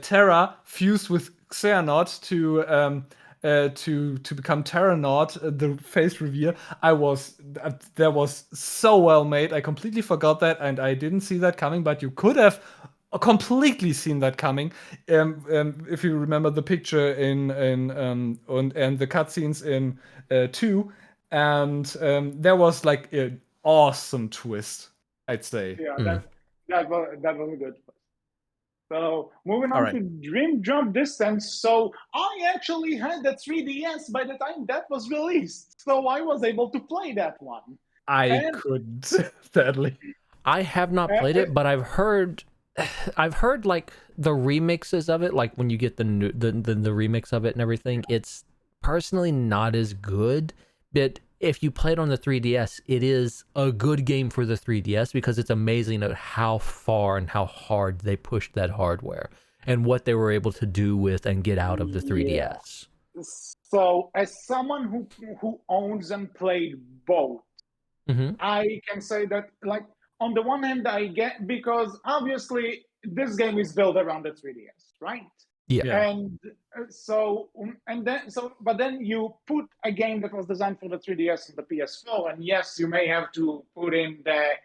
Terra fused with Xehanort to become Terranaut, the face reveal, that was so well made. I completely forgot that, and I didn't see that coming. But you could have completely seen that coming. If you remember the picture and the cutscenes in 2, and there was like an awesome twist, I'd say. Yeah, that was a good. So moving on to Dream Drop Distance. So I actually had the 3DS by the time that was released, so I was able to play that one. I couldn't, sadly. I have not played it, but I've heard like the remixes of it, like when you get the remix of it and everything. It's personally not as good, but if you play it on the 3DS, it is a good game for the 3DS because it's amazing at how far and how hard they pushed that hardware and what they were able to do with and get out of the 3DS. So, as someone who owns and played both, I can say that, like, on the one hand, I get, because obviously this game is built around the 3DS, right? Yeah. And but then you put a game that was designed for the 3DS and the PS4, and yes, you may have to put in the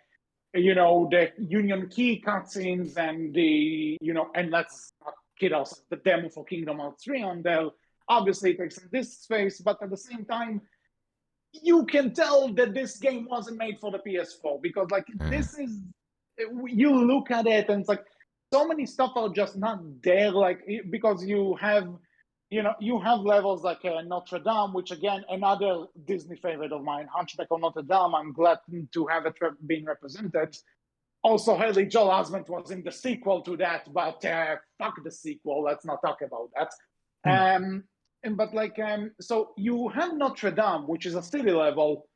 Union Key cutscenes and and let's not kid ourselves, the demo for Kingdom Hearts 3 on there. Obviously, it takes this space, but at the same time, you can tell that this game wasn't made for the PS4 because, like, this is, you look at it and it's like, so many stuff are just not there, like, because you have levels like Notre Dame, which again, another Disney favorite of mine, Hunchback of Notre Dame. I'm glad to have it being represented. Also, Haley Joel Osment was in the sequel to that, but fuck the sequel. Let's not talk about that. So you have Notre Dame, which is a city level.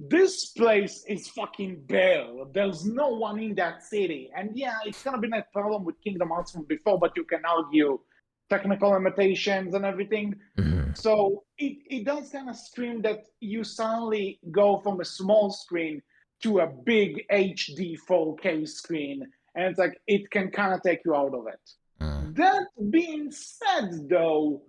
This place is fucking bare. There's no one in that city. And yeah, it's kind of been a problem with Kingdom Hearts from before, but you can argue technical limitations and everything. So it does kind of scream that you suddenly go from a small screen to a big HD 4K screen. And it's like, it can kind of take you out of it. That being said, though,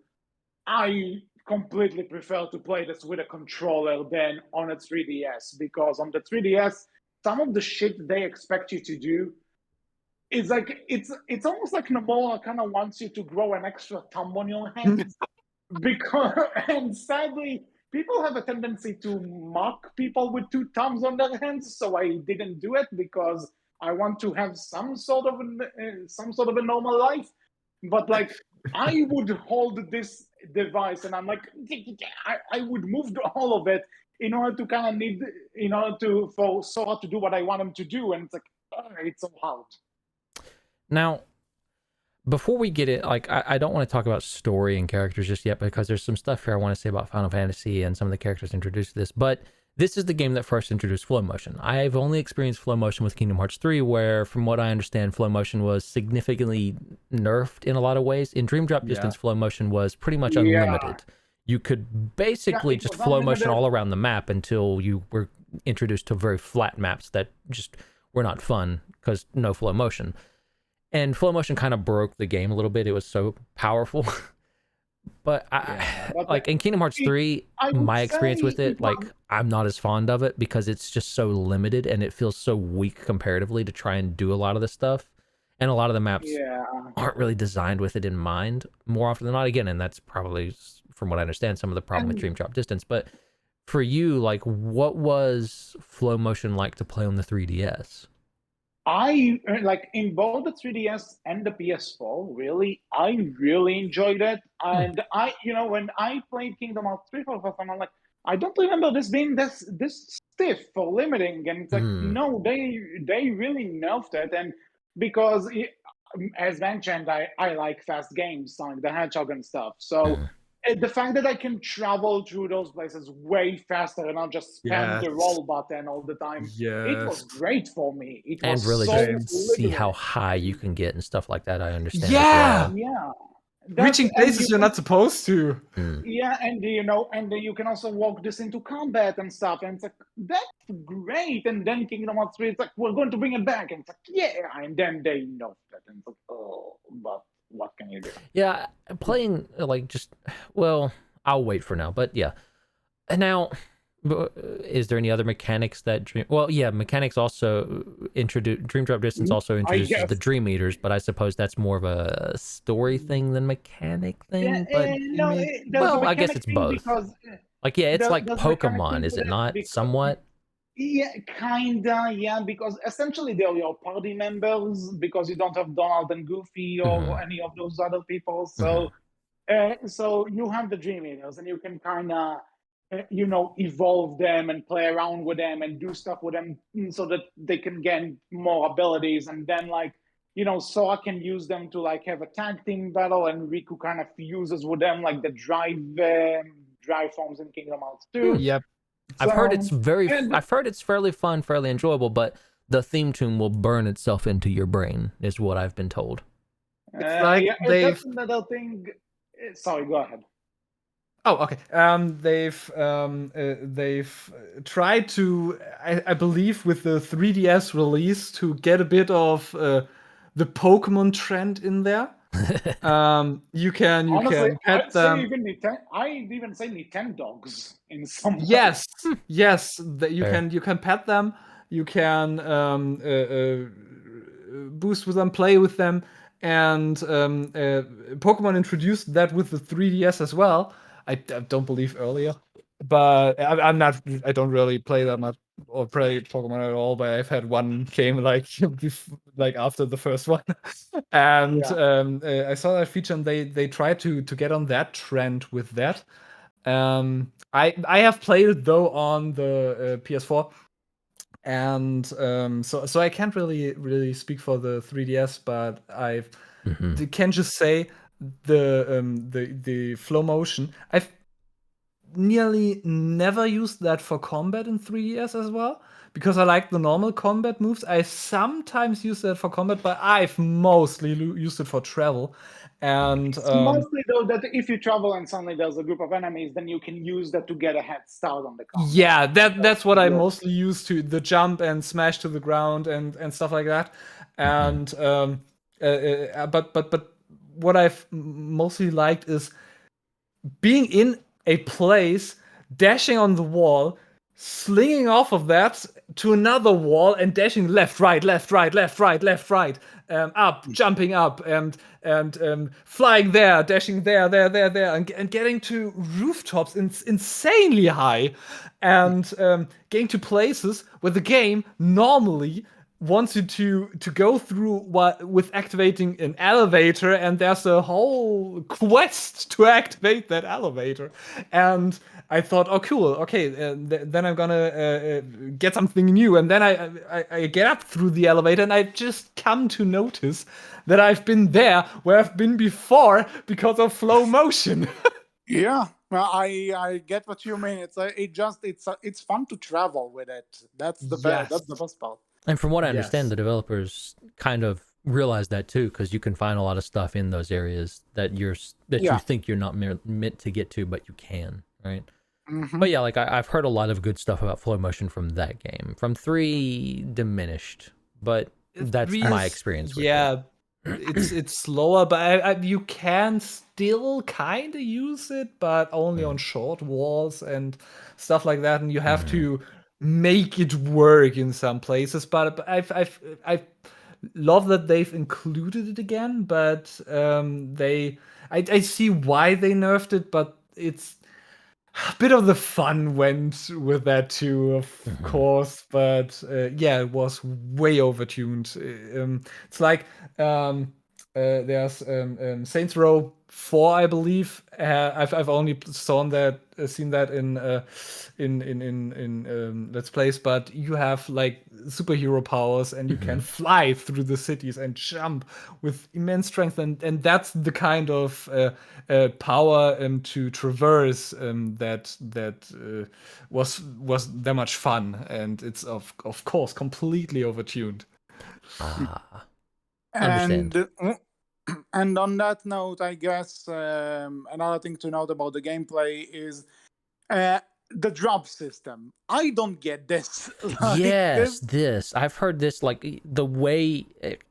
I completely prefer to play this with a controller than on a 3DS, because on the 3DS, some of the shit they expect you to do is like, it's almost like Nomura kind of wants you to grow an extra thumb on your hand. And sadly, people have a tendency to mock people with 2 thumbs on their hands, so I didn't do it because I want to have some sort of a normal life. But like, I would hold this device and I'm like, I would move all of it in order to kind of for Sora to do what I want him to do, and it's like, it's so hard. Now, before we get it, like, I don't want to talk about story and characters just yet, because there's some stuff here I want to say about Final Fantasy and some of the characters introduced to this, but this is the game that first introduced flow motion. I've only experienced flow motion with Kingdom Hearts 3, where, from what I understand, flow motion was significantly nerfed in a lot of ways. In Dream Drop Distance, flow motion was pretty much unlimited. You could basically just flow motion all around the map until you were introduced to very flat maps that just were not fun because no flow motion. And flow motion kind of broke the game a little bit. It was so powerful. But like in Kingdom Hearts 3, my experience with it, like, I'm not as fond of it because it's just so limited and it feels so weak comparatively to try and do a lot of this stuff. And a lot of the maps Yeah. aren't really designed with it in mind more often than not. Again, and that's probably, from what I understand, some of the problem with And Dream Drop Distance. But for you, like, what was Flow Motion like to play on the 3DS? I like in both the 3DS and the PS4, really, I really enjoyed it. And when I played Kingdom Hearts 3 for the first time, I'm like, I don't remember this being this stiff for limiting. And it's like, no, they really nerfed it. And because as mentioned, I like fast games, Sonic the Hedgehog and stuff. So the fact that I can travel through those places way faster and not just spam the roll button all the time, it was great for me. It And was really so just see how liberating. high you can get and stuff like that. I understand as well. Yeah, Reaching places you're not supposed to. Yeah, and and you can also walk this into combat and stuff, and it's like that's great. And then Kingdom Hearts 3, it's like we're going to bring it back, and it's like yeah, and then they know that, and it's like but what can you do? Yeah, playing I'll wait for now, but yeah. And now, is there any other mechanics that mechanics also introduce Dream Drop Distance also introduces the Dream Eaters, but I suppose that's more of a story thing than mechanic thing. But I guess it's both. Because it's like Pokemon, is it not? Somewhat. Yeah, kinda. Yeah, because essentially they're your party members because you don't have Donald and Goofy or any of those other people. So, so you have the Dream Eaters, and you can kind of evolve them and play around with them and do stuff with them so that they can gain more abilities. And then Sora can use them to have a tag team battle, and Riku kind of fuses with them like the drive forms in Kingdom Hearts 2. Yep. I've heard it's fairly fun, fairly enjoyable, but the theme tune will burn itself into your brain, is what I've been told. It's like that's another thing. Sorry, go ahead. Oh, okay. They've tried to, I believe, with the 3DS release, to get a bit of the Pokemon trend in there. You can pet them. I'd even say Nintendogs in some way. Yes, you can pet them. You can boost with them, play with them, and Pokemon introduced that with the 3DS as well. I don't believe earlier, but I'm not. I don't really play that much or play Pokemon at all. But I've had one game like after the first one, and I saw that feature, and they tried to get on that trend with that. I have played it though on the PS4, and so I can't really speak for the 3DS, but I can just say the flow motion. I've nearly never used that for combat in 3DS as well, because I like the normal combat moves. I sometimes use that for combat, but I've mostly used it for travel. And mostly though that if you travel and suddenly there's a group of enemies, then you can use that to get a head start on the combat. Yeah, that's what I mostly use, to the jump and smash to the ground and stuff like that. And but what I've mostly liked is being in a place, dashing on the wall, slinging off of that to another wall, and dashing left, right, left, right, left, right, left, right, up, jumping up, and flying there, dashing there, and getting to rooftops insanely high, and getting to places where the game normally wants you to go through with activating an elevator, and there's a whole quest to activate that elevator. And I thought, oh cool, okay, then I'm gonna get something new. And then I get up through the elevator, and I just come to notice that I've been there where I've been before because of flow motion. Yeah, well, I get what you mean. It's fun to travel with it. That's the best. That's the best part. And from what I understand, the developers kind of realize that too, because you can find a lot of stuff in those areas that you think you're not meant to get to, but you can, right? But yeah, like I've heard a lot of good stuff about flow motion from that game. From 3, diminished, but that's my experience with it. It's slower, but you can still kind of use it, but only on short walls and stuff like that, and you have to make it work in some places. But I've love that they've included it again, but I see why they nerfed it, but it's a bit of the fun went with that too, of course. But yeah, it was way overtuned. It's like there's Saints Row 4, I believe. I've only seen that in Let's Plays, but you have like superhero powers and you can fly through the cities and jump with immense strength, and that's the kind of power to traverse that was that much fun, and it's of course completely overtuned. Understand. And on that note, I guess another thing to note about the gameplay is the drop system. I don't get this. Yes, this. I've heard this, like, the way it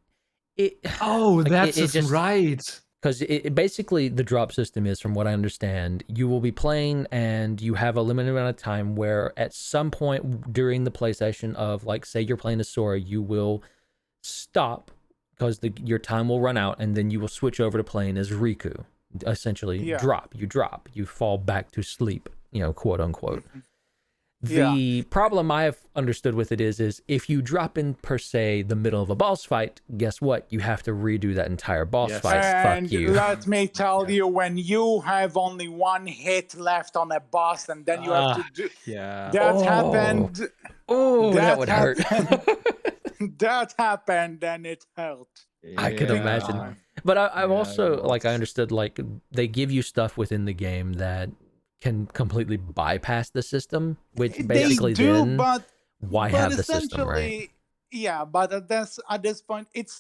Oh, like, that's it just just right. because it basically, the drop system is, from what I understand, you will be playing and you have a limited amount of time where at some point during the play session of, like, say you're playing as Sora, you will stop because your time will run out, and then you will switch over to playing as Riku. Essentially, Yeah. you fall back to sleep, quote unquote. Yeah. The problem I've understood with it is if you drop in, per se, the middle of a boss fight, guess what? You have to redo that entire boss Yes. fight. And Fuck you. let me tell you, when you have only one hit left on a boss, and then you have to do Yeah. that happened. Oh, that would hurt. That happened, and it hurt. I can imagine. But I've also, like, I understood, like, they give you stuff within the game that can completely bypass the system, which basically they do, then but why have the system, right? Yeah, but at this point, it's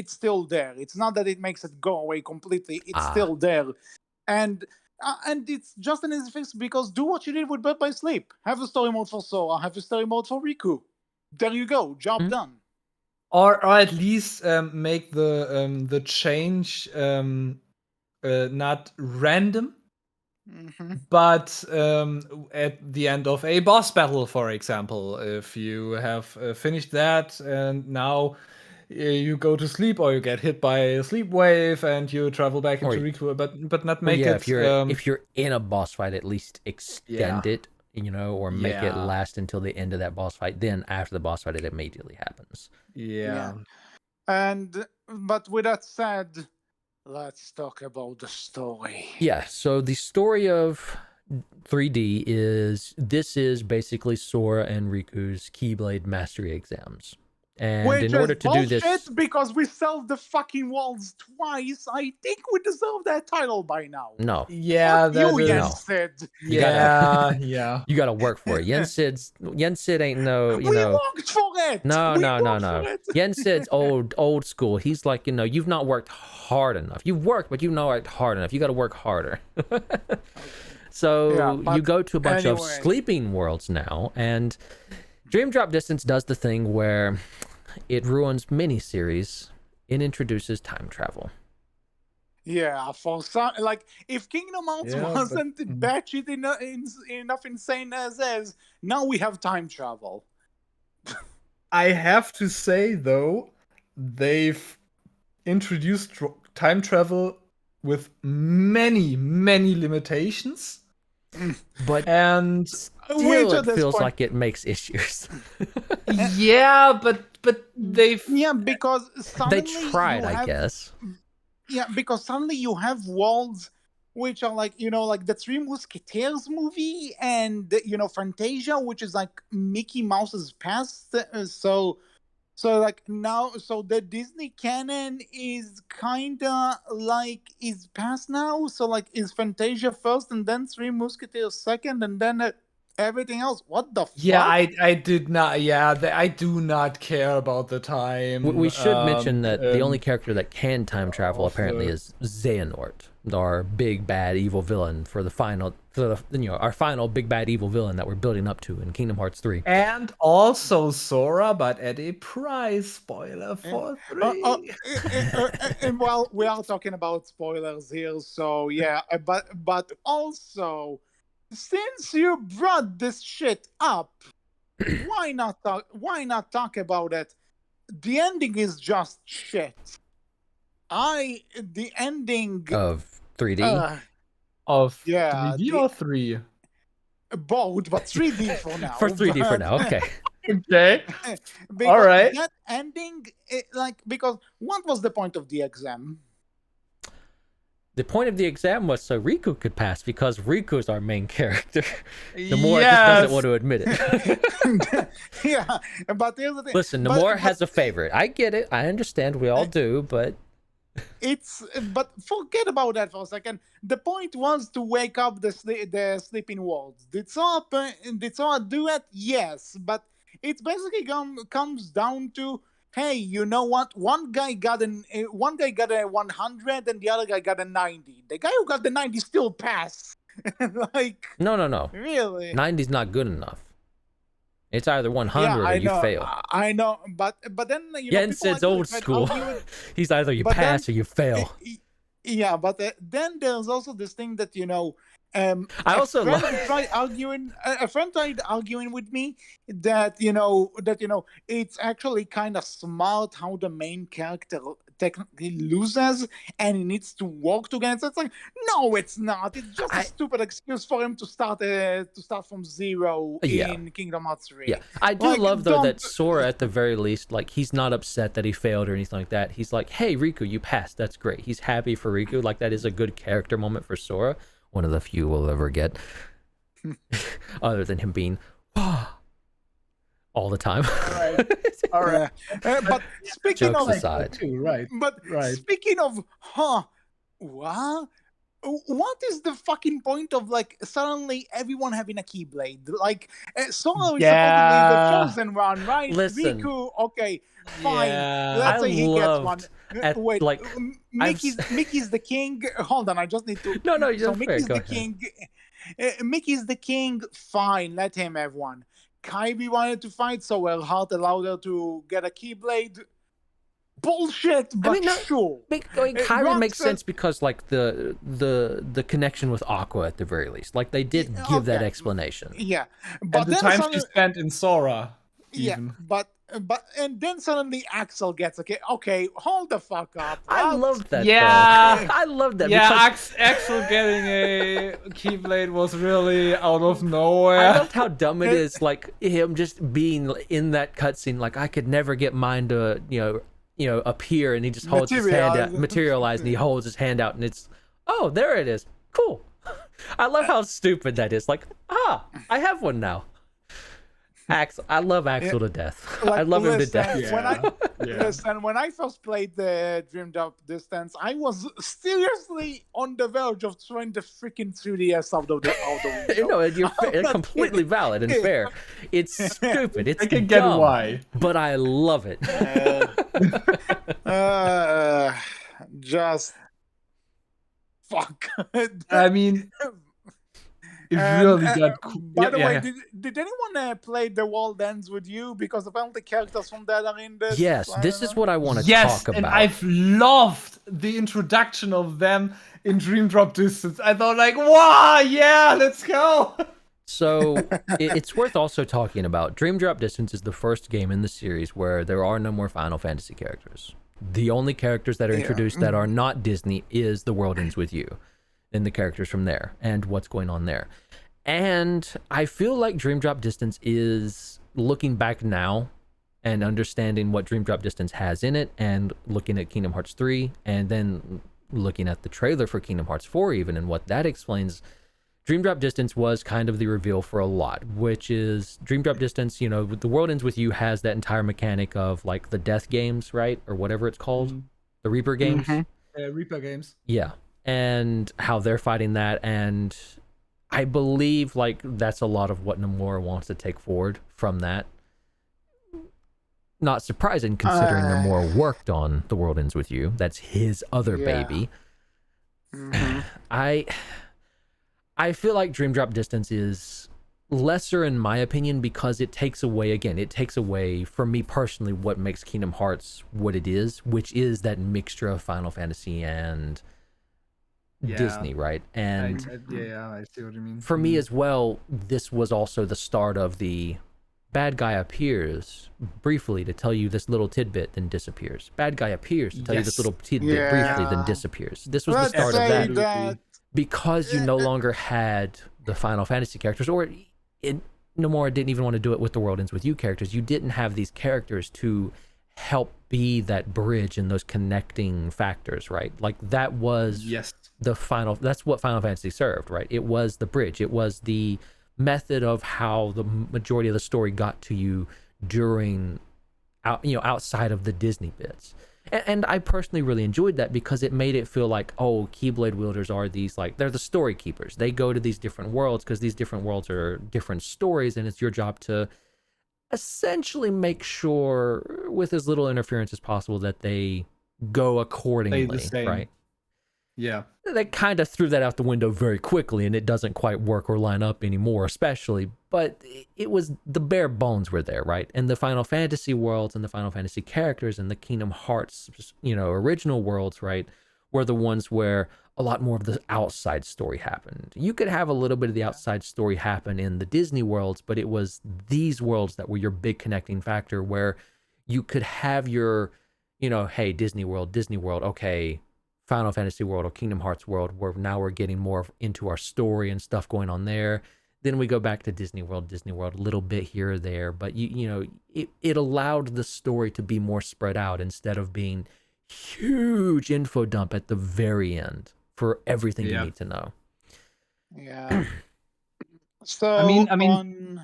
still there. It's not that it makes it go away completely. It's still there, and it's just an easy fix, because do what you did with Bird by Sleep. Have a story mode for Sora. Have a story mode for Riku. There you go. Job done. Or at least make the change not random, but at the end of a boss battle, for example, if you have finished that and now you go to sleep, or you get hit by a sleep wave and you travel back into Riku, but not make it. If you're in a boss fight, at least extend it, or make it last until the end of that boss fight. Then after the boss fight, it immediately happens. Yeah. But with that said, let's talk about the story. Yeah, so the story of 3D is basically Sora and Riku's Keyblade Mastery exams. And Which in order is to do this, because we solved the fucking walls twice, I think we deserve that title by now. No. Yeah, you, Jens Sid. Yeah. You gotta work for it. Jens Sid ain't no, We worked for it. No. Jens Sid's old school. He's like, you've not worked hard enough. You've worked, but you've not worked hard enough. You got to work harder. So you go to a bunch of sleeping worlds now, and Dream Drop Distance does the thing where it ruins miniseries. It introduces time travel. Yeah, for some, like, if Kingdom Hearts wasn't batshit enough insane as is, now we have time travel. I have to say, though, they've introduced time travel with many limitations. But still, it feels like it makes issues. Yeah, but they've because they tried, I guess. Yeah, because suddenly you have worlds which are like, like the Three Musketeers movie, and Fantasia, which is like Mickey Mouse's past. So like now, so the Disney canon is kinda like is past now. So like, is Fantasia first, and then Three Musketeers second, and then everything else? What the fuck? Yeah, I did not. Yeah, I do not care about the time. We should mention that the only character that can time travel apparently is Xehanort, our big bad evil villain for the final, our final big bad evil villain that we're building up to in Kingdom Hearts 3. And also Sora, but at a price. Spoiler for 3. And well, we are talking about spoilers here, so yeah. But also, since you brought this shit up, why not talk about it? the ending is just shit. The ending Of 3D. Of Yeah, 3D or 3? Both, but 3D for now. For 3D for now. Okay. Okay. Because All right. that ending, because what was the point of the exam? The point of the exam was so Riku could pass, because Riku's our main character. Nomura just doesn't want to admit it. Yeah, but here's the thing. Listen, Nomura has a favorite. I get it. I understand. We all do, but But forget about that for a second. The point was to wake up the sleeping worlds. Did Sora do it? Yes, but it basically comes down to, hey, you know what? One guy got a 100 and the other guy got a 90. The guy who got the 90 still passed. Like, no. really? 90's not good enough. It's either 100 or you fail. I know, but then Jensen's old school. He's either you pass or you fail. Yeah, but then there's also this thing that I also a friend tried arguing with me that it's actually kind of smart how the main character technically loses and he needs to work together. So it's like, no, it's not. It's just a stupid excuse for him to start from zero in Kingdom Hearts 3. Yeah, I do love though that Sora, at the very least, like, he's not upset that he failed or anything like that. He's like, hey, Riku, you passed. That's great. He's happy for Riku. Like, that is a good character moment for Sora. One of the few we'll ever get, other than him being all the time. All right. But speaking Jokes of aside, speaking of, what is the fucking point of suddenly everyone having a Keyblade? Like, Sora is supposed to be the chosen one, right? Listen, Riku, okay, fine. Let's say he gets one. Wait, Mickey's the king. Hold on, I just need to. No, you're Mickey's the king. Mickey's the king. Fine, let him have one. Kyrie wanted to fight, so Heart allowed her to get a Keyblade. Bullshit, but sure. Kyrie makes sense because, like, the connection with Aqua at the very least. Like, they did give that explanation. Yeah, but and the time she spent in Sora. Even. Yeah, and then suddenly Axel gets okay, hold the fuck up. I love that. Yeah, though. I love that. Yeah, Axel getting a Keyblade was really out of nowhere. I loved how dumb it is, like him just being in that cutscene. Like, I could never get mine to appear, and he just holds his hand out, materialize, and he holds his hand out, and it's there it is. Cool. I love how stupid that is. Like, I have one now. Axel, I love Axel to death. I love him to death. When I first played the Dream Drop Distance, I was seriously on the verge of throwing the freaking 3DS out of the window. You're completely valid and fair. It's stupid. It's I can get why, but I love it. Just fuck. I mean. It really got cool. By the way, did anyone play The World Ends With You? Because apparently characters from that are in this. Yes, this is what I want to talk about. And I've loved the introduction of them in Dream Drop Distance. I thought, like, wow, yeah, let's go. So it's worth also talking about. Dream Drop Distance is the first game in the series where there are no more Final Fantasy characters. The only characters that are introduced that are not Disney is The World Ends With You. And the characters from there and what's going on there. And I feel like Dream Drop Distance is, looking back now and understanding what Dream Drop Distance has in it, and looking at Kingdom Hearts 3 and then looking at the trailer for Kingdom Hearts 4 even, and what that explains, Dream Drop Distance was kind of the reveal for a lot, which is Dream Drop Distance, The World Ends With You has that entire mechanic of, like, the death games, right? Or whatever it's called. The Reaper games. Reaper games. Yeah. And how they're fighting that, and I believe, like, that's a lot of what Nomura wants to take forward from that. Not surprising, considering Nomura worked on The World Ends With You. That's his other baby. I feel like Dream Drop Distance is lesser, in my opinion, because it takes away, for me personally, what makes Kingdom Hearts what it is, which is that mixture of Final Fantasy and Disney, right? And I see what you mean. For me as well, this was also the start of the bad guy appears briefly to tell you this little tidbit, then disappears. Bad guy appears to tell you this little tidbit briefly, then disappears. This was the Let's start of say that. that Because you no longer had the Final Fantasy characters, or Nomura didn't even want to do it with the World Ends With You characters. You didn't have these characters to help be that bridge and those connecting factors, right? Like that was that's what Final Fantasy served, right? It was the bridge. It was the method of how the majority of the story got to you during outside of the Disney bits. And I personally really enjoyed that because it made it feel like, oh, Keyblade wielders are these, like, they're the story keepers. They go to these different worlds because these different worlds are different stories, and it's your job to essentially make sure, with as little interference as possible, that they go accordingly, right? Yeah. They kind of threw that out the window very quickly, and it doesn't quite work or line up anymore, especially. But it was the bare bones were there, right? And the Final Fantasy worlds and the Final Fantasy characters and the Kingdom Hearts, original worlds, right, were the ones where a lot more of the outside story happened. You could have a little bit of the outside story happen in the Disney worlds, but it was these worlds that were your big connecting factor, where you could have your, hey, Disney World, okay, Final Fantasy world or Kingdom Hearts world, where now we're getting more into our story and stuff going on there. Then we go back to Disney World, a little bit here or there, but it allowed the story to be more spread out instead of being huge info dump at the very end for everything you need to know. Yeah. So I mean,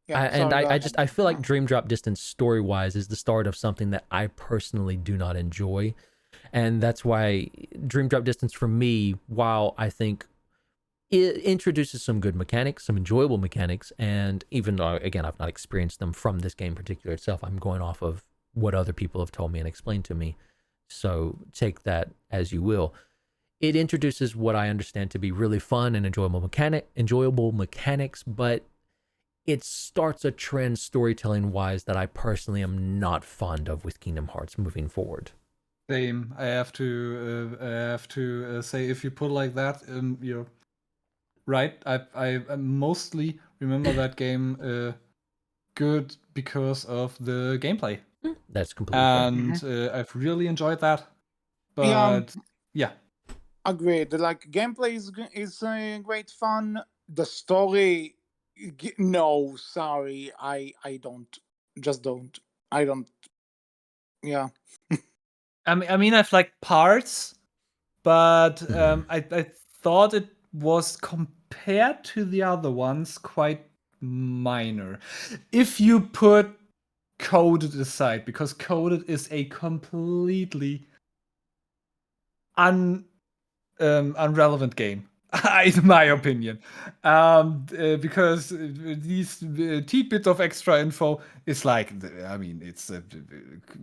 I feel like Dream Drop Distance story-wise is the start of something that I personally do not enjoy. And that's why Dream Drop Distance, for me, while I think it introduces some good mechanics, some enjoyable mechanics, and even though, again, I've not experienced them from this game particular itself, I'm going off of what other people have told me and explained to me. So take that as you will. It introduces what I understand to be really fun and enjoyable mechanics, but it starts a trend storytelling-wise that I personally am not fond of with Kingdom Hearts moving forward. Same. I have to say, if you put it like that, you're right. I mostly remember that game good because of the gameplay. That's completely fair. And I've really enjoyed that. But yeah. Agreed. Like gameplay is great fun. The story, no, sorry, I don't. Yeah. I mean, I've liked parts, but I thought it was, compared to the other ones, quite minor. If you put Coded aside, because Coded is a completely unrelevant game, in my opinion, because these tidbits of extra info is like, I mean, it's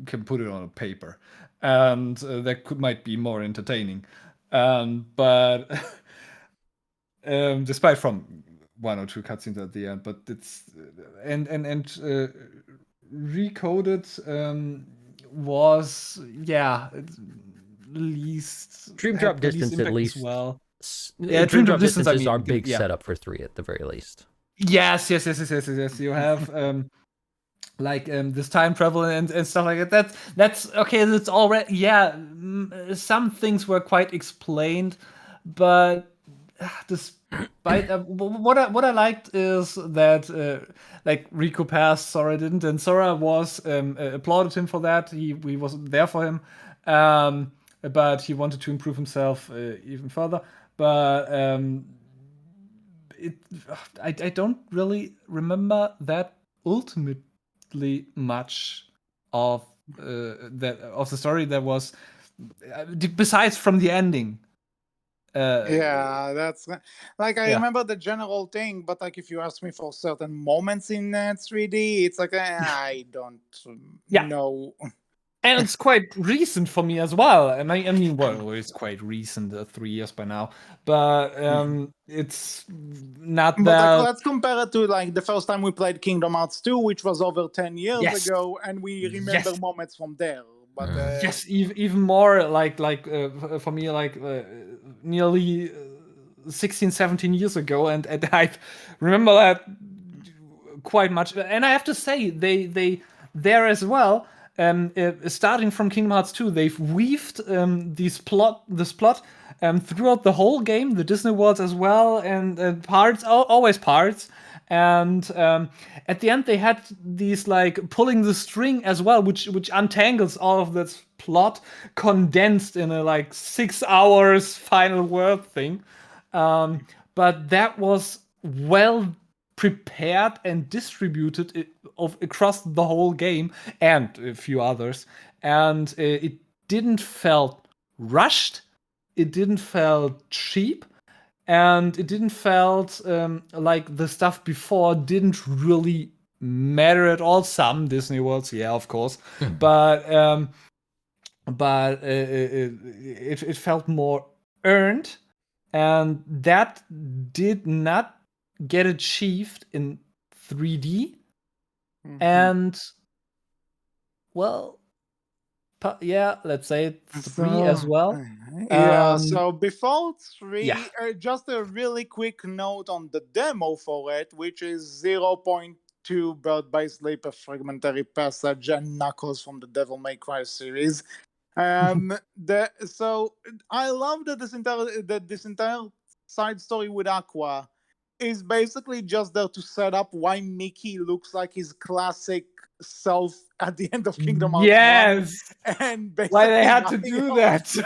can put it on a paper, and that might be more entertaining, but despite from one or two cutscenes at the end, but it's and Recoded was least Dream Drop Distance at least. Well, Dream Drop Distance is our big setup for 3 at the very least. Yes. You have this time travel and stuff like that. That's okay. That's already some things were quite explained, but despite what I liked is that Riku passed, Sora didn't, and Sora was applauded him for that. He wasn't there for him, but he wanted to improve himself even further. But I don't really remember that ultimately much of the story that was besides from the ending. That's like I remember the general thing, but like if you ask me for certain moments in 3D, it's like I don't know. And it's quite recent for me as well. And I mean, well, it's quite recent, 3 years by now. But it's not that. But let's compare it to like the first time we played Kingdom Hearts 2, which was over 10 years ago, and we remember moments from there. But yes, even more for me, nearly 16, 17 years ago, and I remember that quite much. And I have to say, they there as well. Starting from Kingdom Hearts 2, they've weaved this plot throughout the whole game, the Disney worlds as well, and parts, always parts. And at the end, they had these like pulling the string as well, which untangles all of this plot condensed in a like 6 hours final word thing. But that was well prepared and distributed across the whole game and a few others, and it didn't felt rushed, it didn't felt cheap, and it didn't felt like the stuff before didn't really matter at all. Some Disney worlds, yeah, of course, but it felt more earned, and that did not get achieved in 3D. And well, yeah, let's say 3 as well. Yeah, so before 3, yeah. Just a really quick note on the demo for it, which is 0.2 Bird by Sleep, a fragmentary passage, and Knuckles from the Devil May Cry series. So I love that this entire side story with Aqua is basically just there to set up why Mickey looks like his classic self at the end of Kingdom Hearts 1. Yes, And basically why they had to nothing do else.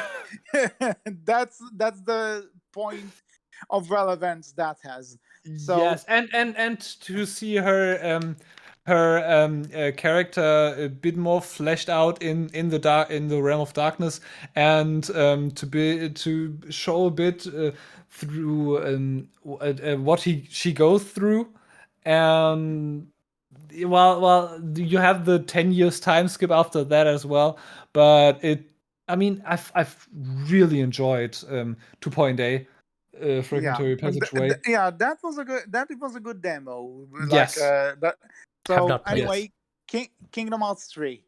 that. That's the point of relevance that has. So Yes, and to see her character a bit more fleshed out in the realm of darkness, and to show a bit through what she goes through, and well, you have the 10 years time skip after that as well, but I've really enjoyed 2.A. Fragmentary Passageway. that was a good demo. Yes. That. Have So not played anyway, Kingdom Hearts 3.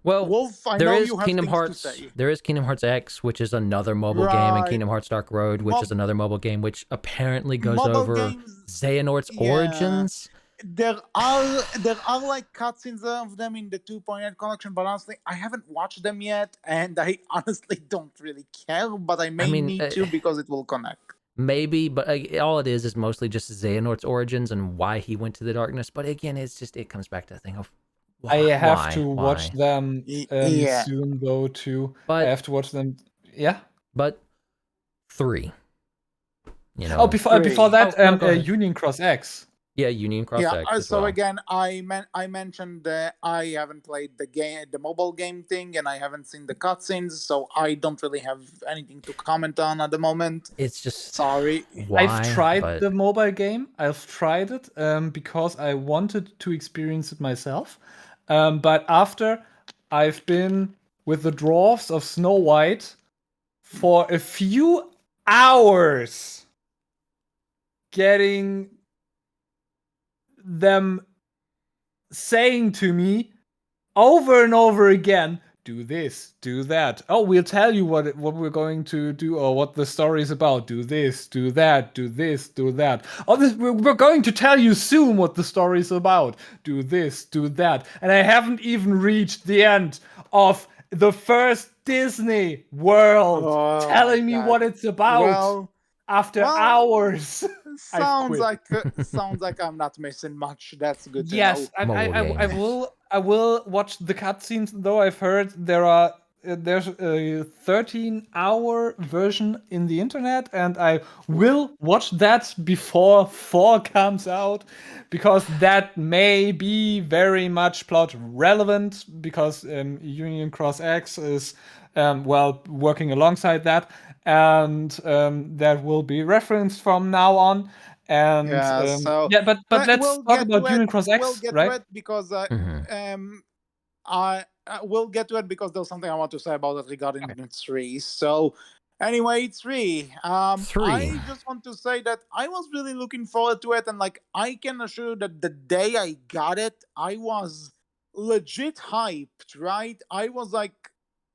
Well, Wolf, I there know is you have Kingdom things Hearts. to say. There is Kingdom Hearts X, which is another mobile game, and Right. Kingdom Hearts Dark Road, which is another mobile game, which apparently goes Mobile over games- Xehanort's yeah. origins. There are like cutscenes of them in the 2.8 collection, but honestly, I haven't watched them yet, and I honestly don't really care. But I may need to because it will connect. Maybe, but all it is mostly just Xehanort's origins and why he went to the darkness. But again, it comes back to the thing of I have to watch them Yeah. soon though too. But I have to watch them. Yeah. But 3. You know. Oh, before that, no, go ahead. Union Cross X. Yeah, Union Cross X. As so well. again, I mentioned that I haven't played the mobile game thing, and I haven't seen the cutscenes, so I don't really have anything to comment on at the moment. It's just sorry. I've tried the mobile game. I've tried it because I wanted to experience it myself. But after I've been with the dwarfs of Snow White for a few hours, getting them saying to me over and over again, do this, do that. Oh, we'll tell you what we're going to do or what the story is about. Do this, do that, do this, do that. Oh, we're going to tell you soon what the story is about. Do this, do that. And I haven't even reached the end of the first Disney world telling me what it's about. After hours. Sounds like I'm not missing much. That's good to know. Yes, I will watch the cutscenes though. I've heard there's a 13-hour version in the internet, and I will watch that before 4 comes out, because that may be very much plot relevant, because Union Cross X is working alongside that, and that will be referenced from now on. And but let's talk about Union Cross X, right? To it because I will get to it because there's something I want to say about it regarding 3. So anyway, 3. I just want to say that I was really looking forward to it, and like I can assure you that the day I got it, I was legit hyped. Right? I was like,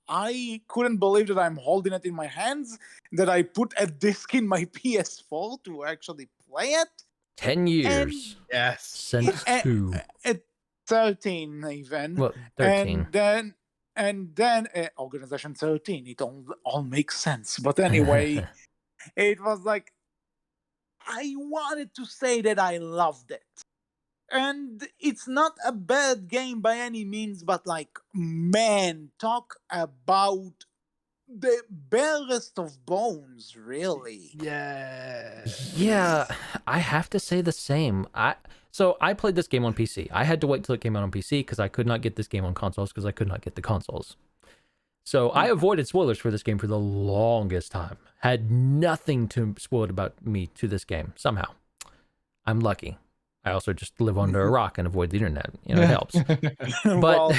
I couldn't believe that I'm holding it in my hands, that I put a disc in my PS4 to actually play it. 10 years Yes. since and- 2. At 13 even. Well, 13. And then Organization 13. It all makes sense. But anyway, it was like I wanted to say that I loved it. And it's not a bad game by any means, but like, man, talk about the barest of bones, really. Yeah, I have to say the same. So I played this game on PC. I had to wait till it came out on PC because I could not get this game on consoles because I could not get the consoles. So I avoided spoilers for this game for the longest time. Had nothing to spoil about me to this game somehow. I'm lucky. I also just live under a rock and avoid the internet. You know, it helps. Well,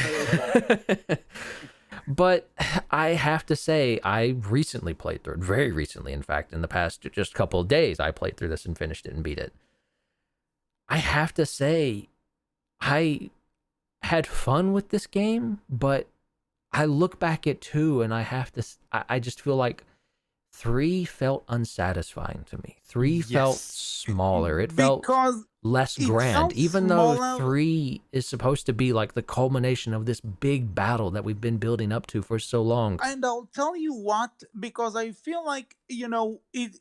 But I have to say, I recently played through it. Very recently, in fact. In the past just couple of days, I played through this and finished it and beat it. I have to say, I had fun with this game, but I look back at 2 and I just feel like 3 felt unsatisfying to me. 3 felt smaller. It felt because less it grand, felt even though smaller. 3 is supposed to be like the culmination of this big battle that we've been building up to for so long. And I'll tell you what, because I feel like,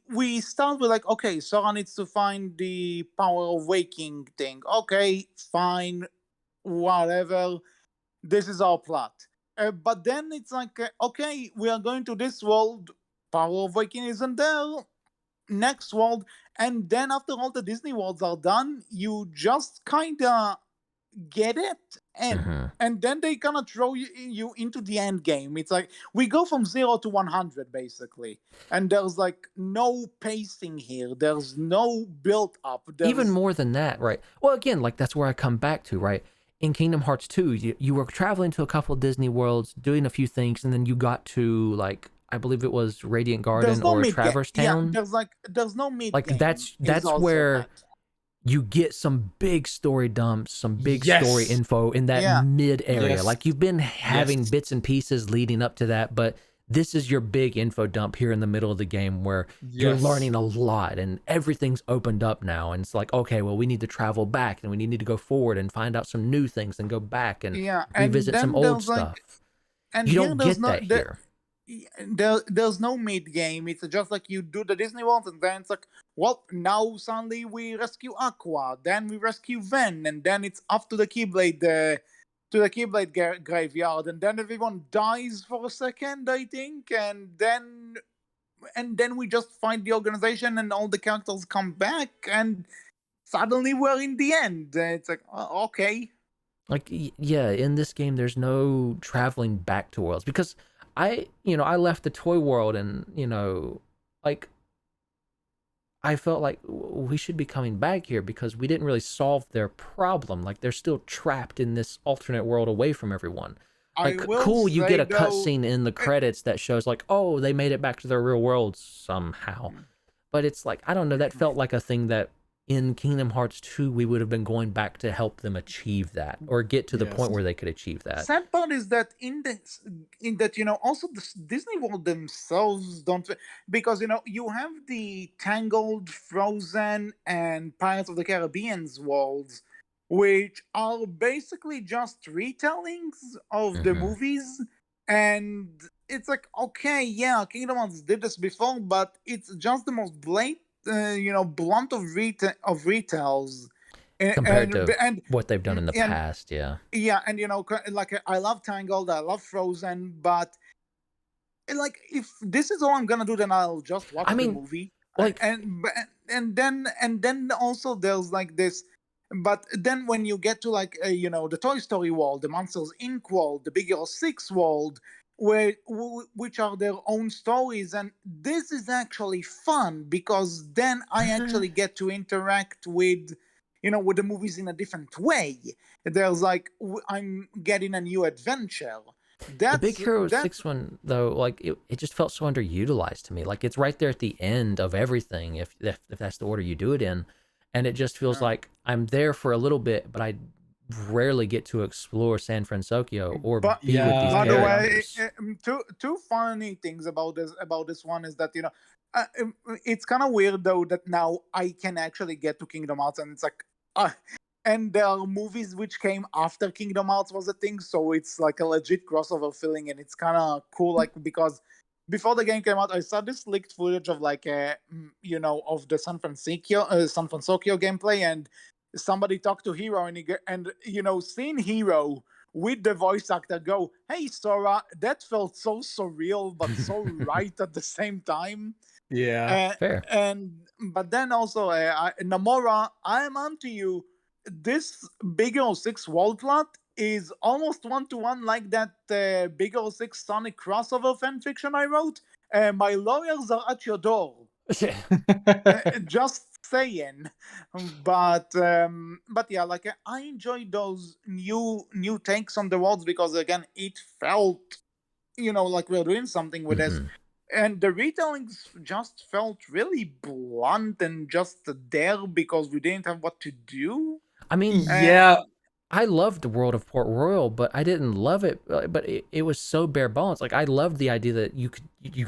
we start with like, okay, Sora needs to find the power of waking thing. Okay, fine, whatever. This is our plot. But then it's like, okay, we are going to this world. Power of waking isn't there. Next world. And then after all the Disney worlds are done, you just kind of get it. And then they kind of throw you into the end game. It's like we go from 0 to 100 basically, and there's like no pacing here. There's no build up. Even more than that, right? Well, again, like that's where I come back to, right? In Kingdom Hearts 2, you were traveling to a couple of Disney worlds, doing a few things, and then you got to like I believe it was Radiant Garden or Traverse Town. Yeah, there's no mid. Like that's where you get some big story dumps, some big story info in that mid area. Yes. Like you've been having bits and pieces leading up to that, but this is your big info dump here in the middle of the game where you're learning a lot and everything's opened up now. And it's like, okay, well, we need to travel back and we need to go forward and find out some new things and go back and revisit some old stuff. And you don't get that here. There's no mid game. It's just like you do the Disney world, and then it's like, well, now suddenly we rescue Aqua, then we rescue Ven, and then it's up to the Keyblade graveyard, and then everyone dies for a second, I think, and then we just find the organization, and all the characters come back, and suddenly we're in the end. It's like, okay. Like, yeah, in this game, there's no traveling back to worlds because I left the toy world and, like, I felt like we should be coming back here because we didn't really solve their problem. Like, they're still trapped in this alternate world away from everyone. Like, cool, you get a cutscene in the credits that shows, like, oh, they made it back to their real world somehow. But it's like, I don't know, that felt like a thing that in Kingdom Hearts 2, we would have been going back to help them achieve that or get to the point where they could achieve that. Sad part is that in that, also the Disney World themselves don't, because, you have the Tangled, Frozen, and Pirates of the Caribbean's worlds, which are basically just retellings of the movies. And it's like, okay, yeah, Kingdom Hearts did this before, but it's just the most blatant, blunt of retells compared to what they've done in the past. Yeah, and like I love Tangled, I love Frozen, but like if this is all I'm gonna do, then I'll just watch the movie. Like, and then also there's like this. But then when you get to like the Toy Story world, the Monsters Inc. world, the Big Hero 6 world, which are their own stories, and this is actually fun because then I actually get to interact with the movies in a different way. There's like I'm getting a new adventure. The Big Hero 6 one though, like it just felt so underutilized to me. Like it's right there at the end of everything if that's the order you do it in, and it just feels like I'm there for a little bit, but I rarely get to explore San Francisco or But be with these Yeah, by the yeah. way, characters. two funny things about this one is that it's kind of weird though that now I can actually get to Kingdom Hearts, and it's like, and there are movies which came after Kingdom Hearts was a thing, so it's like a legit crossover feeling, and it's kind of cool, like because before the game came out, I saw this leaked footage of like of the San Francisco gameplay, and somebody talked to Hero, and seeing Hero with the voice actor go, "Hey Sora," that felt so surreal but so right at the same time. Yeah. Fair. And but then also, Namora, I am onto you. This Big Hero 6 world plot is almost one to one like that Big Hero 6 Sonic crossover fanfiction I wrote. My lawyers are at your door. Just saying. But yeah, like I enjoyed those new takes on the worlds because again, it felt like we're doing something with this. Mhm. And the retellings just felt really blunt and just there because we didn't have what to do. I mean, Yeah. I loved the world of Port Royal, but I didn't love it. But it was so bare bones. Like I loved the idea that you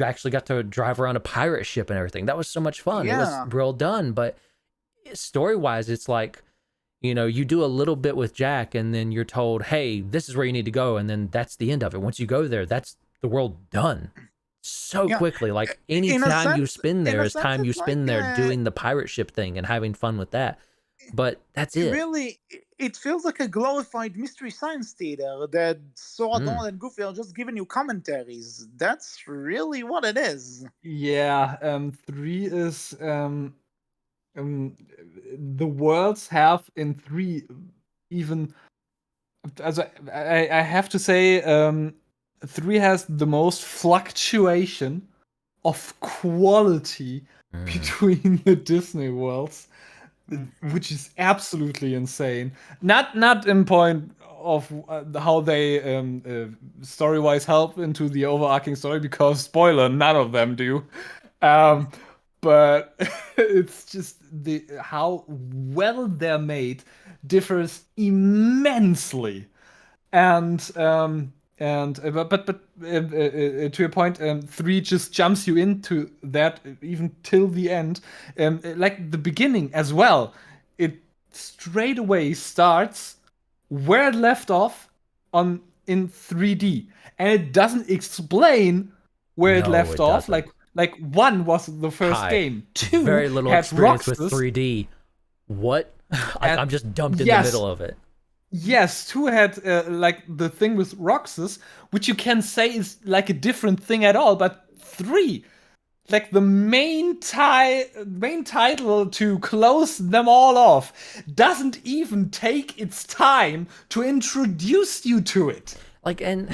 actually got to drive around a pirate ship and everything. That was so much fun. It was Yeah. well done. But story wise, it's like you do a little bit with Jack, and then you're told, "Hey, this is where you need to go," and then that's the end of it. Once you go there, that's the world done so Yeah. quickly. Like any In a time you sense, spend there is time you it's spend like there doing the pirate ship thing and having fun with that. But that's it. really, it feels like a glorified mystery science theater that Sora, Mm. Donald, and Goofy are just giving you commentaries. That's really what it is. Yeah. 3 is the worlds have in 3 even. Also, I have to say, 3 has the most fluctuation of quality Mm. between the Disney worlds, which is absolutely insane. Not in point of how they story-wise help into the overarching story, because spoiler, none of them do. But it's just how well they're made differs immensely. But to your point, 3 just jumps you into that even till the end, like the beginning as well. It straight away starts where it left off in 3D, and it doesn't explain where it No, left it off. doesn't. Like 1 was the first Hi. game, 2 Very little had experience with Roxas, 3D. What? Like and I'm just dumped in the yes, middle of it. yes, 2 had like the thing with Roxas, which you can say is like a different thing at all, but 3, like the main title to close them all off, doesn't even take its time to introduce you to it. Like and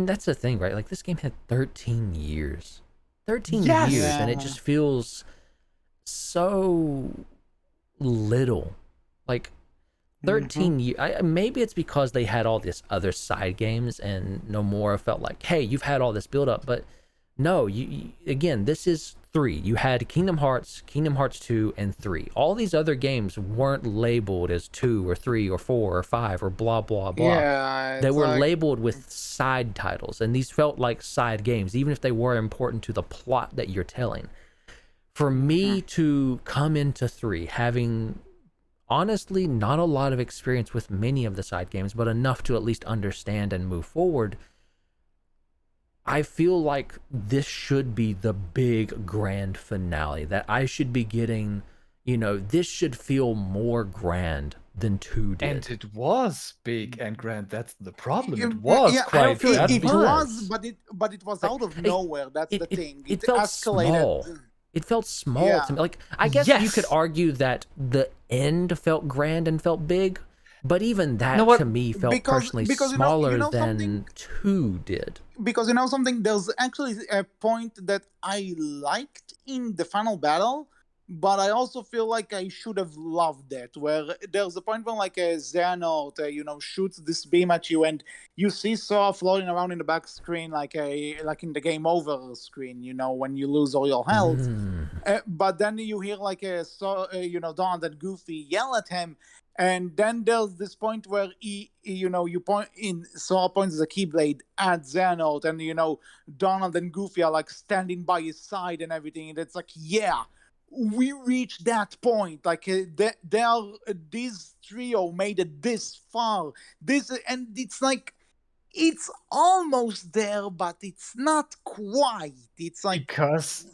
that's the thing, right? Like this game had 13 years. 13 Yes. years, and it Yeah. just feels so little. Like 13 years. Maybe it's because they had all these other side games, and Nomura felt like, hey, you've had all this build up, but no, you again, this is 3. You had Kingdom Hearts 2, and 3. All these other games weren't labeled as 2 or 3 or 4 or 5 or blah blah blah. Yeah, They it's were like, labeled with side titles, and these felt like side games, even if they were important to the plot that you're telling. For me to come into 3 having honestly not a lot of experience with many of the side games, but enough to at least understand and move forward, I feel like this should be the big grand finale, that I should be getting, this should feel more grand than 2 did. And it was big and grand. That's the problem. It Yeah, was yeah, I don't quite feel that it big. was, was. but it was Like, out of it- nowhere. That's the it thing. it felt escalated. small. It felt small Yeah. to me. Like, I guess you could Yes. argue that the end felt grand and felt big, but even that No, what- to me felt Because- personally because smaller than something? 2 did. Because something, there's actually a point that I liked in the final battle, but I also feel like I should have loved it, where there's a point when like a Xehanort shoots this beam at you, and you see Sora floating around in the back screen like in the game over screen, when you lose all your health. Mm. But then you hear like Donald and Goofy yell at him, And then there's this point where Sora points the Keyblade at Xehanort, and Donald and Goofy are like standing by his side and everything, and it's like, yeah, we reached that point. Like they are this trio made it this far. And it's like it's almost there, but it's not quite. It's like Because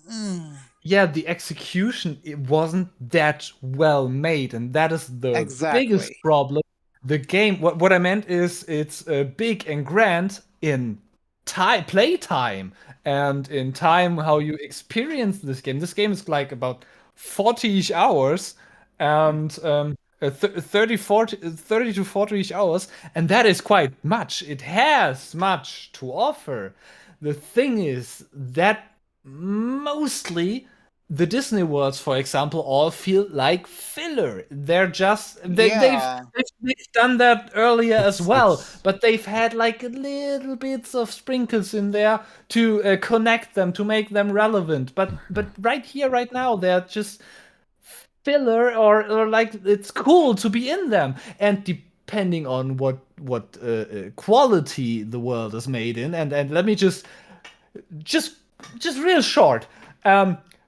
yeah, the execution, it wasn't that well made, and that is the biggest exactly. problem. The game, what I meant is, it's big and grand in playtime, and in time how you experience this game. This game is like about 40-ish hours, and 30 to 40-ish hours, and that is quite much. It has much to offer. The thing is that mostly the Disney worlds, for example, all feel like filler. They're just Yeah. they've done that earlier as well, it's- but they've had like little bits of sprinkles in there to connect them, to make them relevant. But right here, right now, they're just filler, or like it's cool to be in them, and depending on what quality the world is made in, and let me just real short.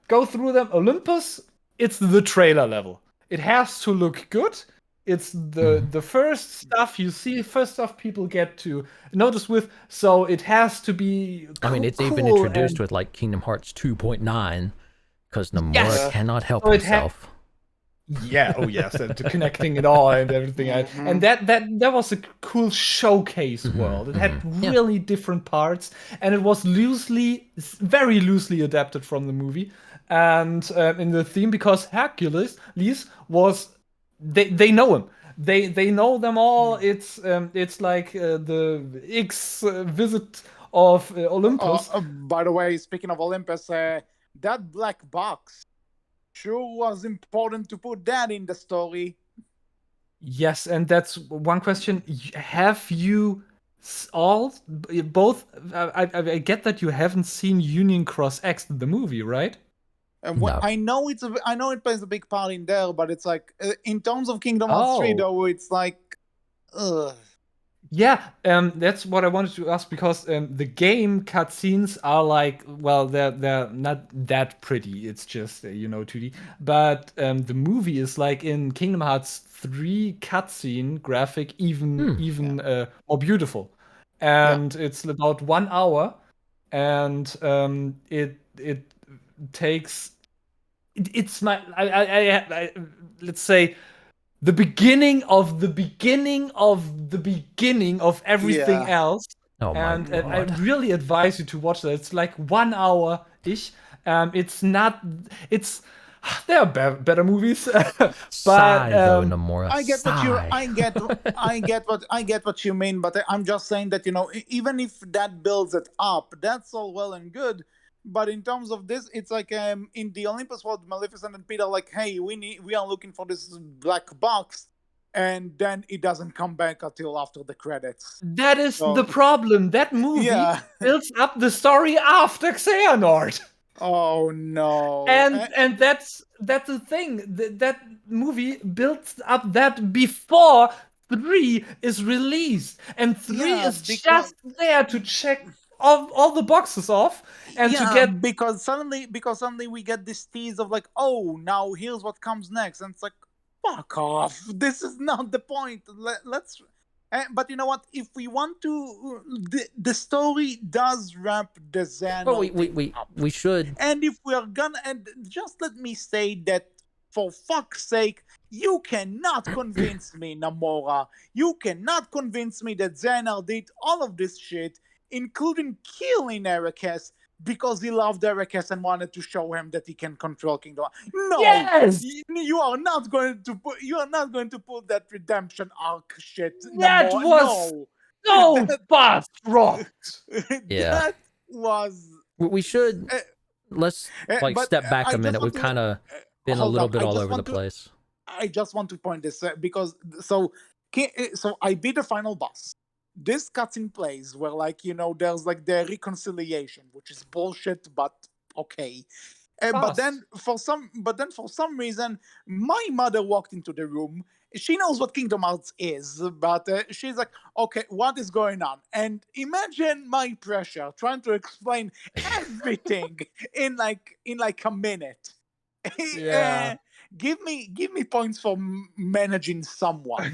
Go through them. Olympus, it's the trailer level. It has to look good. It's the first stuff you see, first stuff people get to notice with. So it has to be. I mean, it's even cool introduced and- with like Kingdom Hearts 2.9 because Nomura Yes. cannot help So it himself. Yeah, oh yes, and to connecting it all and everything. And that was a cool showcase world. It had Yeah. really different parts, and it was very loosely adapted from the movie. And in the theme, because Hercules was, they know him. They know them all. It's like the X visit of Olympus. By the way, speaking of Olympus, that black box sure was important to put that in the story. Yes, and that's one question. Have you all both? I get that you haven't seen Union Cross X, the movie, right? And No. I know it plays a big part in there, but it's like in terms of Kingdom Hearts 3, though, it's like, ugh. Yeah, that's what I wanted to ask, because the game cutscenes are like, well, they're not that pretty. It's just 2D. But the movie is like in Kingdom Hearts 3 cutscene graphic, even more beautiful, and it's about 1 hour, and it takes it's my I let's say the beginning of the beginning of the beginning of everything Yeah. else. Oh my And I God. really advise you to watch that. It's like 1 hour ish. It's not. It's there are better movies, but Sigh, though, Nomura. I get what Sigh. I get what you mean, but I'm just saying that even if that builds it up, that's all well and good. But in terms of this, it's like in the Olympus world, Maleficent and Peter are like, hey, we are looking for this black box, and then it doesn't come back until after the credits. that is So- the problem. That movie Yeah. builds up the story after Xehanort. Oh no! And that's the thing. That movie builds up that before 3 is released, and 3 Yeah, is because- just there to check all the boxes off, and to get because suddenly we get this tease of like, oh, now here's what comes next, and it's like, fuck off, this is not the point. Let's but you know what, if we want to, the story does wrap the Xehanort Well, thing up. we should. And if we are gonna, and just let me say that, for fuck's sake, you cannot convince me, Namora. You cannot convince me that Xehanort did all of this shit, including killing Aques, because he loved Aques and wanted to show him that he can control Kingdom. No, Yes! you are not going to pull that redemption arc shit. That Namora. was no. so fast rocked. Yeah. That was. We should. Let's like but step back I a just minute. want We've to- kind of been a hold little on, bit I all just over the want to- place. I just want to point this because so I beat the final boss. This cutscene plays where there's like the reconciliation, which is bullshit, but okay. But then for some reason, my mother walked into the room. She knows what Kingdom Hearts is, but she's like, "Okay, what is going on?" And imagine my pressure trying to explain everything in a minute. Yeah. Give me points for managing somewhat.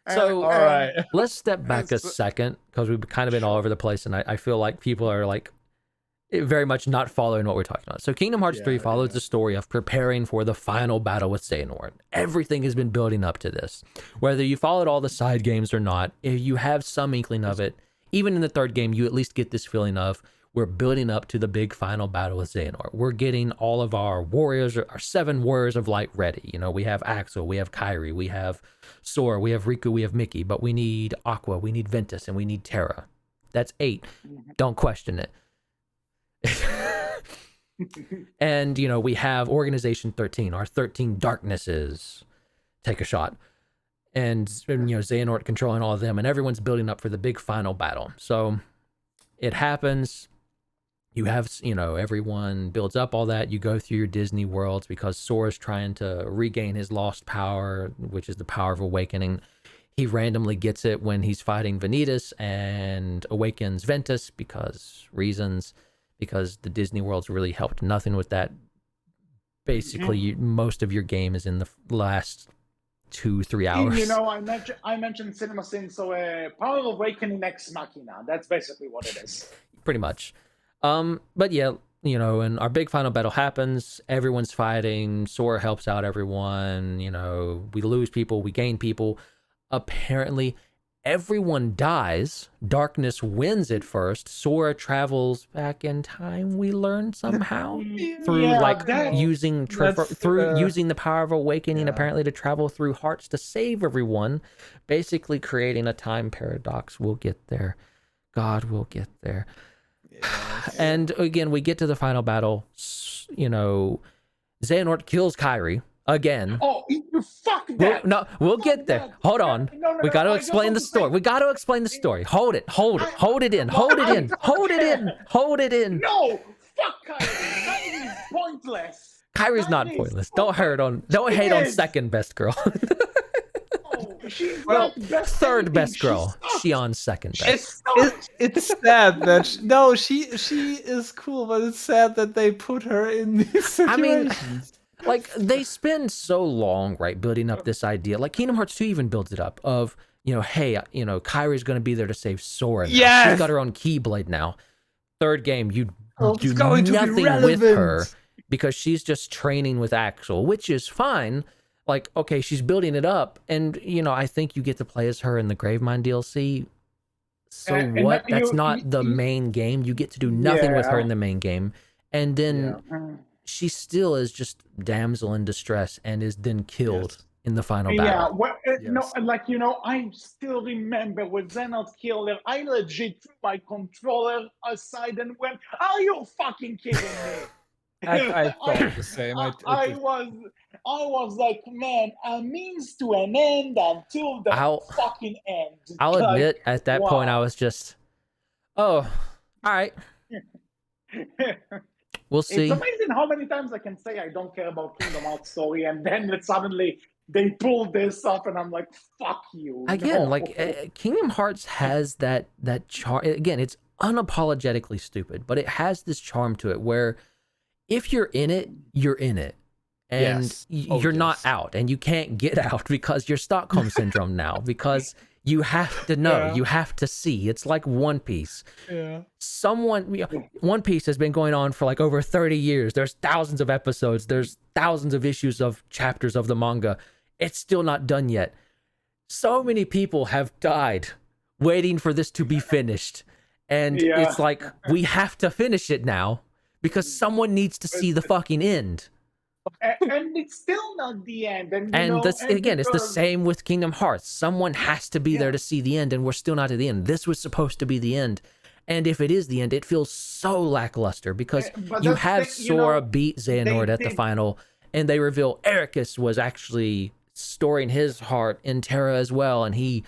So, All right. let's step back a so- second because we've kind of been all over the place, and I feel like people are like very much not following what we're talking about. So Kingdom Hearts 3 follows the story of preparing for the final battle with Xehanort. Everything has been building up to this. Whether you followed all the side games or not, if you have some inkling of it, even in the third game, you at least get this feeling of we're building up to the big final battle with Xehanort. We're getting all of our warriors, our 7 warriors of light ready. You know, we have Axel, we have Kairi, we have Sora, we have Riku, we have Mickey, but we need Aqua, we need Ventus, and we need Terra. That's 8. Don't question it. And, you know, we have Organization 13, our 13 darknesses. Take a shot. And you know, Xehanort controlling all of them, and everyone's building up for the big final battle. So it happens. You have, you know, everyone builds up all that. You go through your Disney worlds because Sora's trying to regain his lost power, which is the power of awakening. He randomly gets it when he's fighting Vanitas and awakens Ventus because the Disney worlds really helped nothing with that. Basically, most of your game is in the last 2-3 hours. You know, I mentioned Cinema Sin, so Power of Awakening Ex Machina. That's basically what it is. Pretty much. But yeah, you know, and our big final battle happens. Everyone's fighting. Sora helps out everyone. You know, we lose people, we gain people. Apparently, everyone dies. Darkness wins at first. Sora travels back in time. We learn somehow through using the power of awakening apparently to travel through hearts to save everyone, basically creating a time paradox. We'll get there. God will get there. Yes. And again, we get to the final battle. You know, Xehanort kills Kairi. Again. Oh, you fuck that! We'll get there. That. Hold on. We got to explain the story. We got to explain the story. Hold it in. No, fuck Kairi. Kairi is pointless. Kairi's not pointless. Don't hate on second best girl. She's third best girl. Shion's second best. It's sad that she is cool, but it's sad that they put her in these situations. I mean, like, they spend so long, right, building up this idea. Like, Kingdom Hearts 2 even builds it up of, you know, hey, you know, Kairi's going to be there to save Sora now. Yes! She's got her own Keyblade now. Third game, you do nothing with her because she's just training with Axel, which is fine. Like, okay, she's building it up. And, you know, I think you get to play as her in the Gravemind DLC. So what? That's not the main game. You get to do nothing with her in the main game. And then... she still is just damsel in distress and is then killed in the final battle. No, like, you know, I still remember when Xehanort killed her, I legit threw my controller aside and went, "Are you fucking kidding me?" I thought the same. I was like, man, a means to an end until the fucking end. I'll admit, at that point, I was just, all right. We'll see. It's amazing how many times I can say I don't care about Kingdom Hearts story, and then suddenly they pull this off, and I'm like, "Fuck you!" Again, like Kingdom Hearts has that charm. Again, it's unapologetically stupid, but it has this charm to it where if you're in it, you're in it, and you're not out, and you can't get out because you're Stockholm syndrome now because. You have to know. You have to see. It's like One Piece. Yeah. One Piece has been going on for like over 30 years. There's thousands of episodes. There's thousands of issues of chapters of the manga. It's still not done yet. So many people have died waiting for this to be finished. And it's like, we have to finish it now because someone needs to see the fucking end. And it's still not the end. It's the same with Kingdom Hearts. Someone has to be there to see the end, and we're still not at the end. This was supposed to be the end. And if it is the end, it feels so lackluster because you have Sora beat Xehanort at the final, and they reveal Aques was actually storing his heart in Terra as well, and he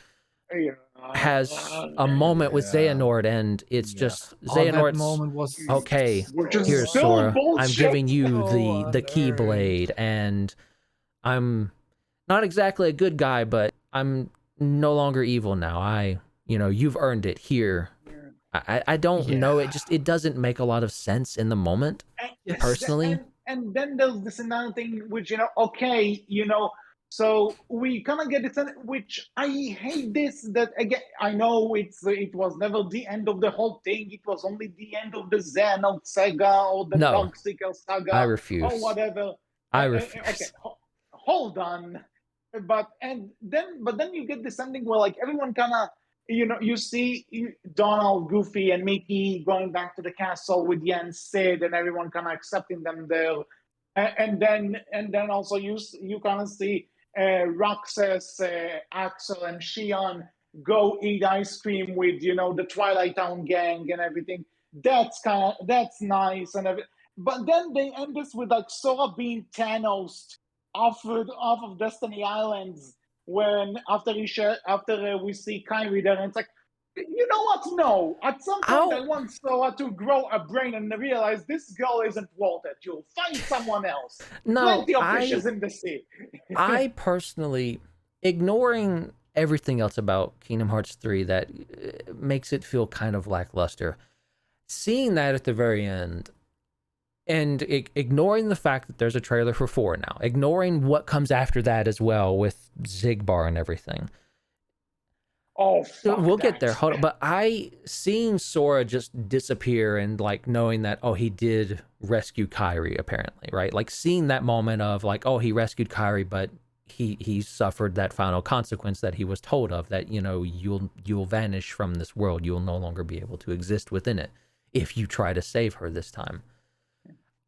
has a moment with Yeah. Xehanort, and it's Yeah. just Oh, that Xehanort's moment was okay. Which is Here's still Sora. I'm bullshit. giving you So the Keyblade, and I'm not exactly a good guy, but I'm no longer evil now. You've earned it here. I don't know. It doesn't make a lot of sense in the moment, personally. And then there's this another thing, which okay, so we kind of get this, which I hate this. That again, I know it was never the end of the whole thing. It was only the end of the Xehanort saga or the No. Darkseeker saga. I refuse. Or whatever. I refuse. Okay, hold on. But then you get this ending where like everyone kind of you see Donald, Goofy, and Mickey going back to the castle with Yen, Sid, and everyone kind of accepting them there, and then also you kind of see Roxas, Axel, and Shion go eat ice cream with the Twilight Town gang and everything. That's nice and everything. But then they end this with like Sora being Thanos off of Destiny Islands after we see Kyrie there, and it's like, you know what? No, at some point I want Sora to grow a brain and realize this girl isn't worth it. You'll find someone else. No, Plenty of fishes in the sea. I personally, ignoring everything else about Kingdom Hearts 3 that makes it feel kind of lackluster, seeing that at the very end, and ignoring the fact that there's a trailer for 4 now, ignoring what comes after that as well with Zigbar and everything. Oh, we'll get there. Hold on. But seeing Sora just disappear and like knowing that, oh, he did rescue Kyrie apparently, right? Like seeing that moment of like, oh, he rescued Kyrie, but he suffered that final consequence that he was told of, that you'll vanish from this world. You'll no longer be able to exist within it if you try to save her this time.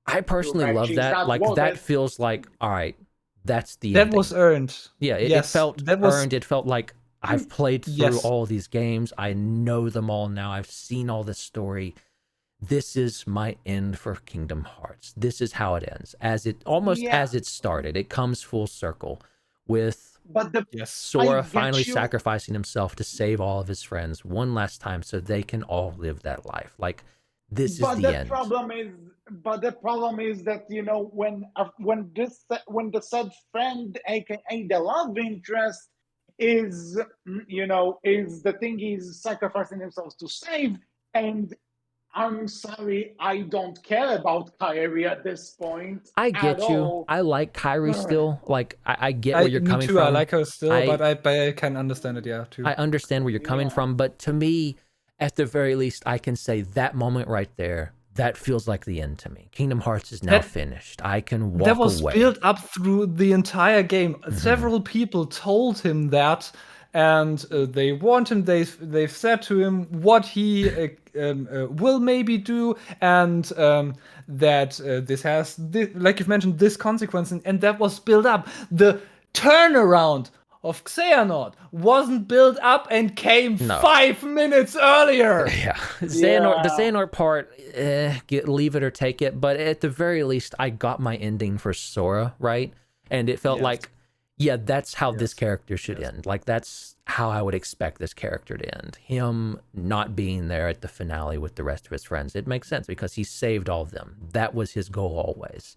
I personally love that. Like that feels like, all right, that's the ending. That was earned. Yeah, it felt earned. It felt like I've played through all these games. I know them all now. I've seen all this story. This is my end for Kingdom Hearts. This is how it ends. As it started. It comes full circle with Sora finally sacrificing himself to save all of his friends one last time so they can all live that life. Like, this is the end. But the problem is that when the said friend, aka the love interest, is the thing he's sacrificing himself to save, and I'm sorry, I don't care about Kyrie at this point. I get you. All. I like Kyrie still. Like I get where you're coming too, from. I like her still, but I can understand it, too. I understand where you're coming from, but to me, at the very least, I can say that moment right there, that feels like the end to me. Kingdom Hearts is now finished. I can walk away. That was built up through the entire game. Mm-hmm. Several people told him that, and they warned him. They've said to him what he will maybe do, and that this has, like you've mentioned, this consequence, and that was built up. The turnaround of Xehanort wasn't built up and came 5 minutes earlier. Yeah, the Xehanort part, leave it or take it. But at the very least, I got my ending for Sora, right? And it felt like, that's how this character should end. Like, that's how I would expect this character to end. Him not being there at the finale with the rest of his friends. It makes sense because he saved all of them. That was his goal always.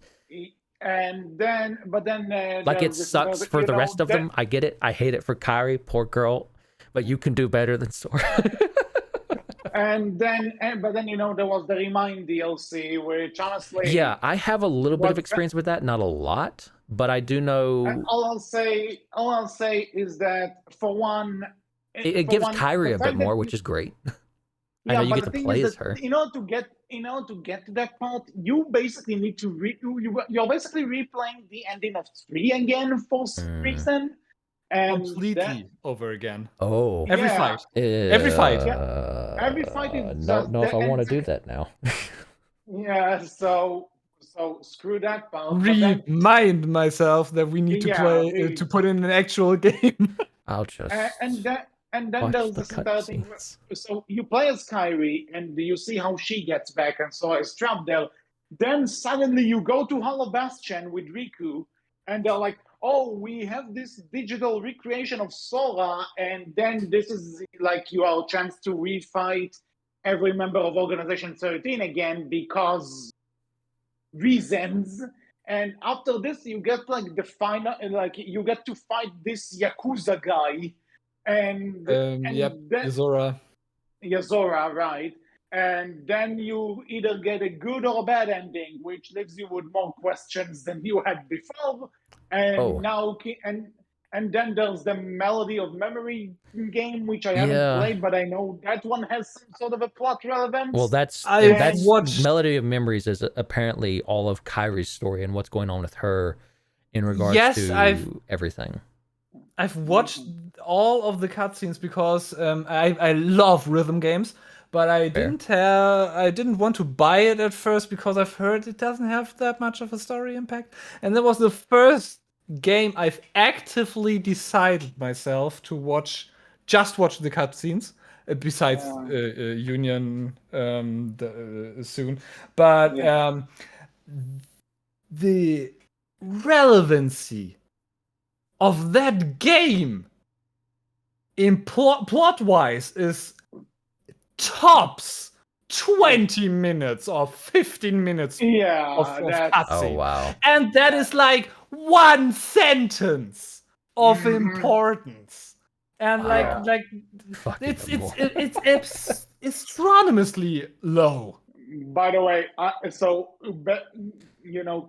But then like it sucks for the rest of them. I get it. I hate it for Kyrie, poor girl, but you can do better than Sora. but then there was the Remind DLC, which honestly, I have a little bit of experience with that, not a lot, but I do know. All I'll say is that for one, it gives Kyrie a bit more, which is great. I know you get to play as her. In order to get to that part, you basically need to you're basically replaying the ending of 3 again for some reason. And completely over again. Oh, every fight. Every fight is know if I want to do that now. So screw that part. Remind myself that we need to play to put in an actual game. I'll just and then there's this other thing. So you play as Kyrie, and you see how she gets back, and so is trapped there. Then suddenly you go to Hollow Bastion with Riku, and they're like, oh, we have this digital recreation of Sora, and then this is like your chance to refight every member of Organization 13 again because reasons. And after this, you get like the final, like you get to fight this Yakuza guy, and Yep, then Zora. Yazora, right? And then you either get a good or a bad ending, which leaves you with more questions than you had before. And Oh. now, and then there's the Melody of Memory game, which I haven't Yeah. played, but I know that one has some sort of a plot relevance. Well, that's I've watched- Melody of Memories is apparently all of Kyrie's story and what's going on with her in regards Yes, to everything. I've watched all of the cutscenes because I love rhythm games, but I didn't want to buy it at first because I've heard it doesn't have that much of a story impact. And that was the first game I've actively decided myself to watch the cutscenes. Besides Union soon, but the relevancy of that game in plot wise is tops 20 minutes or 15 minutes of cutscene. Oh wow. And that is like one sentence of importance. And Wow. like Fucking it's astronomously low. By the way,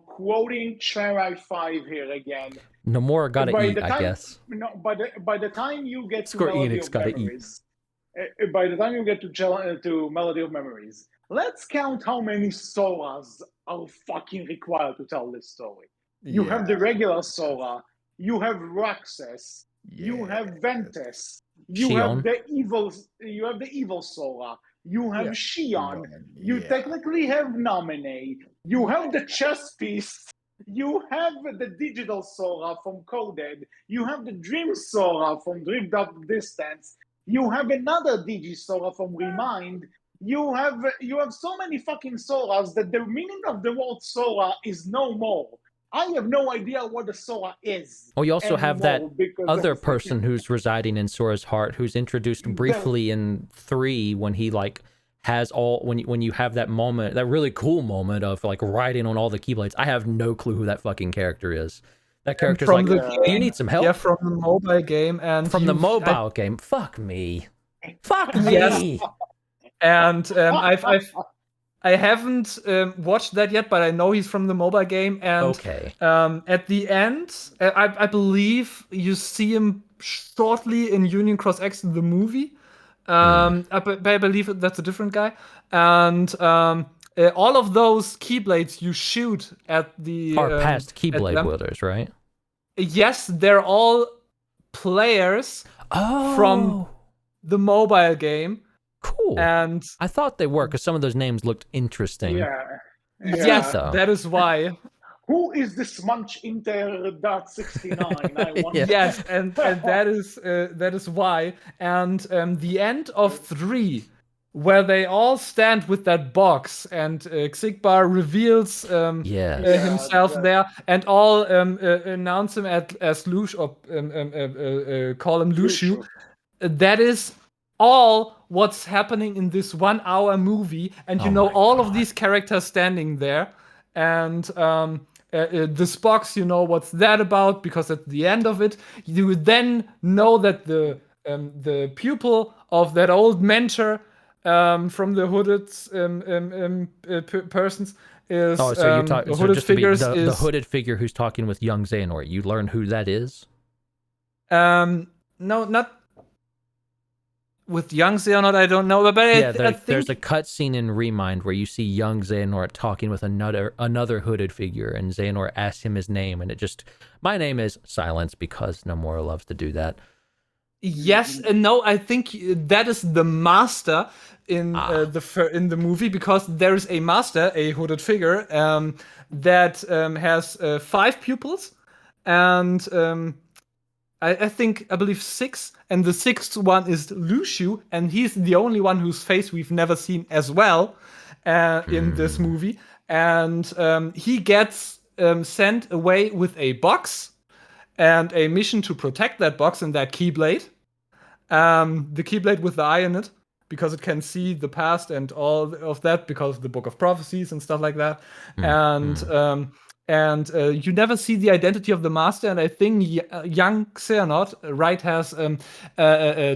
quoting Cherry 5 here again. Nomura gotta by eat, the I time, guess. No, by the time you get to Square Melody Enix of gotta Memories, by the time you get to Melody of Memories, let's count how many Soras are fucking required to tell this story. You have the regular Sora, you have Roxas, you have Ventus, you have the evil Sora, you have Shion, you technically have Nominee, you have the chess piece. You have the digital Sora from Coded. You have the Dream Sora from Drift Up Distance. You have another Digi Sora from Remind. You have so many fucking Soras that the meaning of the word Sora is no more. I have no idea what a Sora is. Oh, you also have that other person who's residing in Sora's heart, who's introduced briefly in 3 when he like has all when you have that moment, that really cool moment of like riding on all the Keyblades. I have no clue who that fucking character is. That character's like, you need some help? Yeah, from the mobile game and from the mobile game. Fuck me. Fuck me. Yes. And I haven't watched that yet, but I know he's from the mobile game. And at the end, I believe you see him shortly in Union Cross X, the movie. I believe that's a different guy. And all of those Keyblades you shoot at the are past Keyblade wielders, right? Yes, they're all players from the mobile game. Cool. And I thought they were, because some of those names looked interesting. Yes, that is why. Who is this Munch Inter.69? I wonder. Yes, and that is why. And the end of 3, where they all stand with that box, and Xigbar reveals himself there, and all announce him as Lush, or call him Lushu. That is all what's happening in this 1 hour movie, and all of these characters standing there, and this box, what's that about, because at the end of it you then know that the pupil of that old mentor from the hooded persons is so you're talking the hooded figure who's talking with young Xehanort. You learn who that is? No, not with young Xehanort, I don't know, but I think there's a cutscene in Remind where you see young Xehanort talking with another hooded figure, and Xehanort asks him his name, and my name is Silence, because Nomura loves to do that. Yes and no. I think that is the master in the movie, because there is a master, a hooded figure, that has 5 pupils, and I believe 6, and the 6th one is Lushu, and he's the only one whose face we've never seen as well in this movie. And he gets sent away with a box, and a mission to protect that box and that keyblade. The keyblade with the eye in it, because it can see the past and all of that, because of the Book of Prophecies and stuff like that. And you never see the identity of the master. And I think young Xehanort, right, has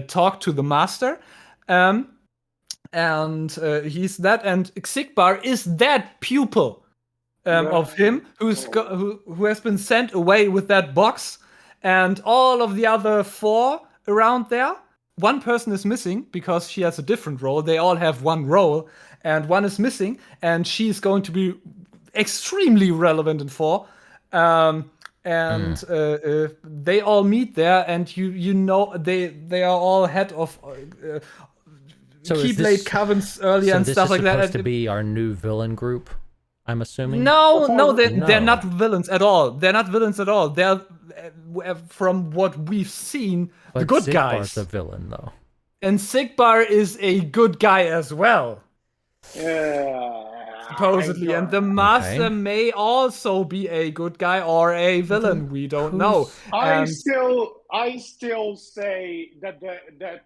talked to the master. And he's that. And Xigbar is that pupil of him who has been sent away with that box. And all of the other 4 around there, one person is missing because she has a different role. They all have one role, and one is missing, and she's going to be extremely relevant in 4. They all meet there, and you know they are all head of Keyblade covens earlier and stuff like that. Supposed to be our new villain group, I'm assuming. No, they're not villains at all. They're not villains at all. They're from what we've seen, but the good Xigbar's guys. a villain, though, and Xigbar is a good guy as well. Supposedly, and the master may also be a good guy or a villain. We don't know. I still say that that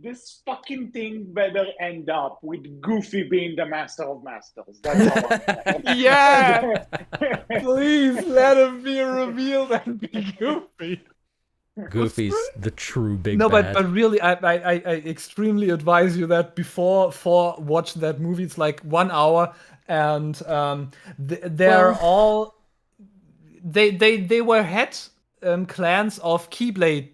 this fucking thing better end up with Goofy being the master of masters. That's all I'm saying. Yeah, please let him be revealed and be Goofy. Goofy's the true big no, bad. but really, I extremely advise you that before watching that movie, it's like 1 hour, and they're all they were head clans of Keyblade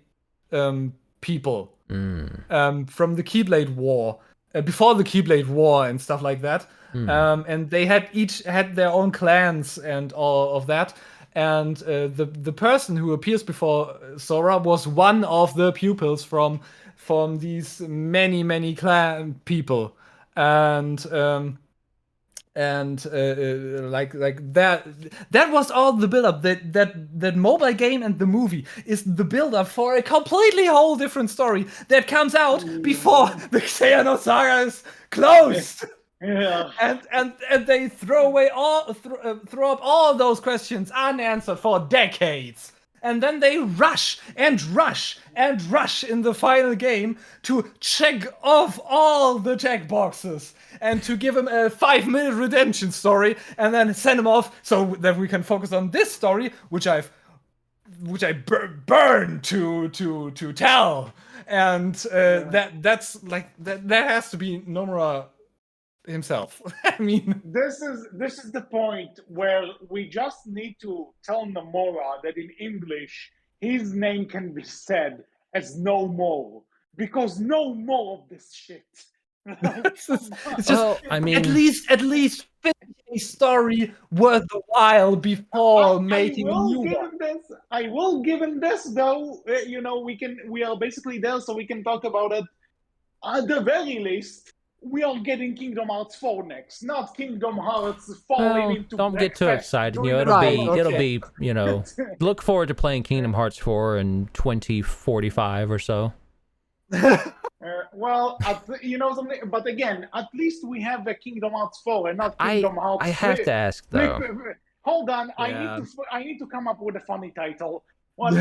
people from the Keyblade War, before the Keyblade War and stuff like that, and they had each had their own clans and all of that. And the person who appears before Sora was one of the pupils from these many clan people, and like that was all the build up. That mobile game and the movie is the build up for a completely whole different story that comes out before the Xehanort saga is closed. Yeah. And they throw up all those questions unanswered for decades. And then they rush in the final game to check off all the checkboxes and to give him a 5-minute redemption story and then send him off so that we can focus on this story, which I burn to tell. And that's like that has to be Nomura himself. I mean, this is the point where we just need to tell Nomura that in English his name can be said as no more, because no more of this shit. it's just at least finish a story worth the while before making a new one. I will give him this though. We are basically there, so we can talk about it. At the very least, we are getting Kingdom Hearts 4 next, not Kingdom Hearts falling into. Don't get too excited. It'll be. Look forward to playing Kingdom Hearts 4 in 2045 or so. Something. But again, at least we have the Kingdom Hearts 4 and not Kingdom Hearts 3. I have to ask though. Hold on, Yeah. I need to come up with a funny title. Well,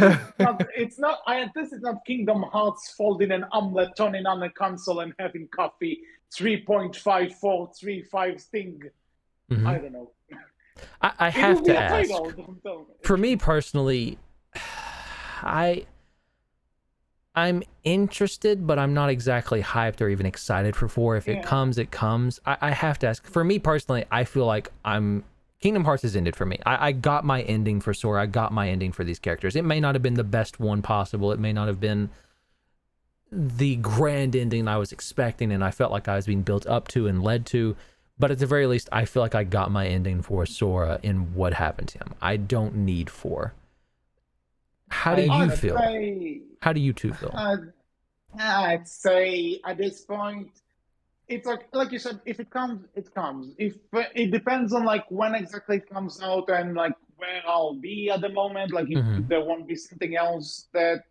it's not. This is not Kingdom Hearts folding an omelette, turning on a console and having coffee. 3.5435 thing. Mm-hmm. I don't know. I have to ask. For me personally, I'm interested, but I'm not exactly hyped or even excited for 4. If it comes, it comes. I have to ask. For me personally, I feel like Kingdom Hearts has ended for me. I got my ending for Sora. I got my ending for these characters. It may not have been the best one possible. It may not have been the grand ending I was expecting and I felt like I was being built up to and led to. But at the very least, I feel like I got my ending for Sora in what happened to him. I don't need 4. How do you feel? How do you two feel? I'd say at this point, it's like you said, if it comes, it comes. If it depends on like when exactly it comes out and like where I'll be at the moment. Like if there won't be something else that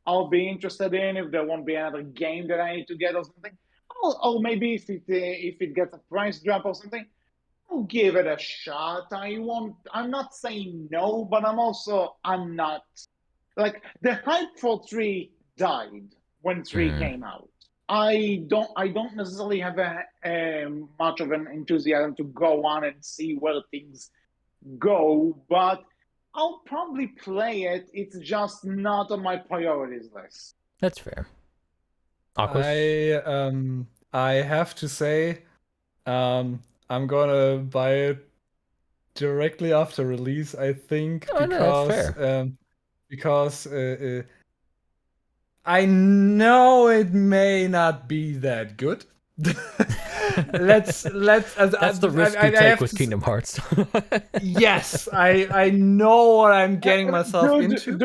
I'll be interested in, if there won't be another game that I need to get or something, or maybe if it gets a price drop or something, I'll give it a shot. I'm not saying no, but I'm not like the hype for 3 died when 3 came out. I don't necessarily have a much of an enthusiasm to go on and see where things go, but I'll probably play it. It's just not on my priorities list. That's fair. Aques? I have to say, I'm gonna buy it directly after release. I think Oh, no, that's fair. Because I know it may not be that good. let's That's the risk you take with Kingdom Hearts. Yes, I know what I'm getting myself into.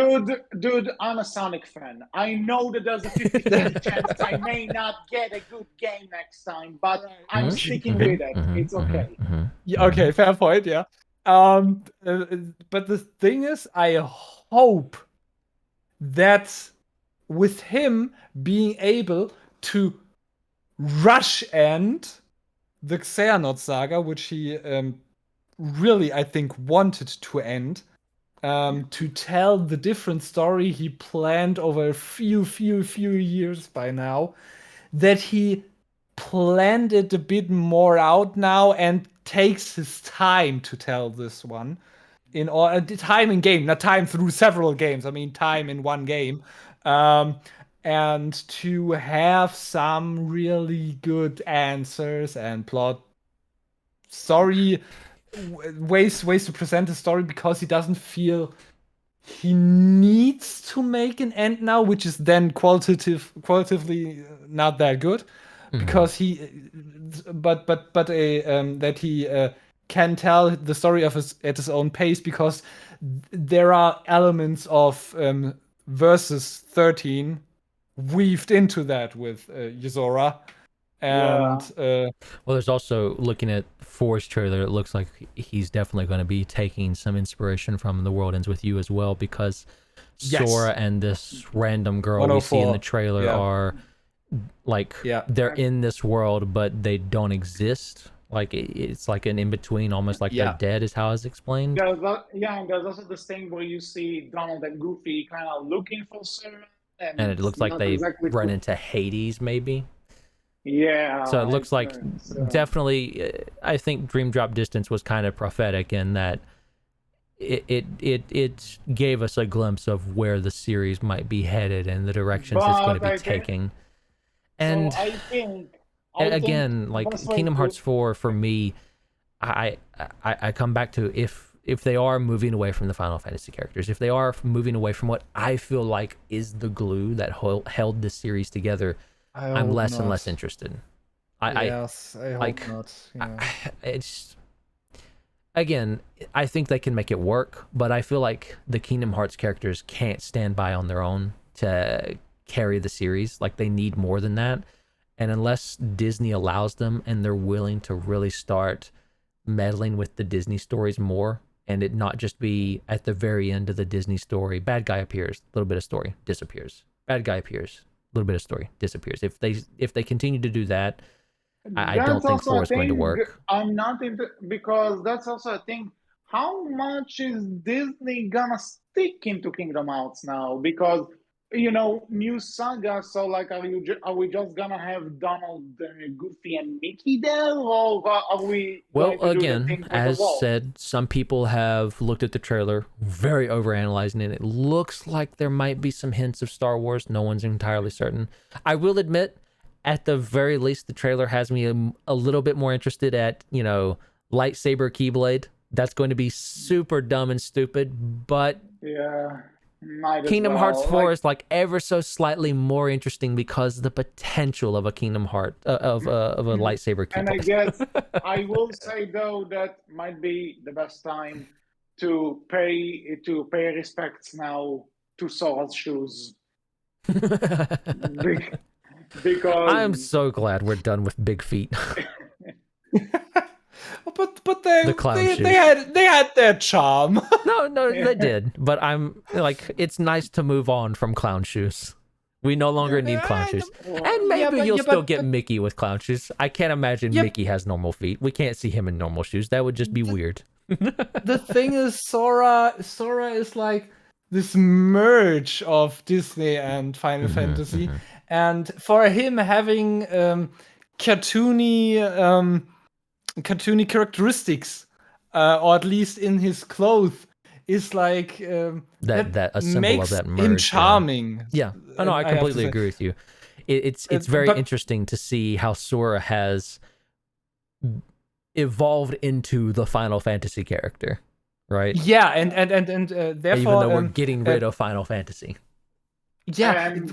Dude, I'm a Sonic fan. I know that there's a 50-50 chance I may not get a good game next time, but I'm sticking with it. It's okay. Yeah, okay, fair point, yeah. But the thing is, I hope that with him being able to rush end the Xehanort saga, which he really, I think, wanted to end, to tell the different story he planned over a few years by now, that he planned it a bit more out now and takes his time to tell this one. In all time in game, not time through several games. I mean time in one game. And to have some really good answers and plot story ways to present the story, because he doesn't feel he needs to make an end now, which is then qualitatively not that good, because that he can tell the story of at his own pace, because there are elements of Versus 13 weaved into that with Yuzora. And well, there's also, looking at 4's trailer, it looks like he's definitely going to be taking some inspiration from The World Ends With You as well, because Sora and this random girl we see in the trailer are like, they're in this world, but they don't exist. Like, it's like an in-between, almost like they're dead, is how it's explained. And there's also this thing where you see Donald and Goofy kind of looking for Sora. And it looks like they run into Hades, maybe. Yeah. So it looks like definitely, I think Dream Drop Distance was kind of prophetic in that it gave us a glimpse of where the series might be headed and the directions it's going to be taking. And so I think again, like Kingdom Hearts 4 for me, I come back to if they are moving away from the Final Fantasy characters, if they are moving away from what I feel like is the glue that held this series together, I'm less and less interested. I hope not. It's, again, I think they can make it work, but I feel like the Kingdom Hearts characters can't stand by on their own to carry the series. Like, they need more than that. And unless Disney allows them and they're willing to really start meddling with the Disney stories more, and it not just be at the very end of the Disney story, bad guy appears, a little bit of story, disappears. Bad guy appears, a little bit of story, disappears. If they continue to do that, I don't think 4 is going to work. I'm not into, because that's also a thing. How much is Disney gonna stick into Kingdom Hearts now? Because, you know, new saga. So, like, are we just gonna have Donald, Goofy, and Mickey there, or are we? Well, again, as said, some people have looked at the trailer, very overanalyzing it. It looks like there might be some hints of Star Wars. No one's entirely certain. I will admit, at the very least, the trailer has me a little bit more interested at, you know, lightsaber Keyblade. That's going to be super dumb and stupid, but yeah. Kingdom Hearts 4 is like ever so slightly more interesting because of the potential of a Kingdom Heart of a lightsaber Keyblade. And I guess I will say though that might be the best time to pay respects now to Sora's shoes. Because I'm so glad we're done with big feet. But they had their charm. No, they did. But I'm like, it's nice to move on from clown shoes. We no longer need clown shoes. And maybe you'll still get Mickey with clown shoes. I can't imagine Mickey has normal feet. We can't see him in normal shoes. That would just be weird. The thing is, Sora is like merge of Disney and Final Mhm, Fantasy, mhm. and for him having cartoony characteristics, or at least in his clothes, is like That a symbol makes of that him merge. charming. Yeah. Oh, no, I have to completely say. agree with you. It's very But- interesting to see how Sora has evolved into the Final Fantasy character, right? Yeah, and therefore, Even though we're getting rid of Final Fantasy. yeah, And-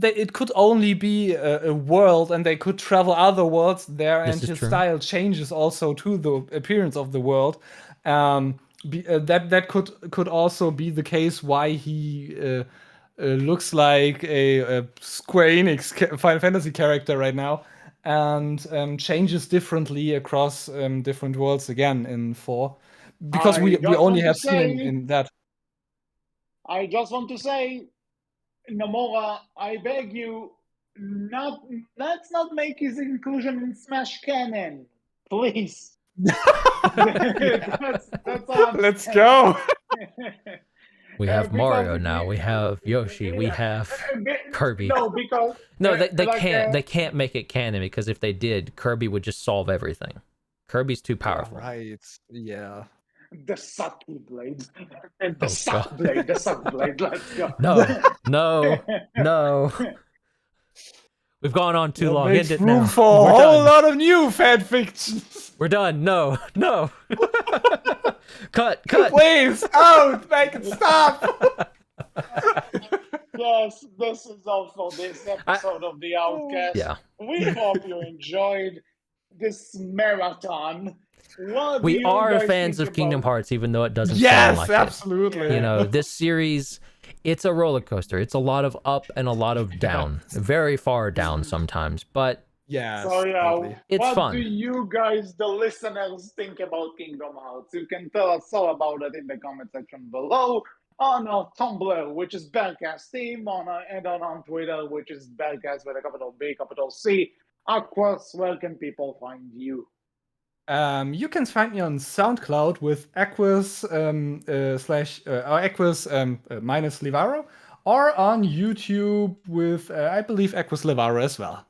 it could only be a world, and they could travel other worlds there, This and is his true. style changes also to the appearance of the world. That could also be the case why he looks like a Square Enix Final Fantasy character right now, and changes differently across different worlds again in 4, because we just only want to have seen say- in that. I just want to say, Nomura, I beg you, let's not make his inclusion in Smash canon, please. That's all I'm Let's saying. go. We have Because Mario if now. you- We have Yoshi. We have Kirby. No, because No, they like, can't. They can't make it canon, because if they did, Kirby would just solve everything. Kirby's too powerful. Right. Yeah. the suck blade and the Oh, suck God. blade, the suck blade. Let's go. No. We've gone on too That long. makes End it room now. for a We're whole done. lot of new fan fictions. We're done. No. Cut. Please, out! Make it stop! Yes, this is all for this episode of the Outcast. Yeah. We hope you enjoyed this marathon. What do We you are guys fans think of Kingdom about- Hearts, even though it doesn't sound Yes, like absolutely. it. You know, this series, it's a roller coaster. It's a lot of up and a lot of down. Very far down sometimes, but Yes. So yeah, totally. It's what fun. do you guys, the listeners, think about Kingdom Hearts? You can tell us all about it in the comment section below, on our Tumblr, which is Berkcast Team, and on Twitter, which is Berkcast with a capital B, capital C. Aques, where can people find you? You can find me on SoundCloud with Aques Aques minus Livaro, or on YouTube with I believe Aques Livaro as well.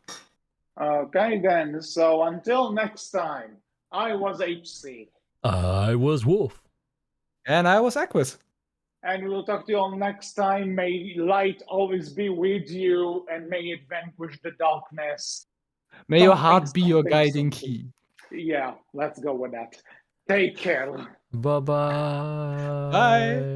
Okay, then. So until next time, I was HC, I was Wolf. And I was Aques. and we will talk to you all next time. May light always be with you, and may it vanquish the darkness. May your Something, heart be your something, guiding something. key. Yeah, let's go with that. Take care. Bye-bye. Bye.